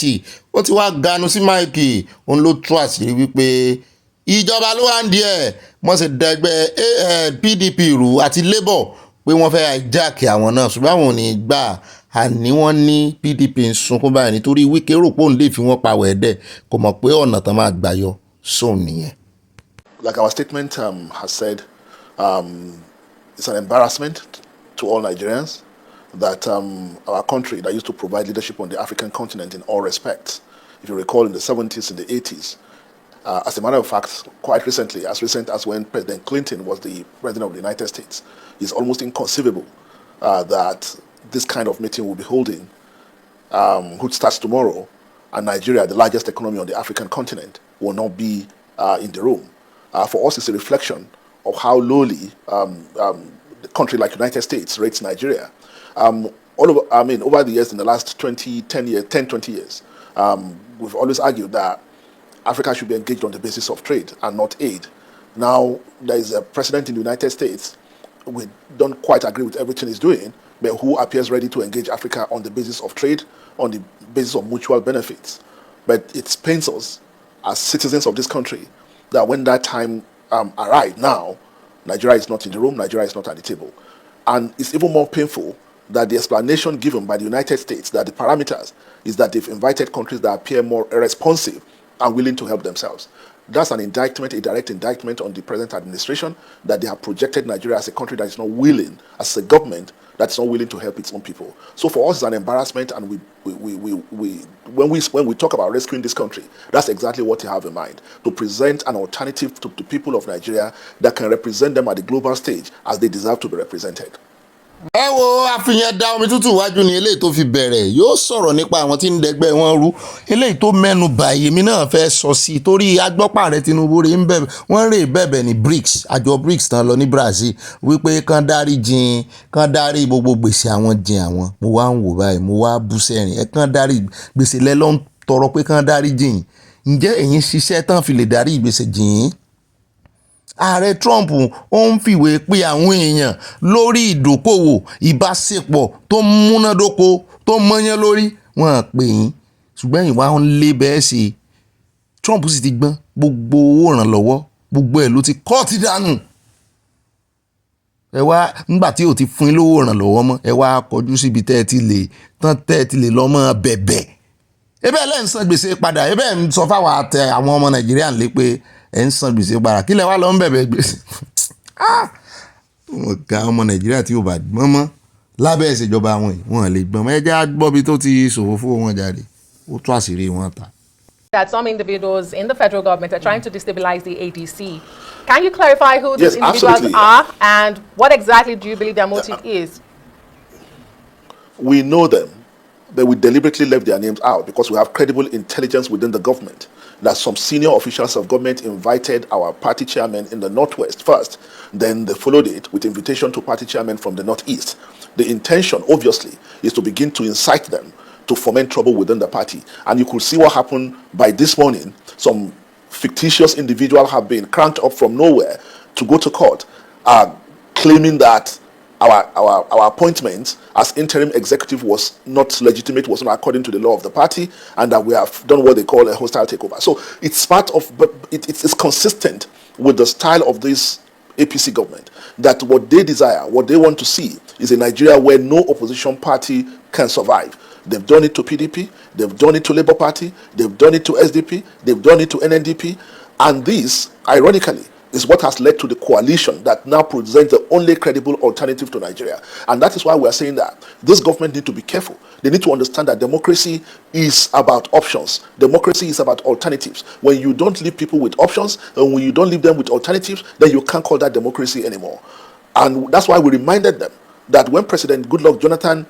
ó ti wá ganu sí máìkì òun ló tú àṣírí wípé ìjọba ló wá ń di ẹ̀ wọ́n sì da ẹgbẹ́ PDP rú àti Labour pé wọ́n fẹ́ àìjáàkì àwọn náà ṣùgbọ́n àwọn ò ní gbà àní wọ́n ní PDP ń sunkún báyìí nítorí Wike rò pé òun lè fi wọ́n pa wẹ̀ẹ́dẹ̀ kò mọ̀ pé ọ̀nà tán máa gbà yọ sóun nìyẹn. Like our statement has said, it's an embarrassment to all Nigerians that our country that used to provide leadership on the African continent in all respects, if you recall in the 70s and the 80s, as a matter of fact, quite recently, as recent as when President Clinton was the President of the United States, it's almost inconceivable that this kind of meeting will be holding, which starts tomorrow, and Nigeria, the largest economy on the African continent, will not be in the room. For us, it's a reflection of how lowly a country like United States rates Nigeria. Over the years, in the last 10, 20 years, we've always argued that Africa should be engaged on the basis of trade and not aid. Now, there is a president in the United States, we don't quite agree with everything he's doing, but who appears ready to engage Africa on the basis of trade, on the basis of mutual benefits. But it pains us as citizens of this country that when that time arrived now, Nigeria is not in the room, Nigeria is not at the table. And it's even more painful that the explanation given by the United States, that the parameters is that they've invited countries that appear more responsive and willing to help themselves. That's an indictment, a direct indictment on the present administration, that they have projected Nigeria as a country that is not willing, as a government that is not willing to help its own people. So for us, it's an embarrassment, and when we talk about rescuing this country, that's exactly what they have in mind, to present an alternative to the people of Nigeria that can represent them at the global stage as they deserve to be represented. ẹ wo àfihàn da omi tútù wájú ni eléyìí tó fi bẹ̀rẹ̀ yóò sọ̀rọ̀ nípa àwọn tí ń dẹgbẹ́ wọn rú eléyìí tó mẹ́nu báyìí èmi náà fẹ́ sọ sí i torí agbọ́pà rẹ̀ Tinubu rẹ̀ ń bẹ̀bẹ̀ wọ́n rè bẹ̀bẹ̀ ní BRICS àjọ BRICS tán lọ ní Brazil wípé kán dárí gbogbo gbèsè àwọn jìn àwọn mo wá ń wò báyìí mo wá bú sẹ́rìn ẹ kán dárí gbèsè lẹ́lọ́ ń tọrọ pé kán dárí jìn ǹjẹ́ ẹ̀yin ṣiṣẹ́ tán fi lè dárí gbèsè jìn ààrẹ Trump ó ń fìwé pé àwọn èèyàn lórí ìdókòwò ìbáṣepọ̀ tó múnádóko tó mọ́yán lórí wọn pè yín ṣùgbọ́n ìwà ń lé bẹ́ẹ̀ ṣe Trump sì ti gbọ́n gbogbo owó ìrànlọ́wọ́ gbogbo ẹ̀ ló ti kọ́ ti dànù ẹ wá nígbà tí ò ti fún yín lówó ìrànlọ́wọ́ mọ́ ẹ wá kọjú síbi tẹ́ ẹ ti lè lọ́ mọ́ bẹ̀bẹ̀ ebe ẹ̀ lẹ́ ń san gbèsè padà ebe ẹ̀ ń sọ fáwọn àwọn ọmọ Nàìjíríà lé pé ẹ̀ ń san gbèsè padà kí lẹ wá lọ ń bẹ̀bẹ̀ gbèsè wọn ká ọmọ Nàìjíríà tí ò bá gbọ́n mọ́ lábẹ́ ìṣèjọba wọn lè gbọ́n mọ́ ẹ jẹ́ gbọ́bi tó ti ṣòfò fún wọn jáde ó tó àṣírí wọn ta. That some individuals in the federal government are trying to destabilize the ADC. Can you clarify who these individuals absolutely. are and what exactly do you believe their motive is? We know them, but we deliberately left their names out because we have credible intelligence within the government that some senior officials of government invited our party chairman in the Northwest first, then they followed it with invitation to party chairman from the Northeast. The intention, obviously, is to begin to incite them to foment trouble within the party. And you could see what happened by this morning. Some fictitious individual have been cranked up from nowhere to go to court, claiming that our appointment as interim executive was not legitimate, was not according to the law of the party, and that we have done what they call a hostile takeover. So it's part of, but it's consistent with the style of this APC government, that what they desire, what they want to see is a Nigeria where no opposition party can survive. They've done it to PDP, they've done it to Labour Party, they've done it to SDP, they've done it to NNDP, and this, ironically, is what has led to the coalition that now presents the only credible alternative to Nigeria. And that is why we are saying that this government needs to be careful. They need to understand that democracy is about options. Democracy is about alternatives. When you don't leave people with options, and when you don't leave them with alternatives, then you can't call that democracy anymore. And that's why we reminded them that when President Goodluck Jonathan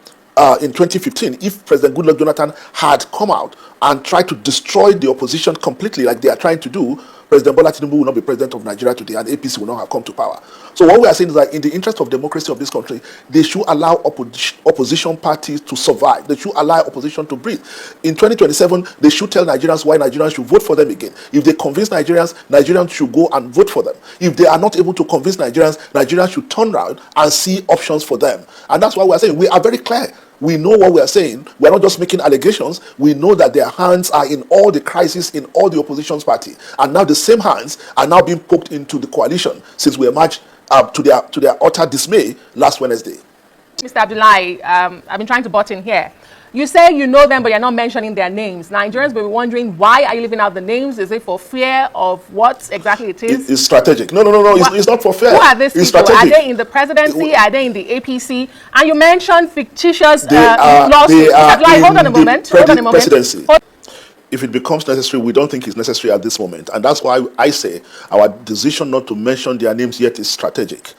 in 2015, if President Goodluck Jonathan had come out and tried to destroy the opposition completely like they are trying to do, President Bola Tinubu will not be president of Nigeria today, and APC will not have come to power. So what we are saying is that in the interest of democracy of this country, they should allow opposition parties to survive. They should allow opposition to breathe. In 2027, they should tell Nigerians why Nigerians should vote for them again. If they convince Nigerians, Nigerians should go and vote for them. If they are not able to convince Nigerians, Nigerians should turn around and see options for them. And that's why we are saying we are very clear. We know what we are saying. We are not just making allegations. We know that their hands are in all the crises in all the opposition's party. And now the same hands are now being poked into the coalition since we emerged to their utter dismay last Wednesday. Mr. Abdullahi, I've been trying to butt in here. You say you know them, but you're not mentioning their names. Nigerians will be wondering, why are you leaving out the names? Is it for fear of what exactly it is? It's strategic. No. It's not for fear. Who are these it's people? Strategic. Are they in the presidency? Are they in the APC? And you mentioned fictitious They lawsuits. are Hold on a moment. Presidency. If it becomes necessary, we don't think it's necessary at this moment. And that's why I say our decision not to mention their names yet is strategic.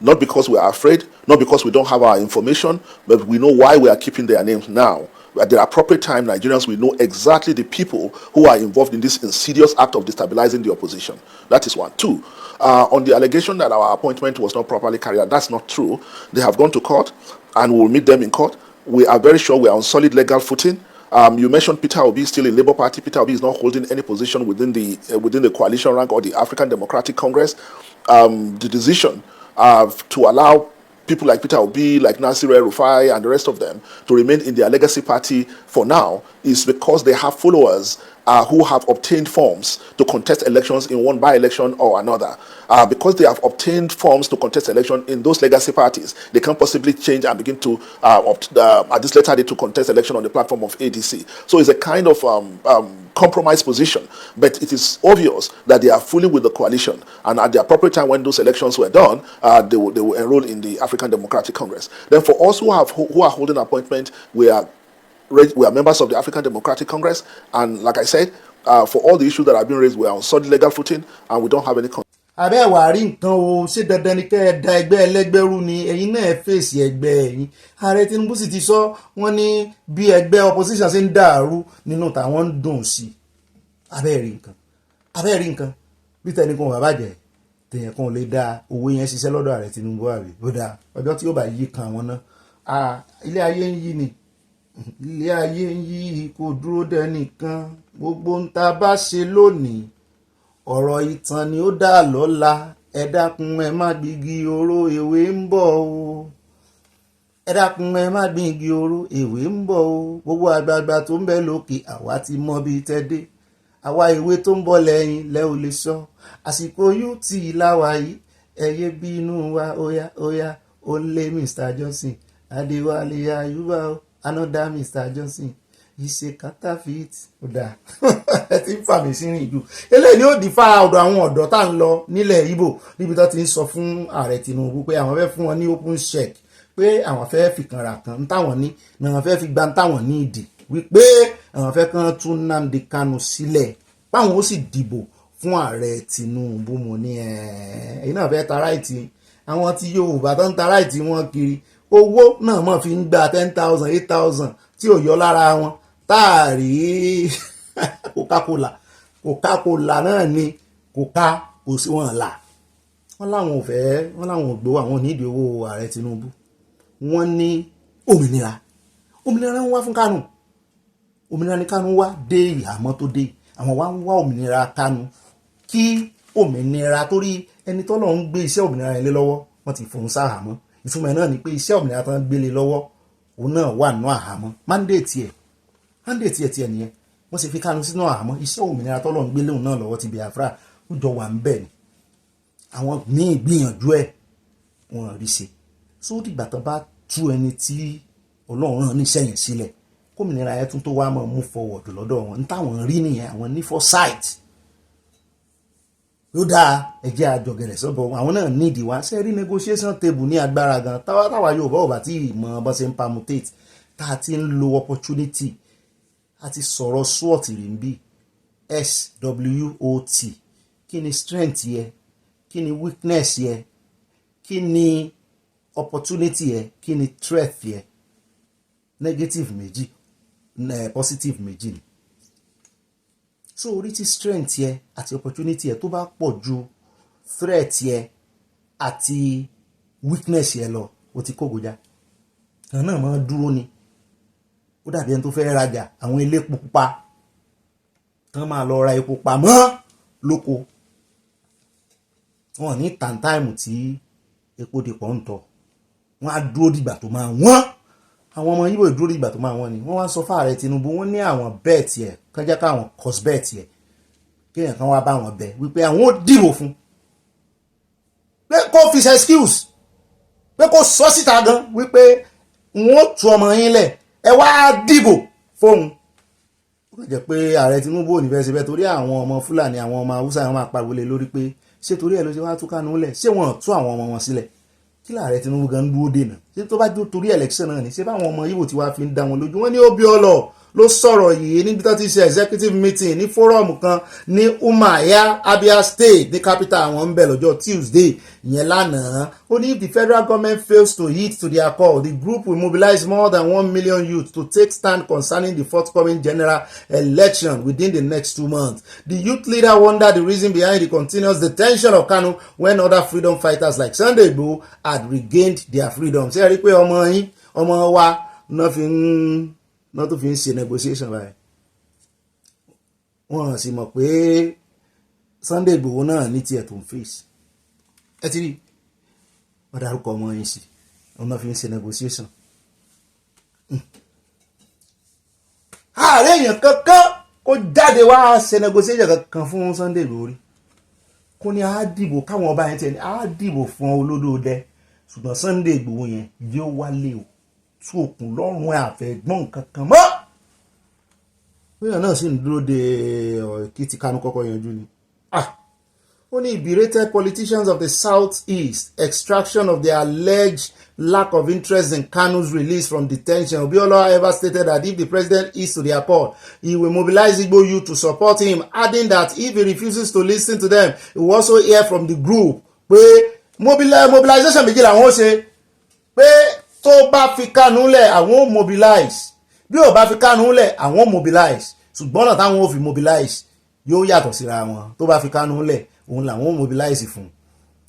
Not because we are afraid, not because we don't have our information, but we know why we are keeping their names now. At the appropriate time, Nigerians will know exactly the people who are involved in this insidious act of destabilizing the opposition. That is one. Two, on the allegation that our appointment was not properly carried out, that's not true. They have gone to court, and we'll meet them in court. We are very sure we are on solid legal footing. You mentioned Peter Obi is still in Labour Party. Peter Obi is not holding any position within the coalition rank or the African Democratic Congress. The decision to allow people like Peter Obi, like Nasir El-Rufai, and the rest of them to remain in their legacy party for now is because they have followers who have obtained forms to contest elections in one by-election or another. Because they have obtained forms to contest election in those legacy parties, they can't possibly change and begin to, at this later date, to contest election on the platform of ADC. So it's a kind of compromise position, but it is obvious that they are fully with the coalition, and at the appropriate time when those elections were done, they will enroll in the African Democratic Congress. Then for us who are holding appointment, we are members of the African Democratic Congress, and like I said, for all the issues that have been raised, we are on solid legal footing, and we don't have any. abẹ́ wàá rí nǹkan o, ṣé dandan ni kẹ́ ẹ da ẹgbẹ́ ẹlẹ́gbẹ́ rú ni? Ẹ̀yin náà ẹ fèsì ẹgbẹ́ ẹ̀yin. Ààrẹ Tinubu sì ti sọ, wọ́n ní bí ẹgbẹ́ opposition ṣe ń dàrú nínú tàwọn ń dùn sí. Abẹ́ rí nǹkan bí tẹnìkan wà bàjẹ́ tèèyàn kan ò lè dá owó yẹn ṣiṣẹ́ lọ́dọ̀ Ààrẹ Tinubu àbí ó dáa ọjọ́ tí ó bá yí kan àwọn náà. Ilé ayé ń yí ni, ilé ayé ń yí kò dúró dẹ́nìkan, gbogbo ń ta bá ṣe lónìí ọ̀rọ̀ ìtàn ni ó dà lọ́la. Ẹ dákun ẹ má gbígi oró, èwe ń bọ̀ o. Ẹ dákun ẹ má gbígi oró, èwe ń bọ̀ o. Gbogbo àgbààgbà tó ń bẹ lókè àwa ti mọ bí tẹ́dé, àwa ìwé tó ń bọ̀ lẹ́yìn lẹ́ ò lè sọ. Àsìkò UT láwa yìí, ẹyẹ bínú wa, óyá ó lé Mr. Johnson Adéwálé Ayúbá o, another Mr. Johnson ìṣe counterfeit. Ó dáa ẹ ti ń fà mí sí rìn jù. Eléyìí ni ó di fa ọ̀dọ̀ àwọn ọ̀dọ́ tá ń lọ nílẹ̀ Ìgbò níbi tó ti ń sọ fún Ààrẹ Tinubu pé àwọn fẹ́ fún wọn ní open check, pé àwọn fẹ́ fi kanra kan táwọn ní ni àwọn fẹ́ fi gba táwọn ní ìdí, wípé àwọn fẹ́ kàn tún Nnamdi Kanu sílẹ̀ báwọn ó sì dìbò fún Ààrẹ Tinubu. Mo ní ẹ̀yin náà fẹ́ ta ráìtì àwọn tí Yorùbá tó ń ta ráìtì wọn kiri, owó náà mọ̀ fi ń gba 10,000 8,000 tí ò yọ lára wọn táàrí Coca-Cola náà ni kò sí wọn là. Wọ́n láwọn ò fẹ́, wọ́n láwọn ò gbowó, àwọn ò nídìí owó Ààrẹ Tinubu. Wọ́n ní òmìnira ń wá fún Kanu, òmìnira ní Kanu wá dé ìhàmọ́ tó dé, àwọn wá ń wá òmìnira Kanu kí òmìnira, torí ẹni tó lọ ń gbé iṣẹ́ òmìnira yẹn lé lọ́wọ́ wọ́n ti fòun sáhàmọ́. Ìtumọ̀ náà ni pé iṣẹ́ òmìnira tó ń gbé lé lọ́wọ́ òun náà wà nínú àhámọ́. mandate ẹ̀ nìyẹn, wọ́n sì fi Kanu sínú àhámọ́. Iṣẹ́ òmìnira tó lọ ń gbé léun náà lọ́wọ́ ti Biafra ó jọ wà ń bẹ̀ ni. Àwọn míì gbìyànjú ẹ̀ wọ́n rí ṣe. So dìgbà tó bá tú ẹni tí Ọlọ́run rán níṣẹ́ yẹn sílẹ̀, kómìnira yẹn tún tó wá mọ̀ move forward lọ́dọ̀ wọn. Ní táwọn rí nìyẹn, àwọn ní foresight. Ló dáa ẹjẹ́ àjọgẹ̀rẹ̀ sọ́bọ̀ àwọn náà nídìí wá. Ṣé rí negotiation table ní agbára gan táwa Yorùbá ò bá tí mọ bọ́n ṣe ń permutate, tá a ti ń lo opportunity. A ti sọ̀rọ̀ SWOT rí ń bí SWOT. Kí ni strength yẹ, kí ni weakness yẹ, kí ni opportunity yẹ, kí ni threat yẹ. Negative méjì, positive méjì ni. so orí tí strength yẹ àti opportunity yẹ tó bá pọ̀ ju threat yẹ àti weakness yẹ lọ ó ti kógojá kan náà máa dúró ni ó dàbí ẹni tó fẹ́ rajà àwọn elépo pupa tán máa lọ ra epo pamọ́ lóko wọn ní tàǹtàìmù tí epo dìpọ̀ ń tọ̀ wọ́n á dúró dìgbà tó máa wọ́n àwọn ọmọ Ìgbò dúró dìgbà tó máa wọ́n ni wọ́n wá sọ fáàrẹ Tinubu wọ́n ní àwọn bẹ́ẹ̀ tiẹ̀ kán jẹ́ káwọn cos bẹ́ẹ̀ tiẹ̀ kéèyàn kan wá bá wọn bẹ̀ wípé àwọn ò dìbò fún pé kó fi ṣe excuse pé kó sọ síta gan wípé wọn ò tú ọmọ yín lẹ̀ ẹ wá dìbò fóun ó jẹ́ pé ààrẹ Tinubu ò ní fẹ́ ṣe bẹ́ẹ̀ torí àwọn ọmọ Fúlàní àwọn ọmọ Haúsá wọn máa pariwo lé lórí pé ṣé torí ẹ̀ ló ṣe wá tú Kánú lẹ̀ ṣé wọn ò tú àwọn ọmọ wọn sílẹ̀ kí láàrẹ Tinubu gan dúró dènà ṣé tó bá jó torí election náà ni ṣé báwọn ọmọ Ìgbò tí wàá fi ń dá wọn lójú wọn ní Obiolo ló sọ̀rọ̀ yìí níbi tó ti ṣe executive meeting ní fọ́rọ̀mù kan ní Umuahia Abia State ní capital àwọn ń bẹ̀ lọ́jọ́ Tuesday ìyẹn lánàá ó ní if the federal government fails to heed to their call the group will mobilize more than 1 million youths to take stand concerning the forthcoming general election within the next 2 months. The youth leader wondered the reason behind the continuous detention of Kanu when other freedom fighters like Sunday Igboho had regained their freedom. ṣé ẹ rí pé ọmọ yín ọmọ wa náà tó fi ń ṣe negotiation báyìí wọ́n sì mọ̀ pé Sunday Igboho náà ní tiẹ̀ tó ń face ẹ ti rí wọ́n dárúkọ ọmọ yín sí wọ́n náà fi ń ṣe negotiation ààrẹ èèyàn kankan kó jáde wá ṣe negotiation kankan fún Sunday Igboho rí kó ní á dìbò káwọn ọba yẹn tiẹ̀ ní á dìbò fún olódòdẹ ṣùgbọ́n Sunday Igboho yẹn yóò wálé o tí òkun lọ́rùn àfẹ́gbọ́n kankan mọ́ èèyàn náà sì ń dúró de kí ti Kánú kọ́kọ́ yanjú ni ó ní berated politicians of the southeast extraction of their alleged lack of interest in Kanu's release from detention. Obiolo however stated that if the president is to their call, he will mobilize Igbo youth to support him, adding that if he refuses to listen to them, he will also hear from the group pé mobilization méjì làwọn ó ṣe pé tó bá fi Kánú lẹ̀ àwọn ò mobilize bí ò bá fi Kánú lẹ̀ àwọn ò mobilize ṣùgbọ́n náà táwọn ò fi mobilize yóò yàtọ̀ síra wọn tó bá fi Kánú lẹ̀ òun làwọn ò mobilize fún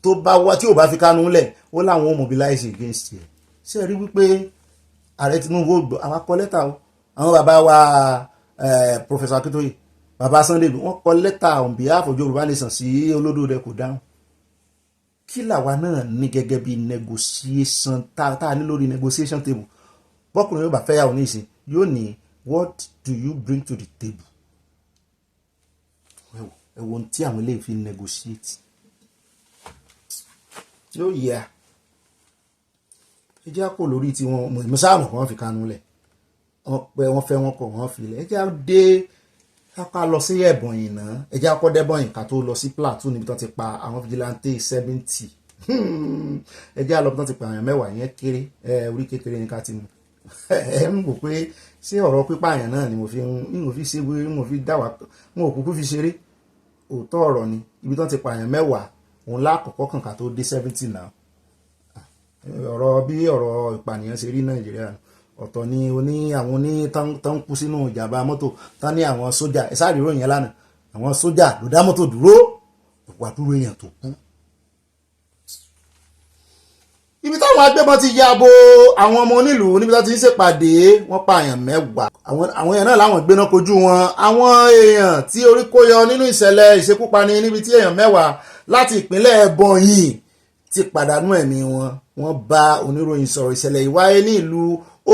tó bá wá tí ò bá fi Kánú lẹ̀ ó làwọn ò mobilize against ẹ̀ ṣe rí wípé ààrẹ Tinubu gbọ́ àwọn akọ lẹ́tà o àwọn bàbá wa Professor Akintoye bàbá Sunday wọ́n kọ lẹ́tà on behalf of Yorùbá Nation sí Olódòdẹ kò dáhùn kí làwa náà ní gẹ́gẹ́ bí negotiation tá a ní lórí negotiation table bọ́kùnrin yóò bá fẹ́ yàwó ní ìsìn yóò ní what do you bring to the table ẹ̀wọ̀n tí àwọn ilé fi negotiate yóò yẹ ẹ jẹ́ àpò lórí tí wọ́n mọ̀sáàmù kan fi Kánú lẹ̀ wọ́n fẹ́ wọn kọ̀ wọ́n fi lẹ̀ ẹ jẹ́ dé ká lọ sí Ebonyi náà ẹ jẹ́ àkọ́ débọ̀yìn ká tó lọ sí Plateau níbi tó ti pa àwọn vigilante 70 ẹ jẹ́ àlọ́ bí tó ti pa àwọn 10 yẹn kéré orí kékeré ní ká ti mú ẹ ń wò pé ṣé ọ̀rọ̀ pípa àyàn náà ni mo fi ṣe wé mo fi dá wa mo kúkú fi ṣeré òótọ́ ọ̀rọ̀ ni ibi tó ti pa àyàn 10 òun lákọ̀ọ́kọ́ kàn ká tó dé 70 náà ọ̀rọ̀ bí ọ̀rọ̀ ìpànìyàn ṣe rí Nàìjíríà ọ̀tọ̀ ni àwọn tán kú sínú ìjàmbá mọ́tò tán ní àwọn sójà ẹ̀ sáà rí ròyìn lánàá àwọn sójà ló dá mọ́tò dúró ìwà dúró èèyàn tó kú. ibi táwọn agbébọn ti ya bo àwọn ọmọ onílùú níbi tó ti ń ṣèpàdé wọ́n pa àyàn 10 àwọn èèyàn náà láwọn gbéná kojú wọn àwọn èèyàn tí orí kó yọ nínú ìṣẹ̀lẹ̀ ìṣekúpani níbi tí èèyàn 10 láti ìpínlẹ̀ Ebonyi ti pàdánù ẹ̀mí wọ́n bá oníròyìn sọ̀rọ̀ ìṣẹ̀lẹ̀ ìwáyé ní ìlú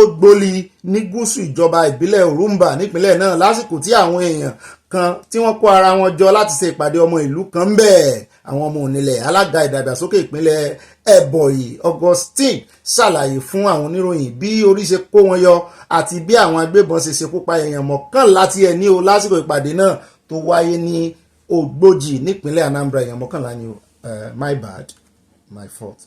Ogboli ní gúúsù ìjọba ìbílẹ̀ Orumba nípínlẹ̀ náà lásìkò tí àwọn èèyàn kan tí wọ́n kó ara wọn jọ láti ṣe ìpàdé ọmọ ìlú kan ń bẹ̀ àwọn ọmọ onílẹ̀ alága ìdàgbàsókè ìpínlẹ̀ Ebonyi Augustine ṣàlàyé fún àwọn oníròyìn bí orí ṣe kó wọn yọ àti bí àwọn agbébọn ṣe ṣekú pa èèyàn 11 tí ẹni o lásìkò ìpàdé náà tó wáyé ní Ogboji nípínlẹ̀ Anambra èèyàn 11 ni o my bad my fault.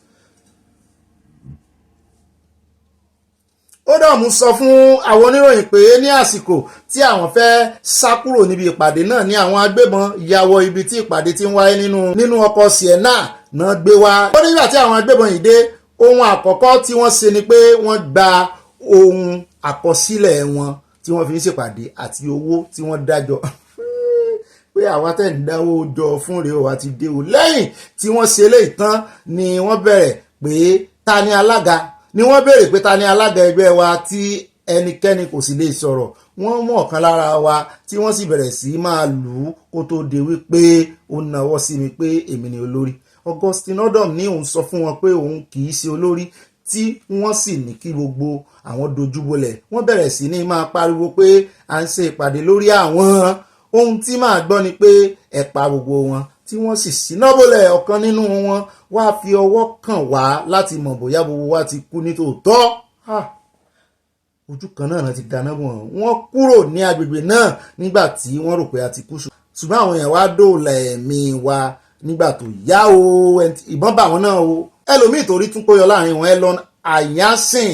ó dọ̀mú sọ fún àwọn oníròyìn pé ní àsìkò tí àwọn fẹ́ sá kúrò níbi ìpàdé náà ní àwọn agbébọn ya wọ ibi tí ìpàdé ti ń wáyé nínú ọkọ̀ Sienna náà gbé wá. ó nígbà tí àwọn agbébọn yìí dé ohun àkọ́kọ́ tí wọ́n ṣe ni pé wọ́n gba ohun àkọsílẹ̀ wọn tí wọ́n fi ń ṣèpàdé àti owó tí wọ́n dájọ́ pé àwa tẹ̀ ń dáwó jọ fún rèé o àti dé o. Lẹ́yìn tí wọ́n ṣe eléyìí tán ni wọ́n bẹ̀rẹ̀ pé ta ni alága, ni wọ́n béèrè pé ta ni alága ẹgbẹ́ wa tí ẹnikẹ́ni kò sì lè sọ̀rọ̀. Wọ́n mú ọ̀kan lára wa tí wọ́n sì bẹ̀rẹ̀ sí máa lù ú kó tó de wípé ó nawọ́ sí mi pé èmi ni olórí. Augustine Odom ní òun sọ fún wọn pé òun kì í ṣe olórí, tí wọ́n sì ní kí gbogbo àwọn dojúbolẹ̀. Wọ́n bẹ̀rẹ̀ sí ní máa pariwo pé à ń ṣe ìpàdé lórí àwọn. Ohun tí màá gbọ́ ni pé ẹ̀pa gbogbo wọn tí wọ́n sì ṣíná bólẹ̀. Ọ̀kan nínú wọn wá fi ọwọ́ kàn wá láti mọ̀ bóyá gbogbo wa ti kú ní tòótọ́. Ojú kan náà ti dáná bọ̀ wọ́n kúrò ní agbègbè náà nígbà tí wọ́n rò pé a ti kú, ṣùgbọ́n àwọn èèyàn wá dóòlà ẹ̀mí wa nígbà tó yá o. Ìbọn bá wọn náà o. Ẹlòmíì torí tún kó yọ láàrin wọn, Elon Ayasin,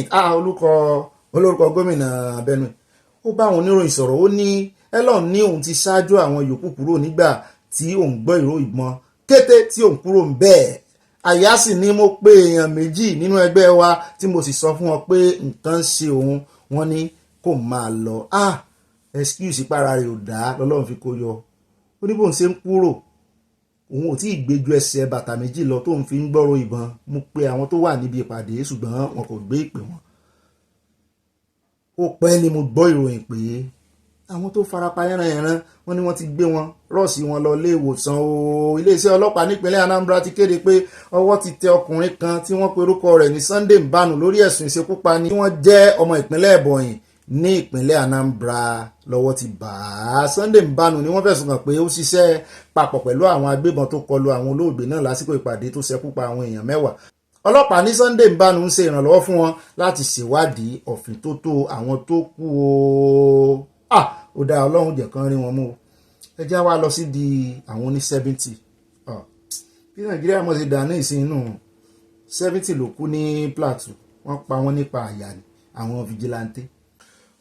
olórúkọ gómìnà Benue, ó bá àwọn oníròyìn sọ̀rọ̀. Ó ní Elon ní òun ti ṣáájú àwọn yòókù kúrò nígbà tí òun gbọ́ ìró ìbọn. Kété tí òun kúrò ń bẹ́ẹ̀, Ayasin ní mo pé èèyàn méjì nínú ẹgbẹ́ wa tí mo sì sọ fún wọn pé nǹkan ṣe òun, wọ́n ní kó máa lọ. Excuse para rẹ̀ ò dá lọ́lọ́run fi kó yọ. Ó ní bóun ṣe ń kúrò òun ò tí ì gbé ju ẹsẹ̀ bàtà méjì lọ tóun fi ń gbọ́rọ̀ ìbọn. Mo pe àwọn tó wà níbi ìpàdé ṣùgbọ́n wọn kò gbé ìpè wọn. Ó pẹ́ ni mo gbọ́ ìròyìn pé àwọn tó farapa yánranyànran wọ́n ní wọ́n ti gbé wọn rọ́ọ̀sì wọn lọ ilé ìwòsàn o. Iléeṣẹ́ ọlọ́pàá nípínlẹ̀ Anambra ti kéde pé ọwọ́ ti tẹ ọkùnrin kan tí wọ́n pe orúkọ rẹ̀ ní Sunday Mbanu lórí ẹ̀sùn ìṣekúpani. Wọ́n jẹ́ ọmọ ìpínlẹ̀ Ebonyi ní ìpínlẹ̀ Anambra lọ́wọ́ ti bà á. Sunday Mbanu ni wọ́n fẹ̀sùn kàn pé ó ṣiṣẹ́ papọ̀ pẹ̀lú àwọn agbébọn tó kọlu àwọn olóògbé náà lásìkò ìpàdé tó ṣekú pa àwọn èèyàn 10. Ọlọ́pàá ní Sunday Mbanu ń ṣe ìrànlọ́wọ́ fún wọn láti ṣèwádìí ọ̀fìntótó àwọn tó kú o. Ó dá Ọlọ́run jẹ́ kán rí wọn mú. Ẹ já wá lọ sí di àwọn oní 70. Bí Nàìjíríà mọ̀ sí dà ní ìsìn inú 70 ló kú ní Plateau. Wọ́n pa wọ́n nípa àyà ni àwọn vigilante.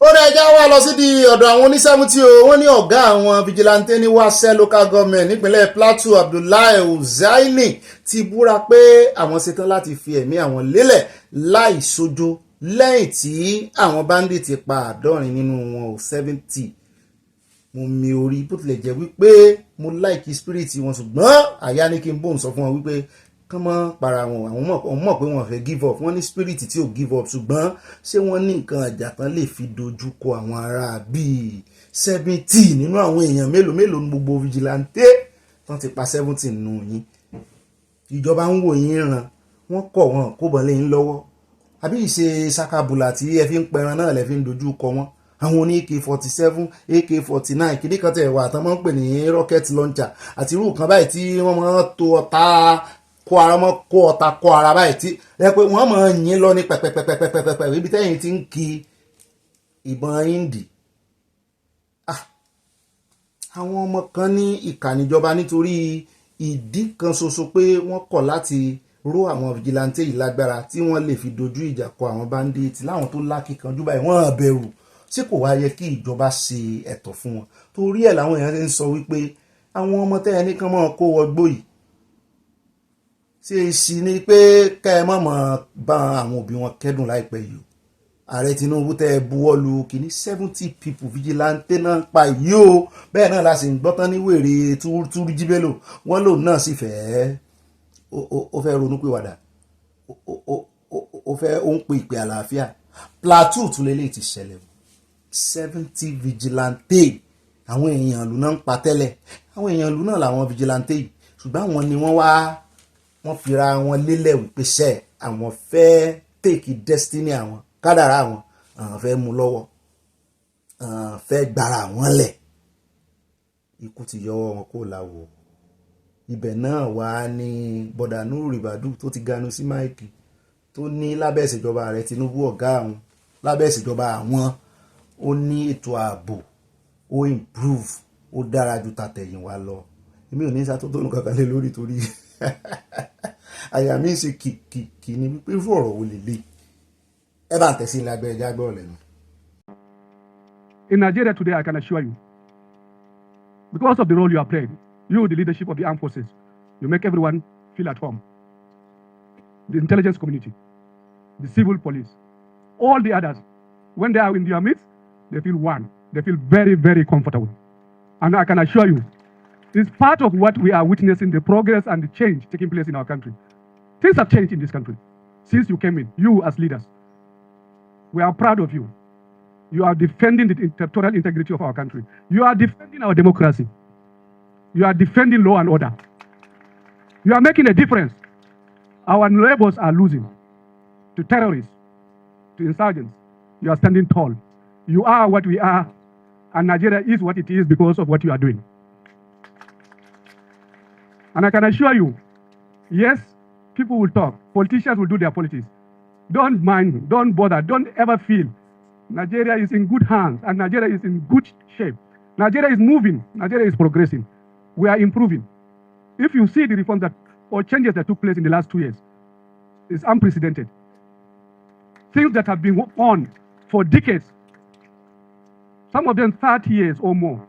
Ó dá ẹjá wá lọ sí di ọ̀dọ̀ àwọn oní 70 o. Wọ́n ní ọ̀gá àwọn vigilante ní Wase local government nípínlẹ̀ Plateau, Abdullahi Uzaini, ti búra pé àwọn ṣetán láti fi ẹ̀mí àwọn lélẹ̀ láì sójó lẹ́yìn tí àwọn bandit pa 70 nínú wọn 70. Mo mi orí bó tilẹ̀ jẹ́ wípé mo like spirit wọn, ṣùgbọ́n àyà ní kí n bóun sọ fún wọn wípé kán mọ́ para wọn. Àwọn mọ̀ pé wọ́n fẹ́ give up. Wọ́n ní spirit tí ò give up, ṣùgbọ́n ṣé wọ́n ní nǹkan àjà tán lè fi dojú kọ àwọn ará bíi 70 nínú àwọn èèyàn mélòó ní gbogbo vigilante tán ti pa 70 nínú yín. Ìjọba ń wò yín ràn, wọ́n kọ̀ wọ́n kó bọ̀ lẹ́yìn lọ́wọ́. Àbí ìṣe sakabula tí ẹ fi ń pẹran náà lẹ fi ń dojú kọ wọn. Àwọn oní AK-47, AK-49 kìíní kan tẹ̀ wà tán máa ń pè ní rocket launcher àti irú kan báyìí tí wọ́n máa ń to ọ̀tá kó ara báyìí tí ẹ pé wọ́n máa ń yín lọ ní pẹ̀pẹ̀pẹ̀pẹ̀pẹ̀pẹ̀ ibi tẹ́yìn ti ń ki ìbọn indi. Àwọn ọmọ kan ní ìkànnìjọba nítorí ìdí kan ṣoṣo pé wọ́n kọ̀ láti ró àwọn vigilante yìí lágbára tí wọ́n lè fi dojú ìjà kọ àwọn bandit láwọn tó lákìkanjú báyìí. Wọ́n bẹ̀rù. Ṣé kò wá yẹ kí ìjọba ṣe ẹ̀tọ́ fún wọn? Torí ẹ̀ làwọn èèyàn ń sọ wípé àwọn ọmọ tẹ́yẹ nìkan mọ́ kó wọgbó yìí ṣe sí ni pé ká ẹ mọ̀ bá àwọn òbí wọn kẹ́dùn láìpẹ́ yìí. Ààrẹ Tinubu tẹ́ buwọ́lu kìíní 70 people vigilante náà pa yìí o. Bẹ́ẹ̀ náà la sì ń gbọ́ tán ní wèrè Túrújí Bello. Wọ́n lòun náà sì ó fẹ́ ronú pé wàdà ó ń pè ìpè àlàáfíà. Plateau tún lélẹ̀ ti ṣẹlẹ̀ 70 vigilante. Àwọn èèyàn ìlú náà ń pa tẹ́lẹ̀. Àwọn èèyàn ìlú náà làwọn vigilante yìí, ṣùgbọ́n àwọn ni wọ́n fira wọn lélẹ̀ wípé àwọn fẹ́ take destiny àwọn kádàrá àwọn fẹ́ mú lọ́wọ́, fẹ́ gbára wọn lẹ̀. Ikú ti yọwọ́ wọn kó láwo. Ibẹ̀ náà wá ní bọ̀dà Nuhu Ribadu tó ti ganu sí máìkì tó ní lábẹ́ ìṣèjọba ààrẹ Tinubu ọ̀gá àwọn lábẹ́ ìṣèjọba àwọn ó ní ètò ààbò ó improve ó dára ju tàtẹ̀yìnwá lọ. Èmi ò ní sàtótónu kankan lé lórí torí àyà mi ń ṣe kìkì ní wípé irú ọ̀rọ̀ wo lè lè ẹ bá ń tẹ̀sí ilé agbẹ́ ẹja gbọ́ lẹ́nu. In Nigeria today, I can assure you, because of the role you have played, you, the leadership of the armed forces, you make everyone feel at home. The intelligence community, the civil police, all the others, when they are in their midst, they feel one. They feel very, very comfortable. And I can assure you, It's part of what we are witnessing, the progress and the change taking place in our country. Things have changed in this country since you came in, you as leaders. We are proud of you. You are defending the territorial integrity of our country. You are defending our democracy. You are defending law and order. You are making a difference. Our neighbors are losing to terrorists, to insurgents. You are standing tall. You are what we are, and Nigeria is what it is because of what you are doing. And I can assure you, yes, people will talk. Politicians will do their politics. Don't mind, don't bother, don't ever feel. Nigeria is in good hands, and Nigeria is in good shape. Nigeria is moving. Nigeria is progressing. We are improving. If you see the reforms or changes that took place in the last 2 years, it's unprecedented. Things that have been on for decades, some of them 30 years or more,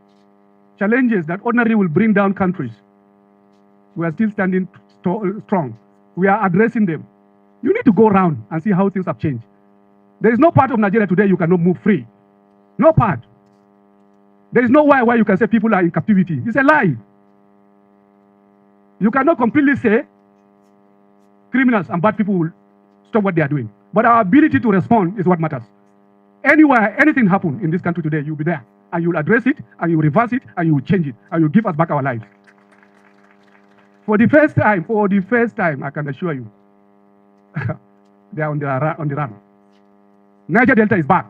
challenges that ordinarily will bring down countries, we are still standing strong. We are addressing them. You need to go around and see how things have changed. There is no part of Nigeria today you cannot move free. No part. There is no why you can say people are in captivity. It's a lie. You cannot completely say criminals and bad people will stop what they are doing. But our ability to respond is what matters. Anywhere, anything happen in this country today, you'll be there. And you'll address it, and you'll reverse it, and you'll change it, and you'll give us back our lives. For the first time, I can assure you, they are on the run. Niger Delta is back.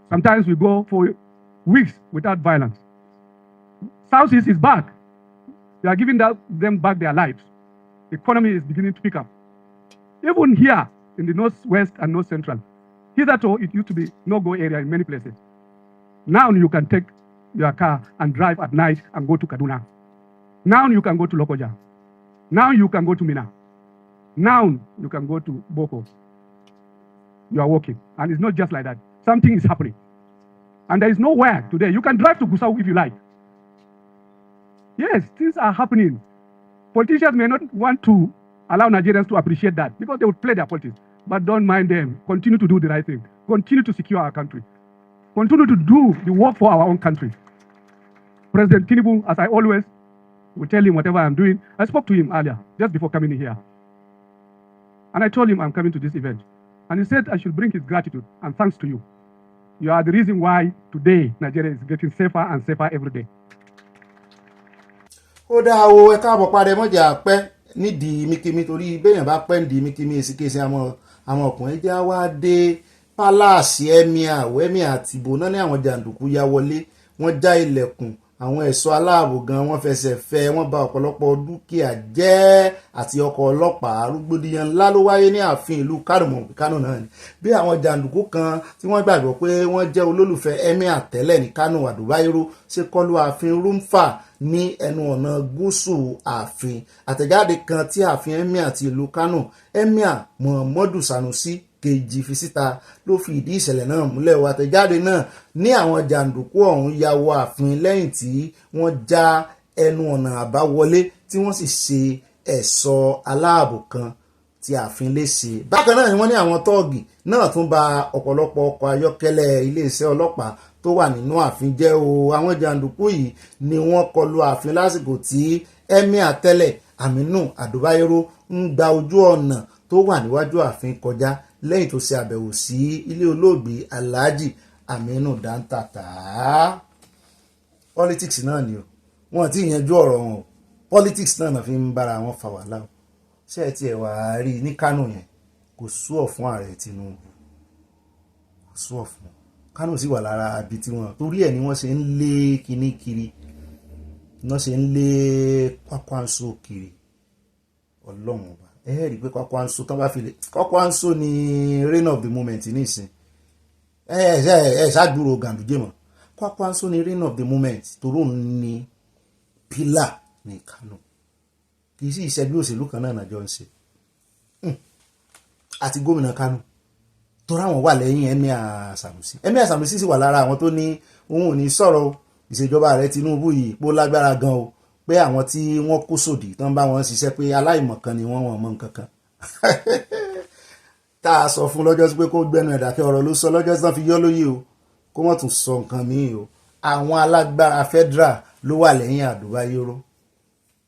Sometimes we go for weeks without violence. Southeast is back. They are giving them back their lives. The economy is beginning to pick up. Even here in the northwest and north central, hitherto it used to be no-go area in many places. Now you can take your car and drive at night and go to Kaduna. Now you can go to Lokoja. Now you can go to Mina. Now you can go to Boko. You are walking. And it's not just like that. Something is happening. And there is nowhere today. You can drive to Gusau if you like. Yes, things are happening. Politicians may not want to allow Nigerians to appreciate that because they would play their politics. But don't mind them. Continue to do the right thing. Continue to secure our country. Continue to do the work for our own country. President Tinubu, as I always will tell him whatever I'm doing, I spoke to him earlier, just before coming in here. And I told him I'm coming to this event. And he said I should bring his gratitude and thanks to you. You are the reason why today Nigeria is getting safer and safer every day. Ó dá o ẹ káàbọ̀ padà mọ́jà pẹ́ nídìí mikimi torí béèyàn bá pẹ́ nídìí mikimi èsìkéṣe àwọn ọkùnrin já wá dé pálásì ẹ̀míà àtìbò náà ní àwọn jàǹdùkú ya wọlé wọ́n já ilẹ̀kùn àwọn ẹ̀ṣọ́ aláàbò gan wọ́n fẹsẹ̀ fẹ́ wọ́n bà ọ̀pọ̀lọpọ̀ dúkìá jẹ́ àti ọkọ̀ ọlọ́pàá rúgbòdìyàn ńlá ló wáyé ní ààfin ìlú Kánò náà ni bí àwọn jàǹdùkú kan tí wọ́n gbàgbọ́ pé wọ́n jẹ́ olólùfẹ́ ẹ̀míà tẹ́lẹ̀ ní Kánò Àdúbáyérò ṣe kọlu ààfin Rúmfà ní ẹnu ọ̀nà gúúsù ààfin àtẹ̀jáde kan tí ààfin ẹ̀míà ti ìlú Kánò ẹ̀míà Muhammadu Sanusi kejì fi síta ló fi ìdí ìṣẹ̀lẹ̀ náà múlẹ̀ wá àtẹ̀jáde náà ní àwọn jàǹdùkú ọ̀hún ya wọ ààfin lẹ́yìn tí wọ́n já ẹnu ọ̀nà àbáwọlé tí wọ́n sì ṣe ẹ̀ṣọ́ aláàbò kan tí ààfin léṣe. Bákan náà ni wọ́n ní àwọn tọ́ọ̀gì náà tún ba ọ̀pọ̀lọpọ̀ ọkọ̀ ayọ́kẹ́lẹ́ iléeṣẹ́ ọlọ́pàá tó wà nínú ààfin jẹ́ o. Àwọn jàǹdùkú yìí ni wọ́n kọlu ààfin lásìkò tí ẹ̀míà tẹ́lẹ̀ Aminu Adúbáyérò ń gba ojú ọ̀nà tó wà níwájú ààfin kọjá lẹ́yìn tó ṣe àbẹ̀wò sí ilé olóògbé Alhaji Aminu Dantata. Politics náà ni o wọ́n ti yanjú ọ̀rọ̀ wọn o politics náà fi ń bára wọn fa wàhálà o ṣé ẹ tiẹ̀ wá rí ní Kánò yẹn kò súọ̀ fún ààrẹ Tinubu kò súọ̀ fún Kánò sì wà lára àbí tí wọn torí ẹ̀ ni wọ́n ṣe ń lé kinní kiri wọ́n ṣe ń lé Kwakwanso kiri Ọlọ́run ọba rí pé Kwakwanso tán bá fi lè Kwakwanso ni reign of the moment nísìn ṣáàgbúrò Ganduje mọ́ Kwakwanso ni reign of the moment toró ní pílà ní Kánò kì í sí ìṣẹ́gbẹ́ òṣèlú kan náà nàjọ ń ṣe àti gómìnà Kánò tó ráwọn wà lẹ́yìn Ẹ̀míà Sanusi sì wà lára àwọn tó ní òun ò ní sọ̀rọ̀ ìṣèjọba ààrẹ Tinubu yìí pó lágbára gan o pé àwọn tí wọ́n kó sòdì tán bá wọn ṣiṣẹ́ pé aláìmọ̀kan ni wọ́n mọ̀ nǹkan kan tá a sọ fún lọ́jọ́ sí pé kó gbẹnu ẹ̀dàkẹ́ ọ̀rọ̀ ló sọ lọ́jọ́ sí tán fi yọ́ lóye o kó wọ́n tún sọ nǹkan míì o àwọn alágbára federal ló wà lẹ́yìn àdúbáyóró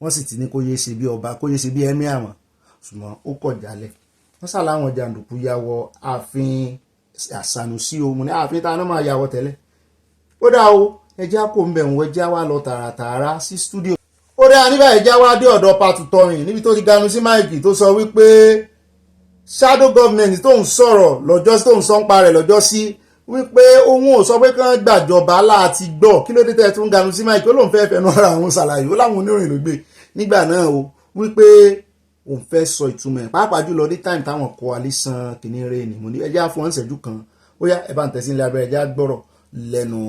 wọ́n sì ti ní kó yé ṣe bí ọba kó yé ṣe bí emir mọ́ ṣùgbọ́n ó kọ̀ jálẹ̀ wọ́n sá láwọn jàǹdùkú ya wọ ààfin Sanusi o mo ní ààfin tá a náà máa ya wọ tẹ́lẹ̀ ó dá o ẹjẹ́ kò ń bẹ̀rù ẹjẹ́ wá lọ tààràtààrà sí stúdíò ó dá níbà ẹjẹ́ wá dé ọ̀dọ̀ Pàtùtọ̀rìn níbi tó ti ganu sí máìkì tó sọ wípé shadow government tó ń sọ̀rọ̀ lọ́jọ́ tó ń sọ ń parẹ̀ lọ́jọ́ sí wípé òun ò sọ pé kán gbàjọba láti gbọ́ kí ló dé tẹ́ tó ń ganu sí máìkì ó lóun fẹ́ fẹnu ara àwọn ṣàlàyé ó láwọn oníròyìn ló gbé nígbà náà o wípé òun fẹ́ sọ ìtumọ̀ ẹ̀ pàápàá jùlọ ní táìmù táwọn coalition kìíní rẹ̀ ni mo ní ẹjẹ́ àfọwọ́n ìṣẹ́jú kan ó yá ẹ bá ń tẹ̀sí ilé abẹ́rẹ́ ẹjẹ́ àgbọ̀rọ̀ lẹ́nu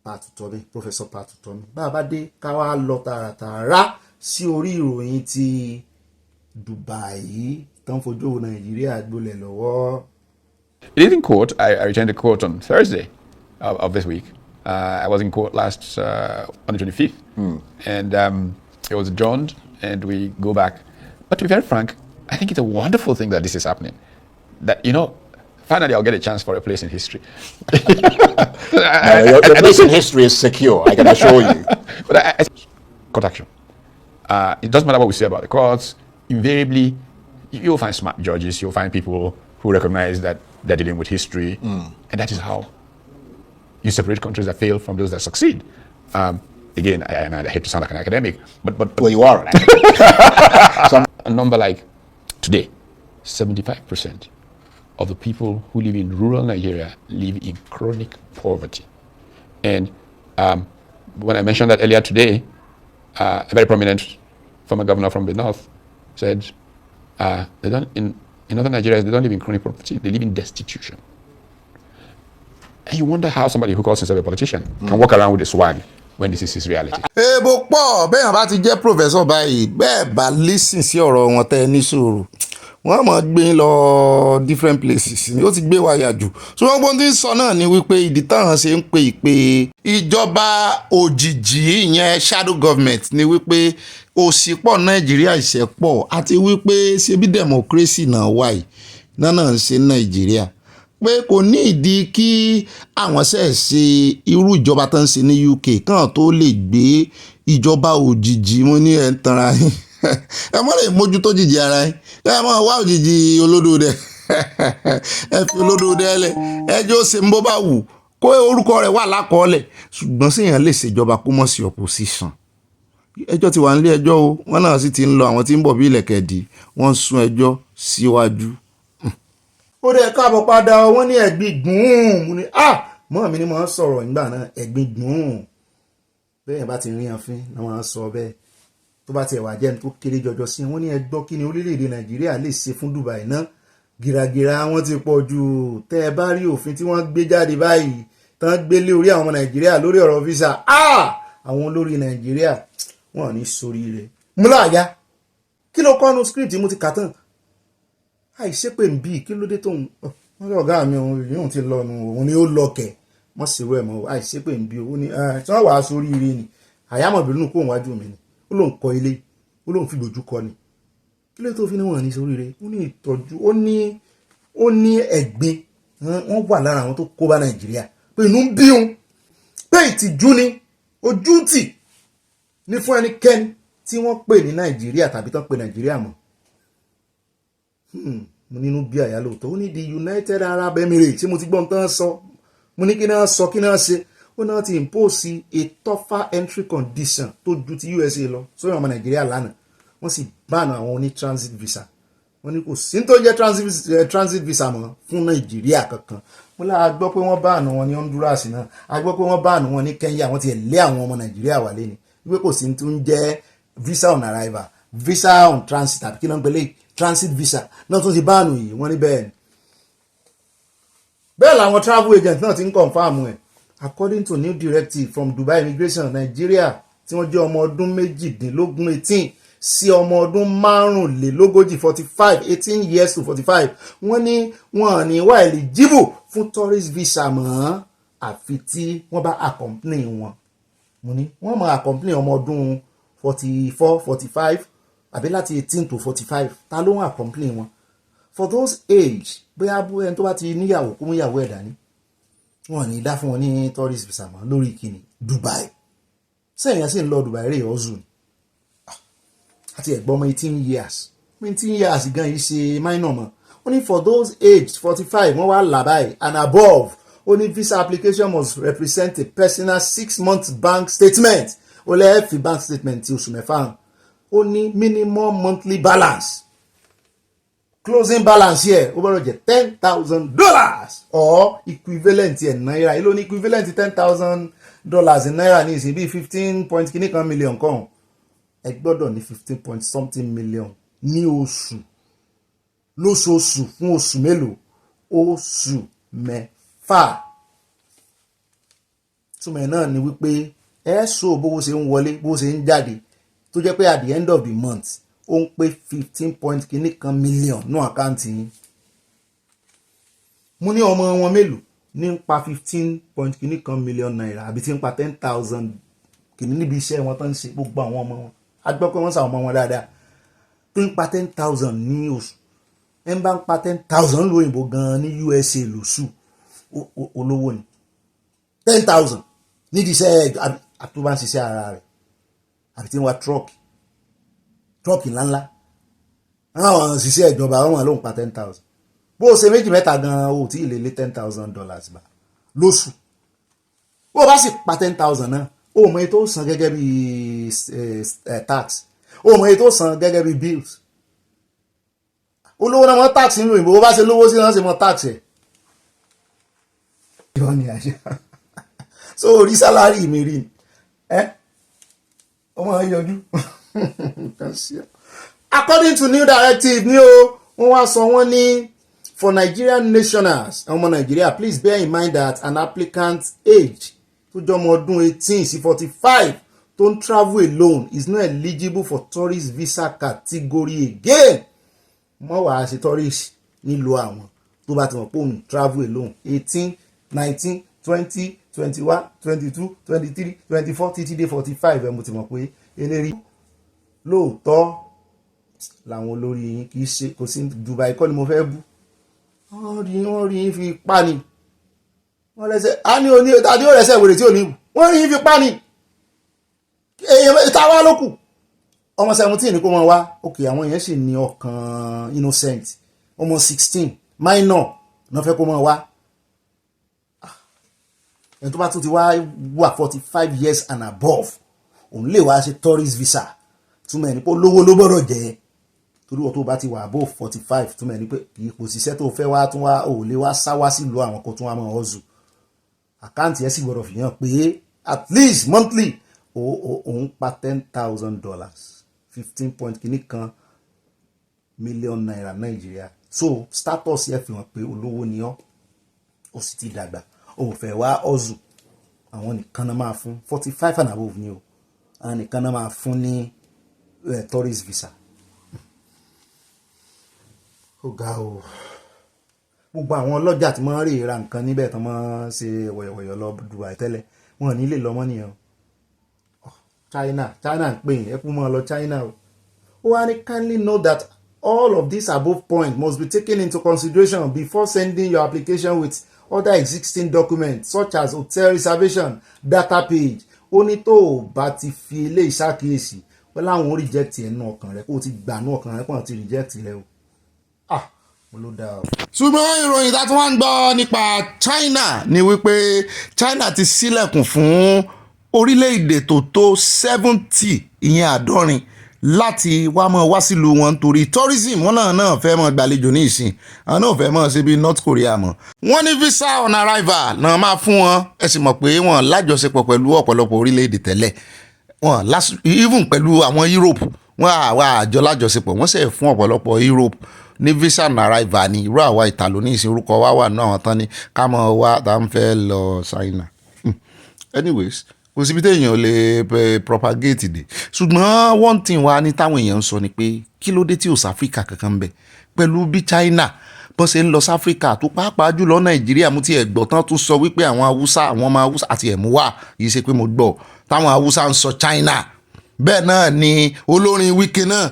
Pàtùtọ̀mí Professor Pàtùtọ̀mí bá a bá dé ká wá lọ tààràtààrà sí orí ìròyìn ti Dubai tán fojú Nàìjíríà gbolẹ̀ lọ́wọ́. It is in court. I returned to court on Thursday of this week. I was in court last on the 25th, and it was adjourned, and we go back. But to be very frank, I think it's a wonderful thing that this is happening. That, you know, finally I'll get a chance for a place in history. Your place in history is secure, I can assure you. But court action. It doesn't matter what we say about the courts. Invariably, you'll find smart judges, you'll find people who recognize that they're dealing with history, and that is how you separate countries that fail from those that succeed. Again, I hate to sound like an academic, but well, you are. A number like today, 75% of the people who live in rural Nigeria live in chronic poverty. And when I mentioned that earlier today, a very prominent former governor from the north said, they don't in northern Nigeria, they don't live in chronic poverty, they live in destitution. And you wonder how somebody who calls himself a politician can walk around with a swag when this is his reality. Èèbò pọ̀ bẹ́ẹ̀ bá ti jẹ́ professor báyìí bẹ́ẹ̀ bá lísìn sí ọ̀rọ̀ wọn tẹ́ ní sùúrù wọ́n mọ̀ gbé lọ different places ni ó ti gbé wáyà jù ṣùgbọ́n gbọ́n tí ń sọ náà ni wípé ìdí táwọn ṣe ń pe ìpè ìjọba òjijì ìyẹn shadow government ni wípé òṣì pọ̀ Nàìjíríà ìṣẹ́pọ̀ àti wípé ṣebí democracy náà wáyé náà ń ṣe Nàìjíríà pé kò ní ìdí kí àwọn ṣe irú ìjọba tó ń ṣe ní UK kàn tó lè gbé ìjọba òjijì mo ní ẹ̀ ń tanra yín ẹ mọ́ lè mójútó jìjì ara yín ẹ mọ́ wá òjijì olódò rẹ̀ ẹ fi olódò rẹ̀ lẹ̀ ẹjọ́ ṣe ń bó bá wù kó orúkọ rẹ̀ wà lákọọ́lẹ̀ ṣùgbọ́n séèyàn lè ṣèjọba kó mọ̀ sí opposition ẹjọ́ ti wà nílé ẹjọ́ o wọ́n náà sì ti ń lọ àwọn tí ń bọ̀ bí ìlẹ̀kẹ̀dì wọ́n sún ẹjọ́ síwájú. ó dẹ̀ káàbọ̀ padà wọ́n ní ẹ̀gbin gùn mo ní mọ́ mi ni mo ń sọ̀rọ̀ nígbà náà ẹ̀gbin gùn bẹ́ẹ̀ bá ti rí àfin náà wọ́n á sọ bẹ́ẹ̀ tó bá tiẹ̀ wà jẹ́ ní tó kéré jọjọ sí wọ́n ní ẹgbọ́ kí ni orílẹ̀-èdè Nàìjíríà lè ṣe fún Dubai náà gìràgìrà wọn ti pọ̀ jù tẹ́ ẹ bá rí òfin tí wọ́n gbé jáde báyìí tán gbé lé orí àwọn ọmọ Nàìjíríà lórí ọ̀rọ̀ visa àwọn olórí Nàìjíríà wọn ò ní sórí rẹ̀ múlá àyà kí ló kọ́nu script mo ti kà tán àìṣépè ń bí kí ló dé tóun wọ́n lọ ọ̀gá mi òun yóò ti lọ nu òun ni ó lọ kẹ̀ wọ́n sì rẹ̀ mọ́ àìṣépè ń bí owó ni tí wọ́n wàá sórí ire ni àyàmọ̀bìnrin kò wájú mi ni ó lóun kọ́ ilé ó lóun fi lójú kọ́ ni kí ló tó fi ní wọ́n ní sórí ire ó ní ìtọ́jú ó ní ẹ̀gbin wọ́n wà lára àwọn tó kó bá Nàìjíríà pé inú ń bí òun pé ìtìjú ni ojú tì ní fún ẹnikẹ́ni tí wọ́n pè ní Nàìjíríà tàbí tán pè Nàìjíríà mọ́ mo nínú bí àyà lóòótọ́ ó ní the United Arab Emirates tí mo ti gbọ́n tán sọ mo ní kí náà sọ kí náà ṣe ó náà ti impose a tougher entry condition tó ju ti USA lọ sórí ọmọ Nàìjíríà lánàá wọ́n sì bánu àwọn oní transit visa wọ́n ní kò sí tó jẹ́ transit visa mọ́ fún Nàìjíríà kankan mo láà gbọ́ pé wọ́n bánu wọn ní Honduras náà a gbọ́ pé wọ́n bánu wọn ní Kenya wọ́n ti lé àwọn ọmọ Nàìjíríà wálé ni wípé kò sí tó ń jẹ́ visa on arrival visa on transit àbí kí náà ń pẹ́lẹ́ transit visa náà tún ti bánu yìí wọ́n ní bẹ́ẹ̀ ni bẹ́ẹ̀ làwọn travel agent náà ti ń confirm ẹ̀ according to new directive from Dubai Immigration Nigeria tí wọ́n jẹ́ ọmọ ọdún méjìdínlógún 18 sí ọmọ ọdún márùnlélógójì 45 18 years to 45 wọ́n ní wọ́n ní wà eligible fún tourist visa mọ́ àfi tí wọ́n bá accompany wọn mo ní wọ́n máa accompany ọmọ ọdún 44 45 àbí láti 18 to 45 ta ló ń accompany wọn for those age bóyá ẹni tó bá ti níyàwó kó mú ìyàwó ẹ̀ dání wọn ní dá fún wọn ní tourist visa mọ́ lórí ìkíni Dubai sẹ́yìn yẹn sì ń lọ Dubai rè ọ̀zù àti ẹ̀gbọ́n ọmọ 18 years gan yìí ṣe minor mọ́ ó ní for those aged 45 wọ́n wá là báyìí and above ó ní visa application must represent a personal 6 months bank statement ó lẹ́ẹ̀ fi bank statement ti oṣù mẹ́fà hàn ó ní minimum monthly balance closing balance here ó bọ̀rọ̀ jẹ́ $10,000 or equivalent ẹ̀ náírà èló ní equivalent $10,000 in náírà ní ìsìn bíi 15 point kìíní kan million kan ẹ gbọ́dọ̀ ní 15 point something million ní oṣù lóṣooṣù fún oṣù mélòó oṣù mẹ́fà túmọ̀ náà ni wípé ẹ so bówó ṣe ń wọlé bówó ṣe ń jáde tó jẹ́ pé at the end of the month ó ń pé 15 point kìíní kan million ní àkáǹtì yín mo ní ọmọ wọn mélòó ní ń pa 15 point kìíní kan million naira àbí tí ń pa 10,000 kìíní níbi iṣẹ́ wọn tó ń ṣe gbogbo àwọn ọmọ wọn a gbọ́ pé wọ́n sàwọn ọmọ wọn dáadáa tó ń pa 10,000 ní oṣù ẹ ń bá ń pa 10,000 lóyìnbó gan-an ní USA lóṣù olówó ni 10,000 nídìí iṣẹ́ àti tó bá ń ṣiṣẹ́ ara rẹ̀ àbí tí ń wa trọ́ọ̀kì ńláńlá àwọn òṣìṣẹ́ ìjọba wọn ló ń pa 10,000 bó o ṣe méjì mẹ́ta gan-an o tí ì lè lé $10,000 bá lóṣù bó o bá sì pa 10,000 náà o mọ èyí tó san gẹ́gẹ́ bí tax o mọ èyí tó san gẹ́gẹ́ bí bills olówó náà mọ tax nínú ìbò bó bá ṣe lówó sí náà ṣe mọ tax ẹ̀ yọ ni àṣẹ so orí sálárì mi rí ọmọ yọjú according to new directive ní o wọ́n wá sọ wọ́n ní for Nigerian nationals ọmọ Nigeria please bear in mind that an applicant's age tó jọ ọmọ ọdún 18 sí 45 tó ń travel alone is not eligible for tourist visa category again mọ́ wàá ṣe tourist nílò àwọn tó bá ti mọ̀ pé òun travel alone 18 19 20 21 22 23 24 títí dé 45 ẹ̀ mo ti mọ̀ pé eléyìí lóòótọ́ làwọn olórí yín kì í ṣe kò sí Dubai kọ́ ni mo fẹ́ bú wọ́n rí yín fi pa ni wọ́n rẹsẹ̀ á ní oní tàbí ó rẹsẹ̀ wèrè tí ò ní wù wọ́n rí yín fi pa ni èèyàn ìta wá lókù ọmọ 17 ní kó wọn wá òkè àwọn èèyàn sì ní ọkàn innocent ọmọ 16 minor náà fẹ́ kó wọn wá ẹni tó bá tún ti wá wà 45 years and above òun lè wá ṣe tourist visa túmọ̀ ẹni pé olówó ló gbọ́dọ̀ jẹ́ torí wọ́n tó bá ti wà above 45 túmọ̀ ẹni pé kì í kò síṣẹ́ tó fẹ́ wá tún wá ò lè wá sá wá sílùú àwọn kan tún wá mọ́ ọ́zù àkáǹtì ẹ̀ sì gbọ́dọ̀ fi hàn pé at least monthly òun pa $10,000 15 point kìíní kan million naira Nàìjíríà so status yẹ fi hàn pé olówó ni ọ́ ó sì ti dàgbà ó fẹ́ wá ọ́zù àwọn nìkan náà máa fún 45 and above ni o àwọn nìkan náà máa fún ní tourist visa ó ga o gbogbo àwọn ọlọ́jà tí wọ́n rí ra nǹkan níbẹ̀ tí wọ́n ṣe wọ̀yọ̀wọ̀yọ̀ lọ Dubai tẹ́lẹ̀ wọn ní lè lọ́mọ́ nìyẹn China ń pè yín ẹ kú mọ́ lọ China o ó wá ní kindly note that all of these above points must be taken into consideration before sending your application with other existing documents such as hotel reservation data page ó ní tó o bá ti fi ilé ìṣàkíyèsí pé láwọn ó reject ẹ̀ nù ọkàn rẹ kó o ti gbà nù ọkàn rẹ pọ̀ ti reject rẹ o mo ló dáa o. ṣùgbọ́n ìròyìn tá a tún wá ń gbọ́ nípa China ni wípé China ti ṣílẹ̀kùn fún orílẹ̀-èdè tó tó 70 ìyẹn 70 láti wá sílùú wọn nítorí tourism wọn náà fẹ́ mọ́ gbàlejò ní ìsìn àwọn náà fẹ́ mọ́ ṣe bí North Korea mọ́. wọ́n ní visa on arrival náà máa fún wọn ẹ sì mọ̀ pé wọ́n lájọṣepọ̀ pẹ̀lú ọ̀pọ̀lọpọ̀ orílẹ̀-èdè tẹ́lẹ̀ wọ́n even pẹ̀lú àwọn Europe wọ́n àwa àjọ lájọṣepọ̀ wọ́n sì fún ọ̀pọ̀lọpọ̀ Europe ní visa on arrival ní irú àwa ìtàló ní ìsìn orúkọ wa wà náà àwọn tán ní ká mọ̀ wá tá à ń fẹ́ lọ China. anyways kò síbi téèyàn lè propagate dé ṣùgbọ́n one thing wa ní táwọn èèyàn ń sọ ni pé kí ló dé tí ò sáfíríkà kankan bẹ̀ pẹ̀lú bí China bó ṣe ń lọ sáfíríkà tó pàápàá jùlọ Nàìjíríà mú ti ẹ̀gbọ́ tán tún sọ wípé àwọn ọmọ Haúsá àti ẹ̀mú wà yìí ṣe pé mo gbọ́ táwọn Haúsá ń sọ China bẹ́ẹ̀ náà ni olórin Wike náà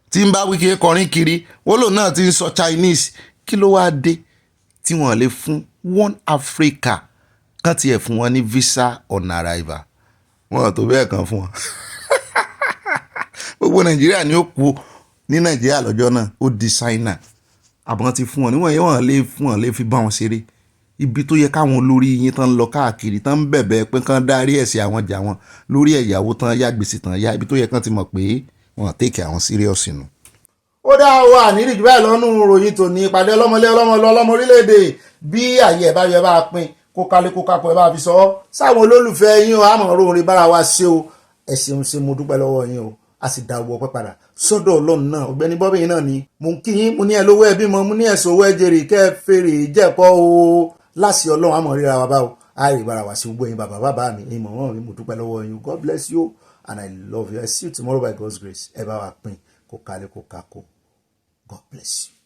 tí ń bá Wike kọrin kiri wọ́n náà ti ń sọ Chinese kí ló wá dé tí wọ́n lè fún one Africa kan tiẹ̀ fún wọn ní visa on arrival wọn tó bẹ́ẹ̀ kan fún wọn gbogbo nàìjíríà ni ó kú ní nàìjíríà lọ́jọ́ náà ó di ṣáínà àbọ̀n ti fún wọn níwọ̀n yẹn wọ́n lè fi bá wọn ṣeré ibi tó yẹ káwọn olórí yín tán lọ káàkiri tán ń bẹ̀bẹ̀ pé kán dárí ẹ̀sìn àwọn jà wọn lórí ẹ̀yàwó tán yá gbèsè tán yá ibi tó yẹ kán ti mọ̀ pé wọn tèkì àwọn serious nù. ó dá o àníríì jù báyìí lọ́nù ròyìn tòní ìpàdé ọlọ́mọ orílẹ̀-èdè bí àyè ẹ̀ bá yẹ bá pín kó kálé kó kápọ̀ ẹ̀ bá fi sọ ọ́ sáwọn olólùfẹ́ yín o àmọ̀ orin bára wa ṣe o ẹ ṣeun ṣe mo dúpẹ́ lọ́wọ́ yín o a sì dá owó ọpẹ́ padà sọ́dọ̀ ọlọ́run náà Ọ̀gbẹ́ni Bobby yín náà ni mo ń kí yín mo ní ẹ lówó ẹbí mo ní ẹ̀sọ́ owó ẹ̀jẹ̀rì kẹ́ ẹ fèrè jẹ́pọ̀ o láti ọlọ́run àmọ̀ ríra wa báwo àìrí bára wa sí gbogbo yín bàbá mi ìmọ̀ wọn mi mo dúpẹ́ lọ́wọ́ yín God bless you and I love you I see you tomorrow by God's grace ẹ bá wa pín kó kálé kó kákó God bless you.